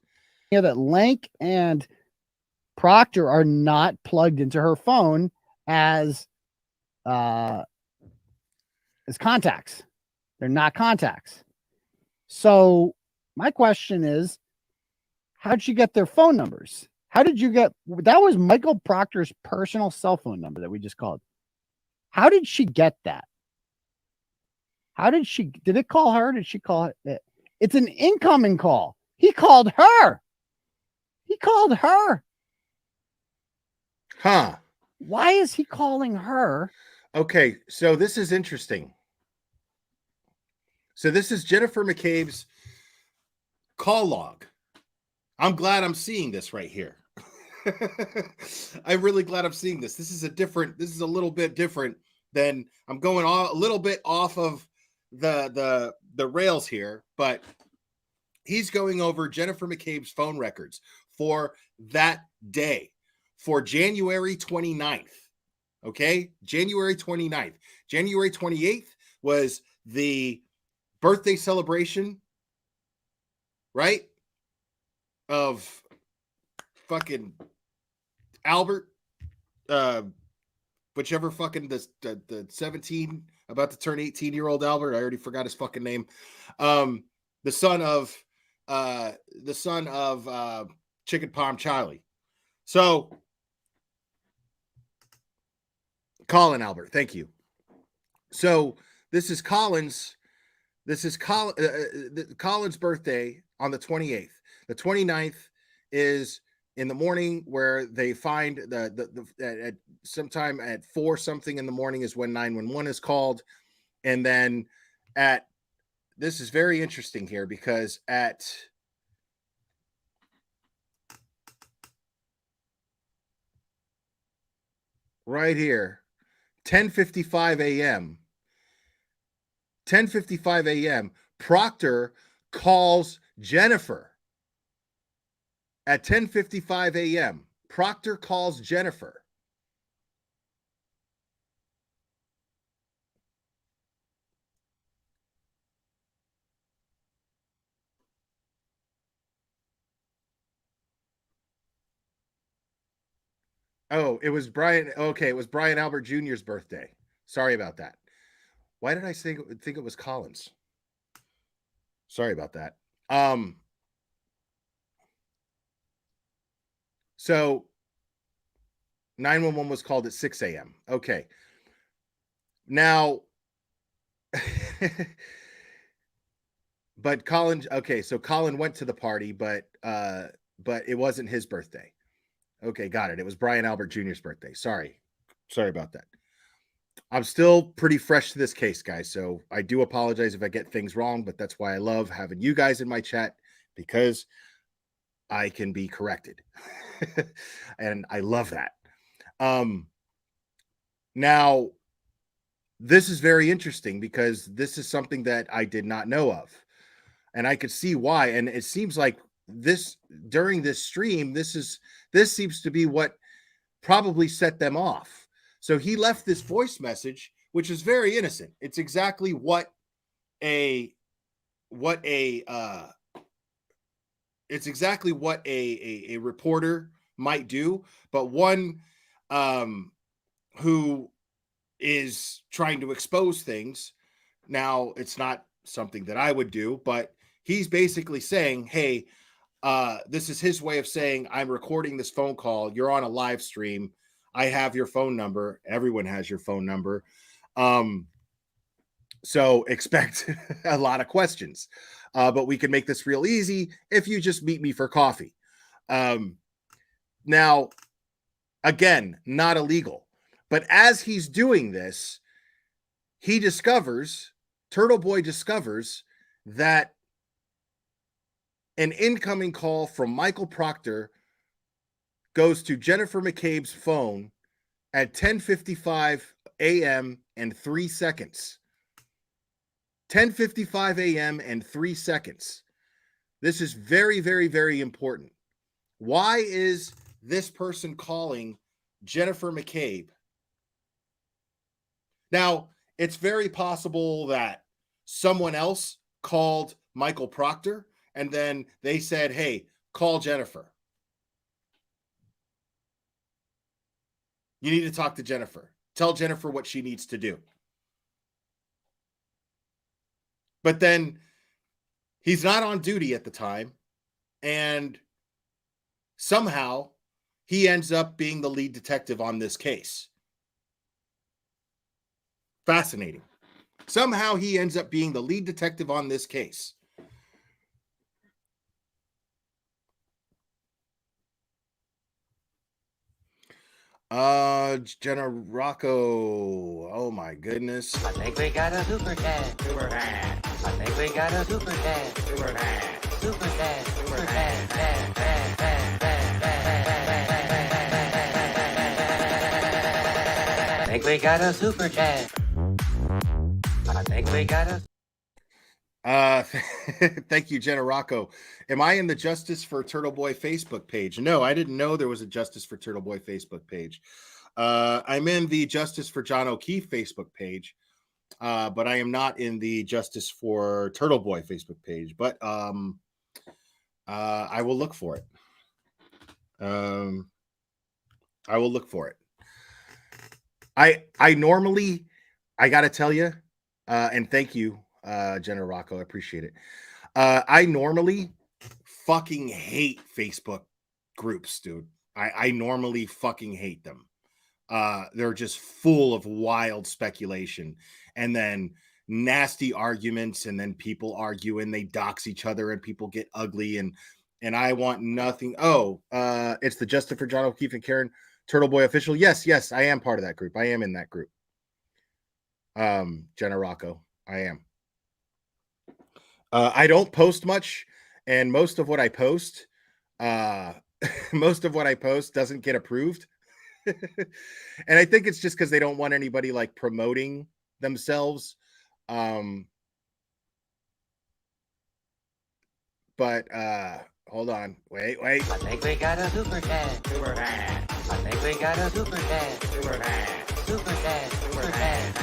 Yeah, that Lank and Proctor are not plugged into her phone as contacts. They're not contacts. So my question is, how'd she get their phone numbers? How did you get, that was Michael Proctor's personal cell phone number that we just called. How did she get that? How did she, did it call her? Did she call it? It's an incoming call. He called her. He called her. Huh. Why is he calling her? Okay, so this is interesting. So this is Jennifer McCabe's call log. I'm glad I'm seeing this right here. I'm really glad I'm seeing this. This is a little bit different than, I'm going a little bit off of the rails here, but he's going over Jennifer McCabe's phone records for that day, for January 29th. Okay, January 29th. January 28th was the birthday celebration, right? Of fucking Albert, whichever fucking the 17 about to turn 18-year-old Albert. I already forgot his fucking name. The son of Chicken Palm Charlie. So Colin Albert, thank you. So this is Colin's Colin's birthday on the 28th. The 29th is in the morning, where they find at sometime at 4 something in the morning is when 911 is called. And then this is very interesting here, because at right here, 10:55 a.m., Proctor calls Jennifer. At 10:55 a.m., Proctor calls Jennifer. Oh, it was Brian. Okay, it was Brian Albert Jr.'s birthday. Sorry about that. Why did I think it was Collins? Sorry about that. So 911 was called at 6 a.m. Okay. Now, but Colin, okay, so Colin went to the party, but it wasn't his birthday. Okay, got it. It was Brian Albert Jr.'s birthday. Sorry about that. I'm still pretty fresh to this case, guys. So I do apologize if I get things wrong, but that's why I love having you guys in my chat, because I can be corrected. And I love that. Now, this is very interesting because this is something that I did not know of. And I could see why. And it seems like this during this stream, this seems to be what probably set them off. So he left this voice message, which is very innocent. It's exactly what a reporter might do, but one who is trying to expose things. Now, it's not something that I would do, but he's basically saying, hey, this is his way of saying, I'm recording this phone call. You're on a live stream. I have your phone number. Everyone has your phone number. So expect a lot of questions. But we can make this real easy if you just meet me for coffee. Now, again, not illegal. But as he's doing this, TurtleBoy discovers that an incoming call from Michael Proctor goes to Jennifer McCabe's phone at 10:55 a.m. and 3 seconds. 10:55 a.m. and 3 seconds. This is very, very, very important. Why is this person calling Jennifer McCabe? Now, it's very possible that someone else called Michael Proctor and then they said, hey, call Jennifer. You need to talk to Jennifer. Tell Jennifer what she needs to do. But then he's not on duty at the time. And somehow he ends up being the lead detective on this case. Fascinating. Somehow he ends up being the lead detective on this case. Jenna Rocco. Oh my goodness. I think we got a super chat. Super chat. I think we got a super chat. Super chat. Super chat. Super chat. I think we got a super chat. I think we got a. Thank you, Jenna Rocco. Am I in the Justice for TurtleBoy Facebook page? No, I didn't know there was a Justice for TurtleBoy Facebook page. I'm in the Justice for John O'Keefe Facebook page, but I am not in the Justice for TurtleBoy Facebook page. But I will look for it. I will look for it. I normally, I gotta tell you, and thank you, Jenna Rocco. I appreciate it. I normally fucking hate Facebook groups, dude. I normally fucking hate them. They're just full of wild speculation and then nasty arguments, and then people argue and they dox each other and people get ugly, and I want nothing. Oh, it's the Justice for John O'Keefe and Karen TurtleBoy official. Yes, I am part of that group. I am in that group. Jenna Rocco, I am. I don't post much, and most of what I post doesn't get approved. And I think it's just because they don't want anybody like promoting themselves. But hold on. Wait. I think we got a super chat. Super chat. I think we got a super chat. Super chat. Super chat. Super chat.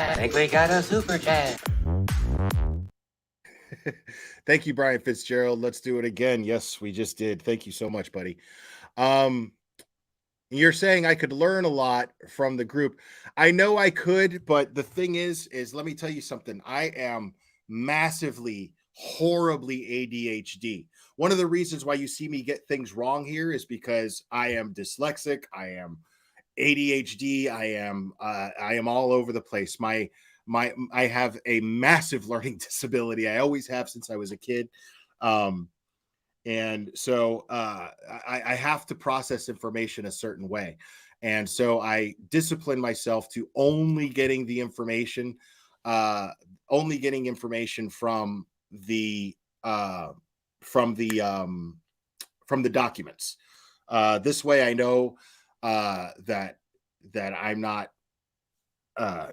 I think we got a super chat. Thank you, Brian Fitzgerald. Let's do it again. Yes, we just did. Thank you so much, buddy. You're saying I could learn a lot from the group. I know I could, but the thing is let me tell you something. I am massively, horribly ADHD. One of the reasons why you see me get things wrong here is because I am dyslexic. I am ADHD. I am all over the place. I have a massive learning disability. I always have since I was a kid. And so I have to process information a certain way. And so I discipline myself to only getting information from the from the documents. This way I know that I'm not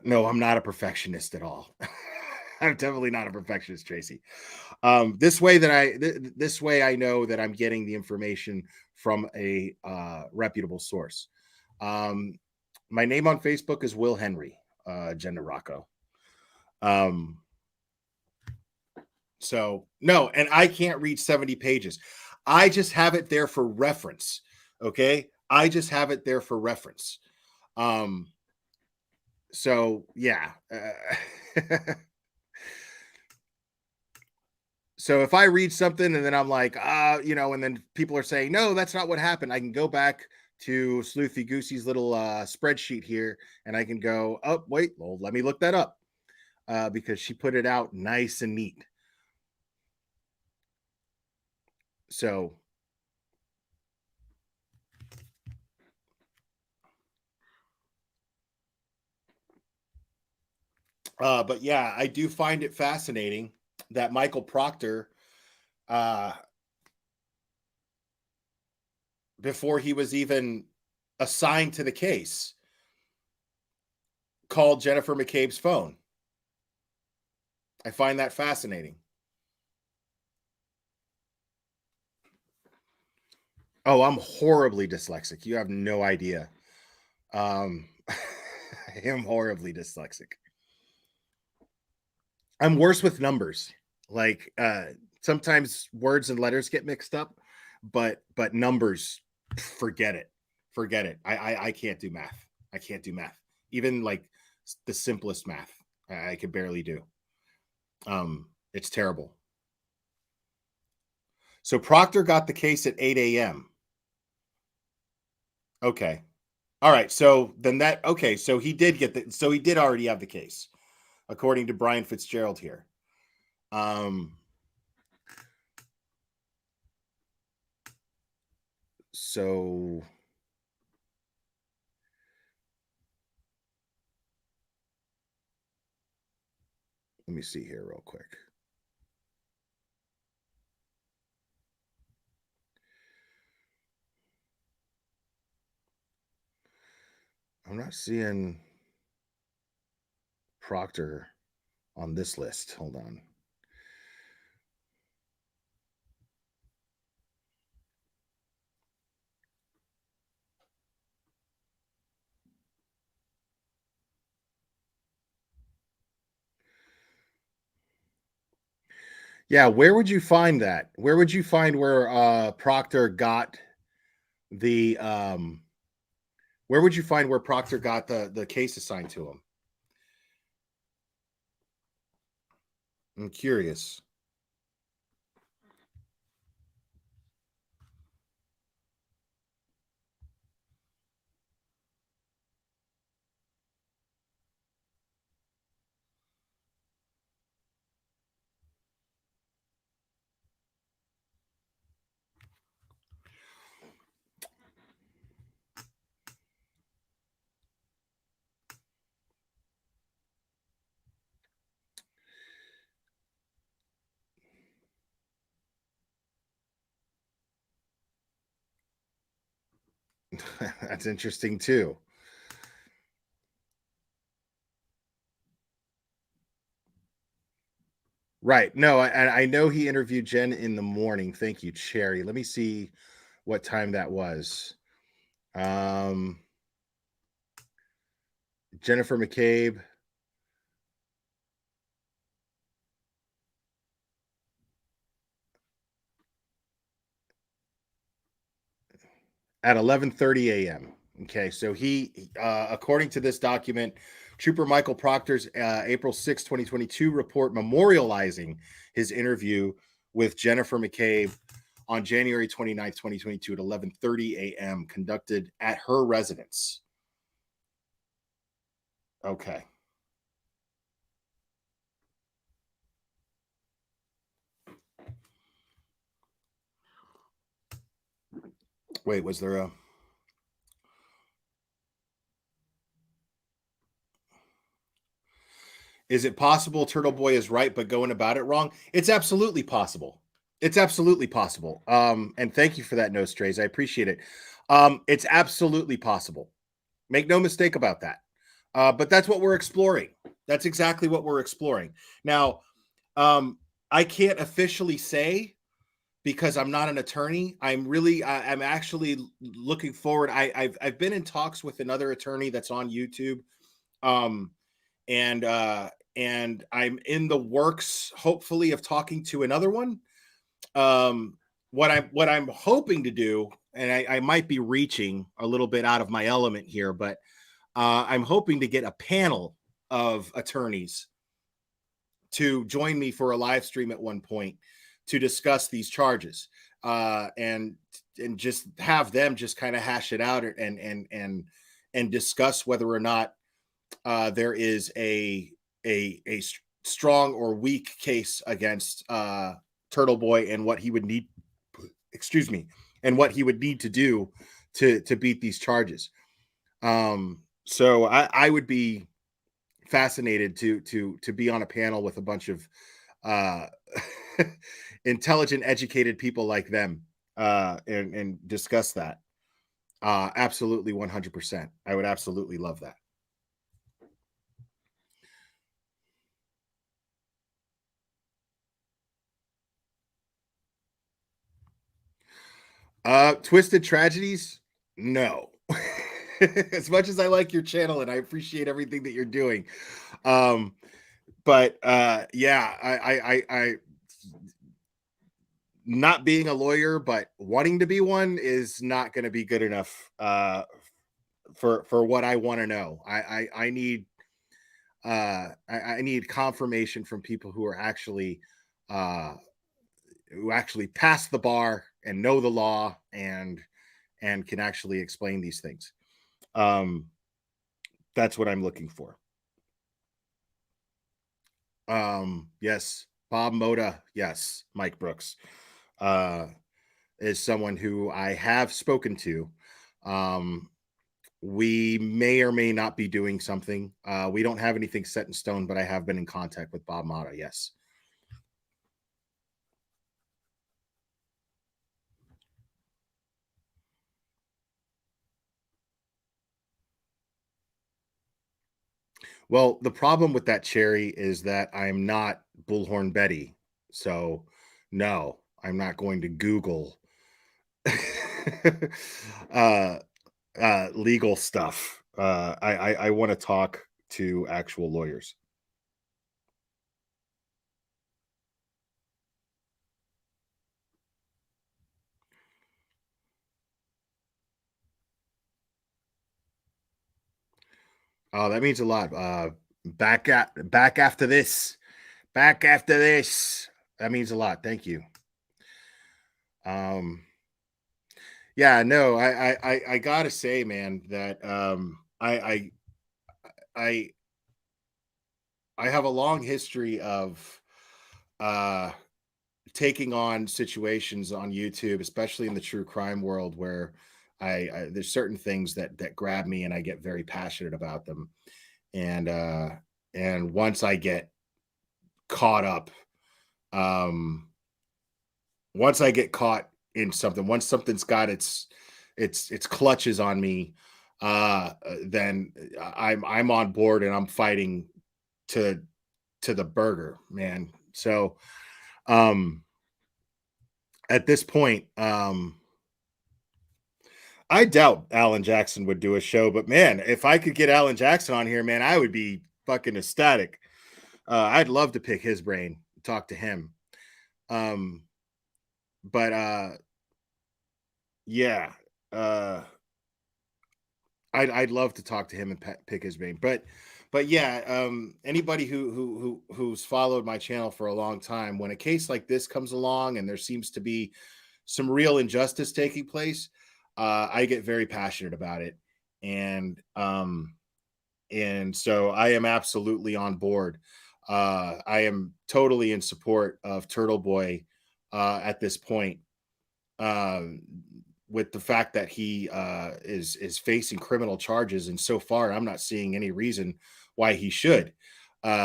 no, I'm not a perfectionist at all. I'm definitely not a perfectionist, Tracy. This way I know that I'm getting the information from a reputable source. My name on Facebook is Will Henry, Jenna Rocco. So no, and I can't read 70 pages. I just have it there for reference. Okay. I just have it there for reference. So yeah. So if I read something and then I'm like, and then people are saying, no, that's not what happened. I can go back to Sleuthy Goosey's little spreadsheet here and I can go, oh, wait, well, let me look that up because she put it out nice and neat. So but yeah, I do find it fascinating that Michael Proctor, before he was even assigned to the case, called Jennifer McCabe's phone. I find that fascinating. Oh, I'm horribly dyslexic. You have no idea. I am horribly dyslexic. I'm worse with numbers. Like sometimes words and letters get mixed up, but numbers, forget it. I can't do math. I can't do math. Even like the simplest math, I can barely do. It's terrible. So Proctor got the case at 8 a.m. Okay. All right. So then so he did already have the case, according to Brian Fitzgerald here. So let me see here real quick. I'm not seeing Proctor on this list. Hold on. Yeah, where would you find that? Where would you find where Proctor got the where would you find where Proctor got the case assigned to him? I'm curious. That's interesting too. Right. No, I know he interviewed Jen in the morning. Thank you, Cherry. Let me see what time that was. Jennifer McCabe. . at 11:30 a.m. Okay, so he, according to this document, Trooper Michael Proctor's April 6, 2022 report memorializing his interview with Jennifer McCabe on January 29th, 2022 at 11:30 a.m. conducted at her residence. Okay. Wait, was there a... Is it possible TurtleBoy is right but going about it wrong? It's absolutely possible. It's absolutely possible. And thank you for that, No Strays. I appreciate it. It's absolutely possible. Make no mistake about that. But that's what we're exploring. That's exactly what we're exploring. Now, I can't officially say because I'm not an attorney. I'm actually looking forward. I've been in talks with another attorney that's on YouTube. And I'm in the works, hopefully, of talking to another one. What I'm hoping to do, and I might be reaching a little bit out of my element here, but I'm hoping to get a panel of attorneys to join me for a live stream at one point to discuss these charges, and just have them just kind of hash it out and discuss whether or not there is a strong or weak case against TurtleBoy and what he would need, and what he would need to do to beat these charges. So I would be fascinated to be on a panel with a bunch of intelligent, educated people like them, and discuss that. Absolutely, 100%. I would absolutely love that. Twisted Tragedies? No. As much as I like your channel and I appreciate everything that you're doing. But yeah, I not being a lawyer, but wanting to be one is not going to be good enough for what I want to know. I need I need confirmation from people who are actually pass the bar and know the law and can actually explain these things. That's what I'm looking for. Yes, Bob Moda. Yes, Mike Brooks is someone who I have spoken to. We may or may not be doing something. We don't have anything set in stone, but I have been in contact with Bob Moda. Yes. Well, the problem with that, Cherry, is that I'm not Bullhorn Betty. So, no, I'm not going to Google legal stuff. I want to talk to actual lawyers. Oh, that means a lot. Back after this. Back after this. That means a lot. Thank you. Yeah, no, I gotta say, man, that I have a long history of taking on situations on YouTube, especially in the true crime world, where there's certain things that grab me and I get very passionate about them. And once I get caught up, once I get caught in something, once something's got its clutches on me, then I'm on board and I'm fighting to the burger, man. So at this point, I doubt Alan Jackson would do a show, but man, if I could get Alan Jackson on here, man, I would be fucking ecstatic. I'd love to pick his brain, talk to him. But yeah, I'd love to talk to him and pick his brain, but yeah, anybody who's followed my channel for a long time, when a case like this comes along and there seems to be some real injustice taking place, I get very passionate about it, and so I am absolutely on board. I am totally in support of TurtleBoy at this point. With the fact that he is facing criminal charges, and so far I'm not seeing any reason why he should.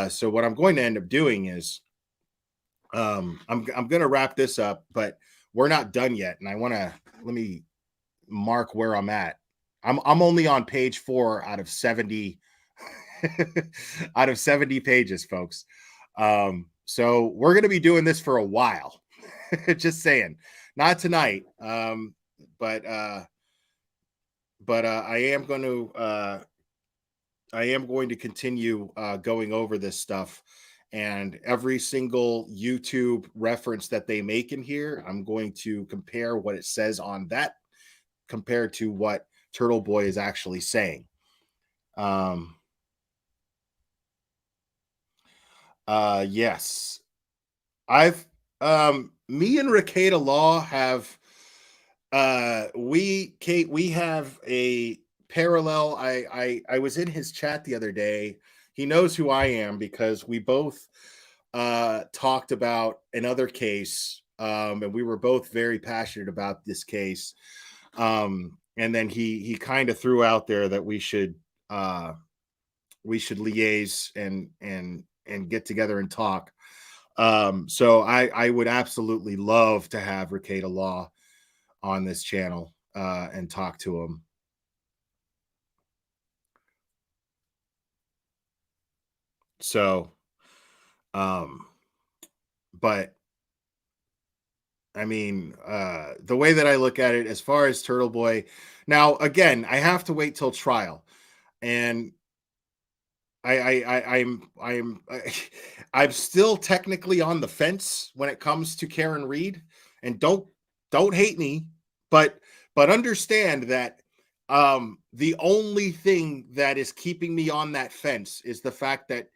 So what I'm going to end up doing is I'm going to wrap this up, but we're not done yet, and let me mark where I'm at. I'm only on page 4 out of 70 out of 70 pages, folks. So we're going to be doing this for a while. Just saying, not tonight. But I am going to continue going over this stuff, and every single YouTube reference that they make in here, I'm going to compare what it says on that compared to what TurtleBoy is actually saying. Yes, I've me and Ricada Law have we have a parallel. I was in his chat the other day. He knows who I am because we both talked about another case, and we were both very passionate about this case. And then he kind of threw out there that we should liaise and get together and talk. So I would absolutely love to have Ricada Law on this channel and talk to him. So, but I mean, the way that I look at it, as far as TurtleBoy, now again, I have to wait till trial, and I'm still technically on the fence when it comes to Karen Reed, and don't hate me, but understand that the only thing that is keeping me on that fence is the fact that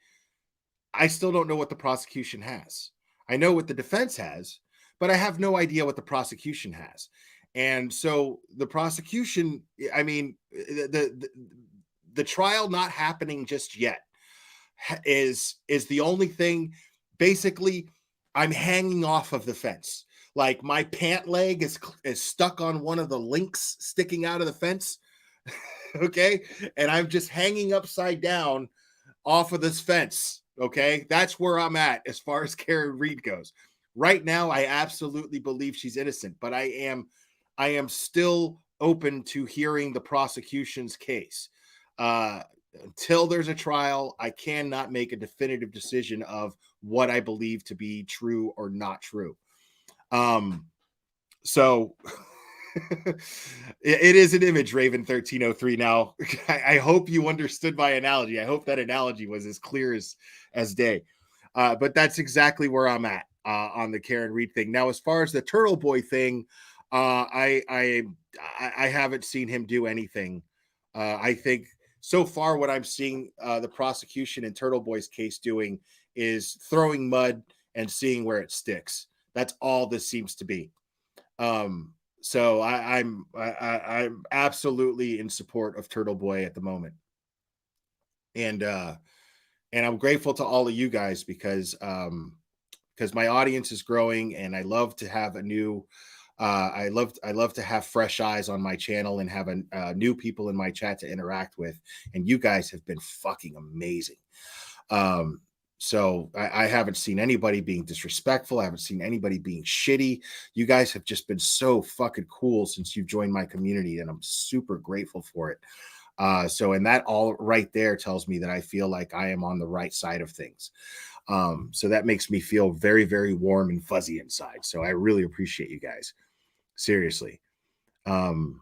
I still don't know what the prosecution has. I know what the defense has, but I have no idea what the prosecution has. And so the prosecution, I mean, the trial not happening just yet is the only thing. Basically, I'm hanging off of the fence. Like my pant leg is stuck on one of the links sticking out of the fence. Okay. And I'm just hanging upside down off of this fence. Okay. That's where I'm at as far as Karen Reed goes. Right now, I absolutely believe she's innocent, but I am still open to hearing the prosecution's case. Until there's a trial, I cannot make a definitive decision of what I believe to be true or not true. So it is an image, Raven 1303. Now, I hope you understood my analogy. I hope that analogy was as clear as day. But that's exactly where I'm at on the Karen Reed thing. Now, as far as the TurtleBoy thing, I haven't seen him do anything. I think so far what I'm seeing the prosecution in TurtleBoy's case doing is throwing mud and seeing where it sticks. That's all this seems to be. So I'm absolutely in support of TurtleBoy at the moment, and I'm grateful to all of you guys because my audience is growing, and I love to have a new. I love to have fresh eyes on my channel and have new people in my chat to interact with, and you guys have been fucking amazing. So I haven't seen anybody being disrespectful. I haven't seen anybody being shitty. You guys have just been so fucking cool since you've joined my community, and I'm super grateful for it. So, and that all right there tells me that I feel like I am on the right side of things. So that makes me feel very, very warm and fuzzy inside. So I really appreciate you guys. Seriously. And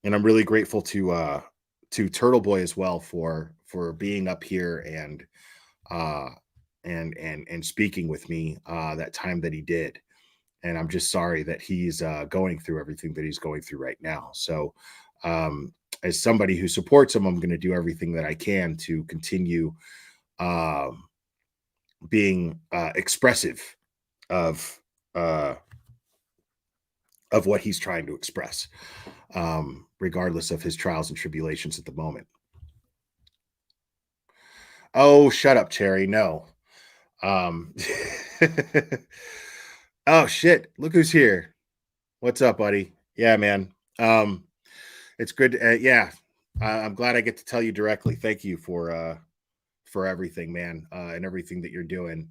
I'm really grateful to TurtleBoy as well for being up here and speaking with me that time that he did. And I'm just sorry that he's going through everything that he's going through right now. So as somebody who supports him, I'm going to do everything that I can to continue being expressive of what he's trying to express, regardless of his trials and tribulations at the moment. Oh, shut up, Cherry. No. Oh, shit. Look who's here. What's up, buddy? Yeah, man. It's good. Yeah. I'm glad I get to tell you directly. Thank you for everything, man, and everything that you're doing.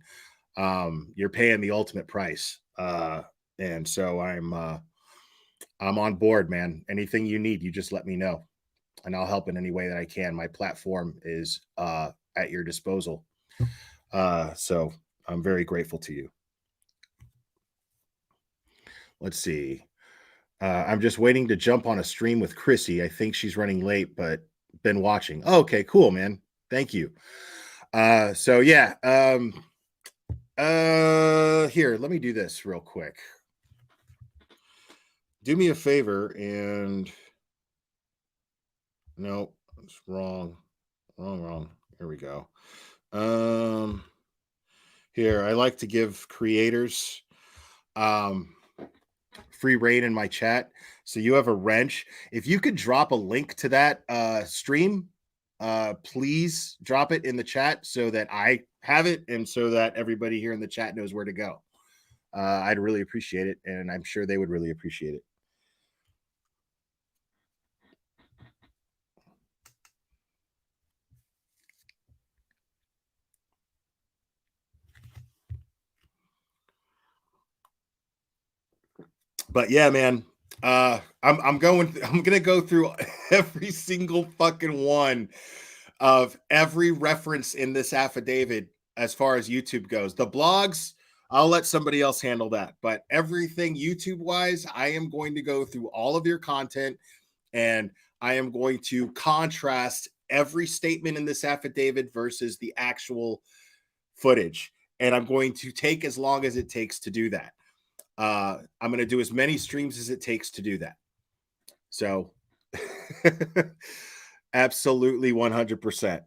You're paying the ultimate price. And so I'm on board, man. Anything you need, you just let me know, and I'll help in any way that I can. My platform is at your disposal. So I'm very grateful to you. Let's see. I'm just waiting to jump on a stream with Chrissy. I think she's running late, but been watching. Oh, okay, cool, man. Thank you. So yeah. Here, let me do this real quick. Do me a favor and no, it's wrong. Here we go. Here, I like to give creators free reign in my chat. So you have a wrench. If you could drop a link to that stream, please drop it in the chat so that I have it and so that everybody here in the chat knows where to go. I'd really appreciate it, and I'm sure they would really appreciate it. But yeah, man, I'm gonna go through every single fucking one of every reference in this affidavit as far as YouTube goes. The blogs, I'll let somebody else handle that. But everything YouTube wise, I am going to go through all of your content, and I am going to contrast every statement in this affidavit versus the actual footage. And I'm going to take as long as it takes to do that. I'm going to do as many streams as it takes to do that. So absolutely 100%.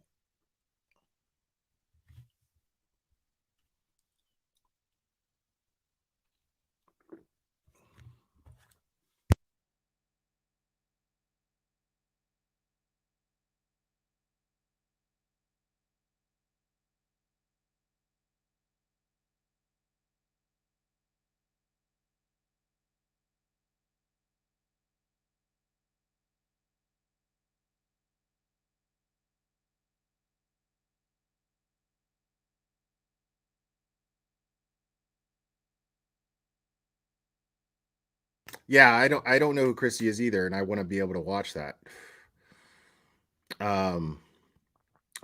Yeah, I don't know who Chrissy is either, and I want to be able to watch that.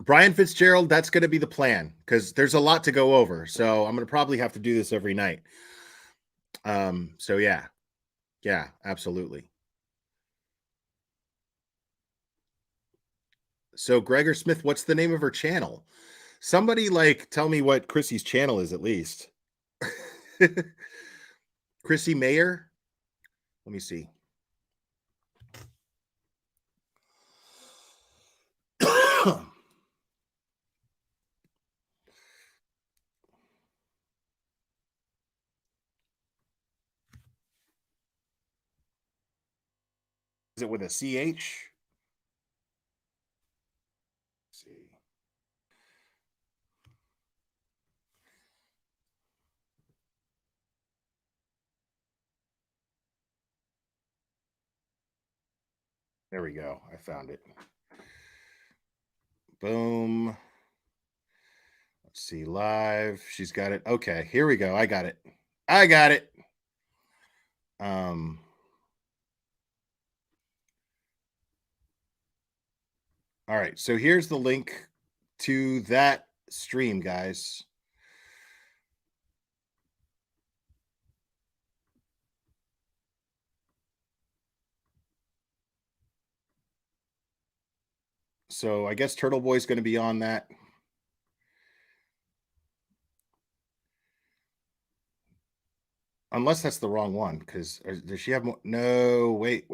Brian Fitzgerald, that's going to be the plan because there's a lot to go over. So I'm going to probably have to do this every night. So yeah, absolutely. So Gregor Smith, what's the name of her channel? Somebody tell me what Chrissy's channel is at least. Chrissy Mayer. Let me see. Is it with a CH? Let's see. There we go. I found it. Boom. Let's see. Live. She's got it. Okay, here we go. I got it. All right. So here's the link to that stream, guys. So I guess TurtleBoy is going to be on that. Unless that's the wrong one, because does she have more? No, wait.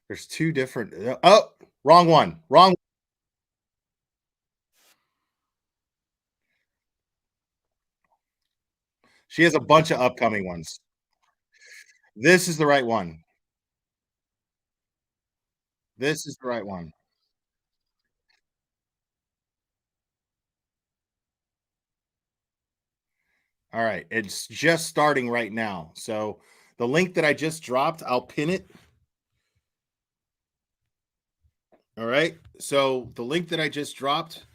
There's two different. Oh, wrong one. Wrong. She has a bunch of upcoming ones. This is the right one. This is the right one. All right. It's just starting right now. So the link that I just dropped, I'll pin it. All right. So the link that I just dropped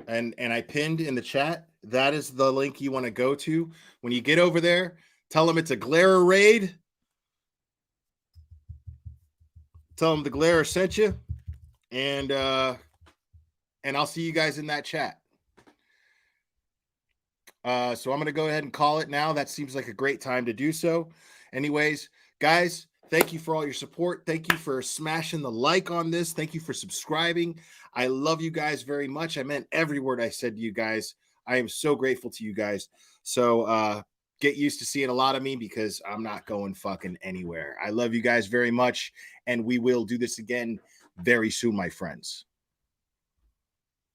and I pinned in the chat, that is the link you want to go to. When you get over there, tell them it's a Glare raid. Tell them the Glare sent you. And I'll see you guys in that chat. So I'm going to go ahead and call it now. That seems like a great time to do so. Anyways, guys, thank you for all your support. Thank you for smashing the like on this. Thank you for subscribing. I love you guys very much. I meant every word I said to you guys. I am so grateful to you guys. So get used to seeing a lot of me because I'm not going fucking anywhere. I love you guys very much, and we will do this again very soon, my friends.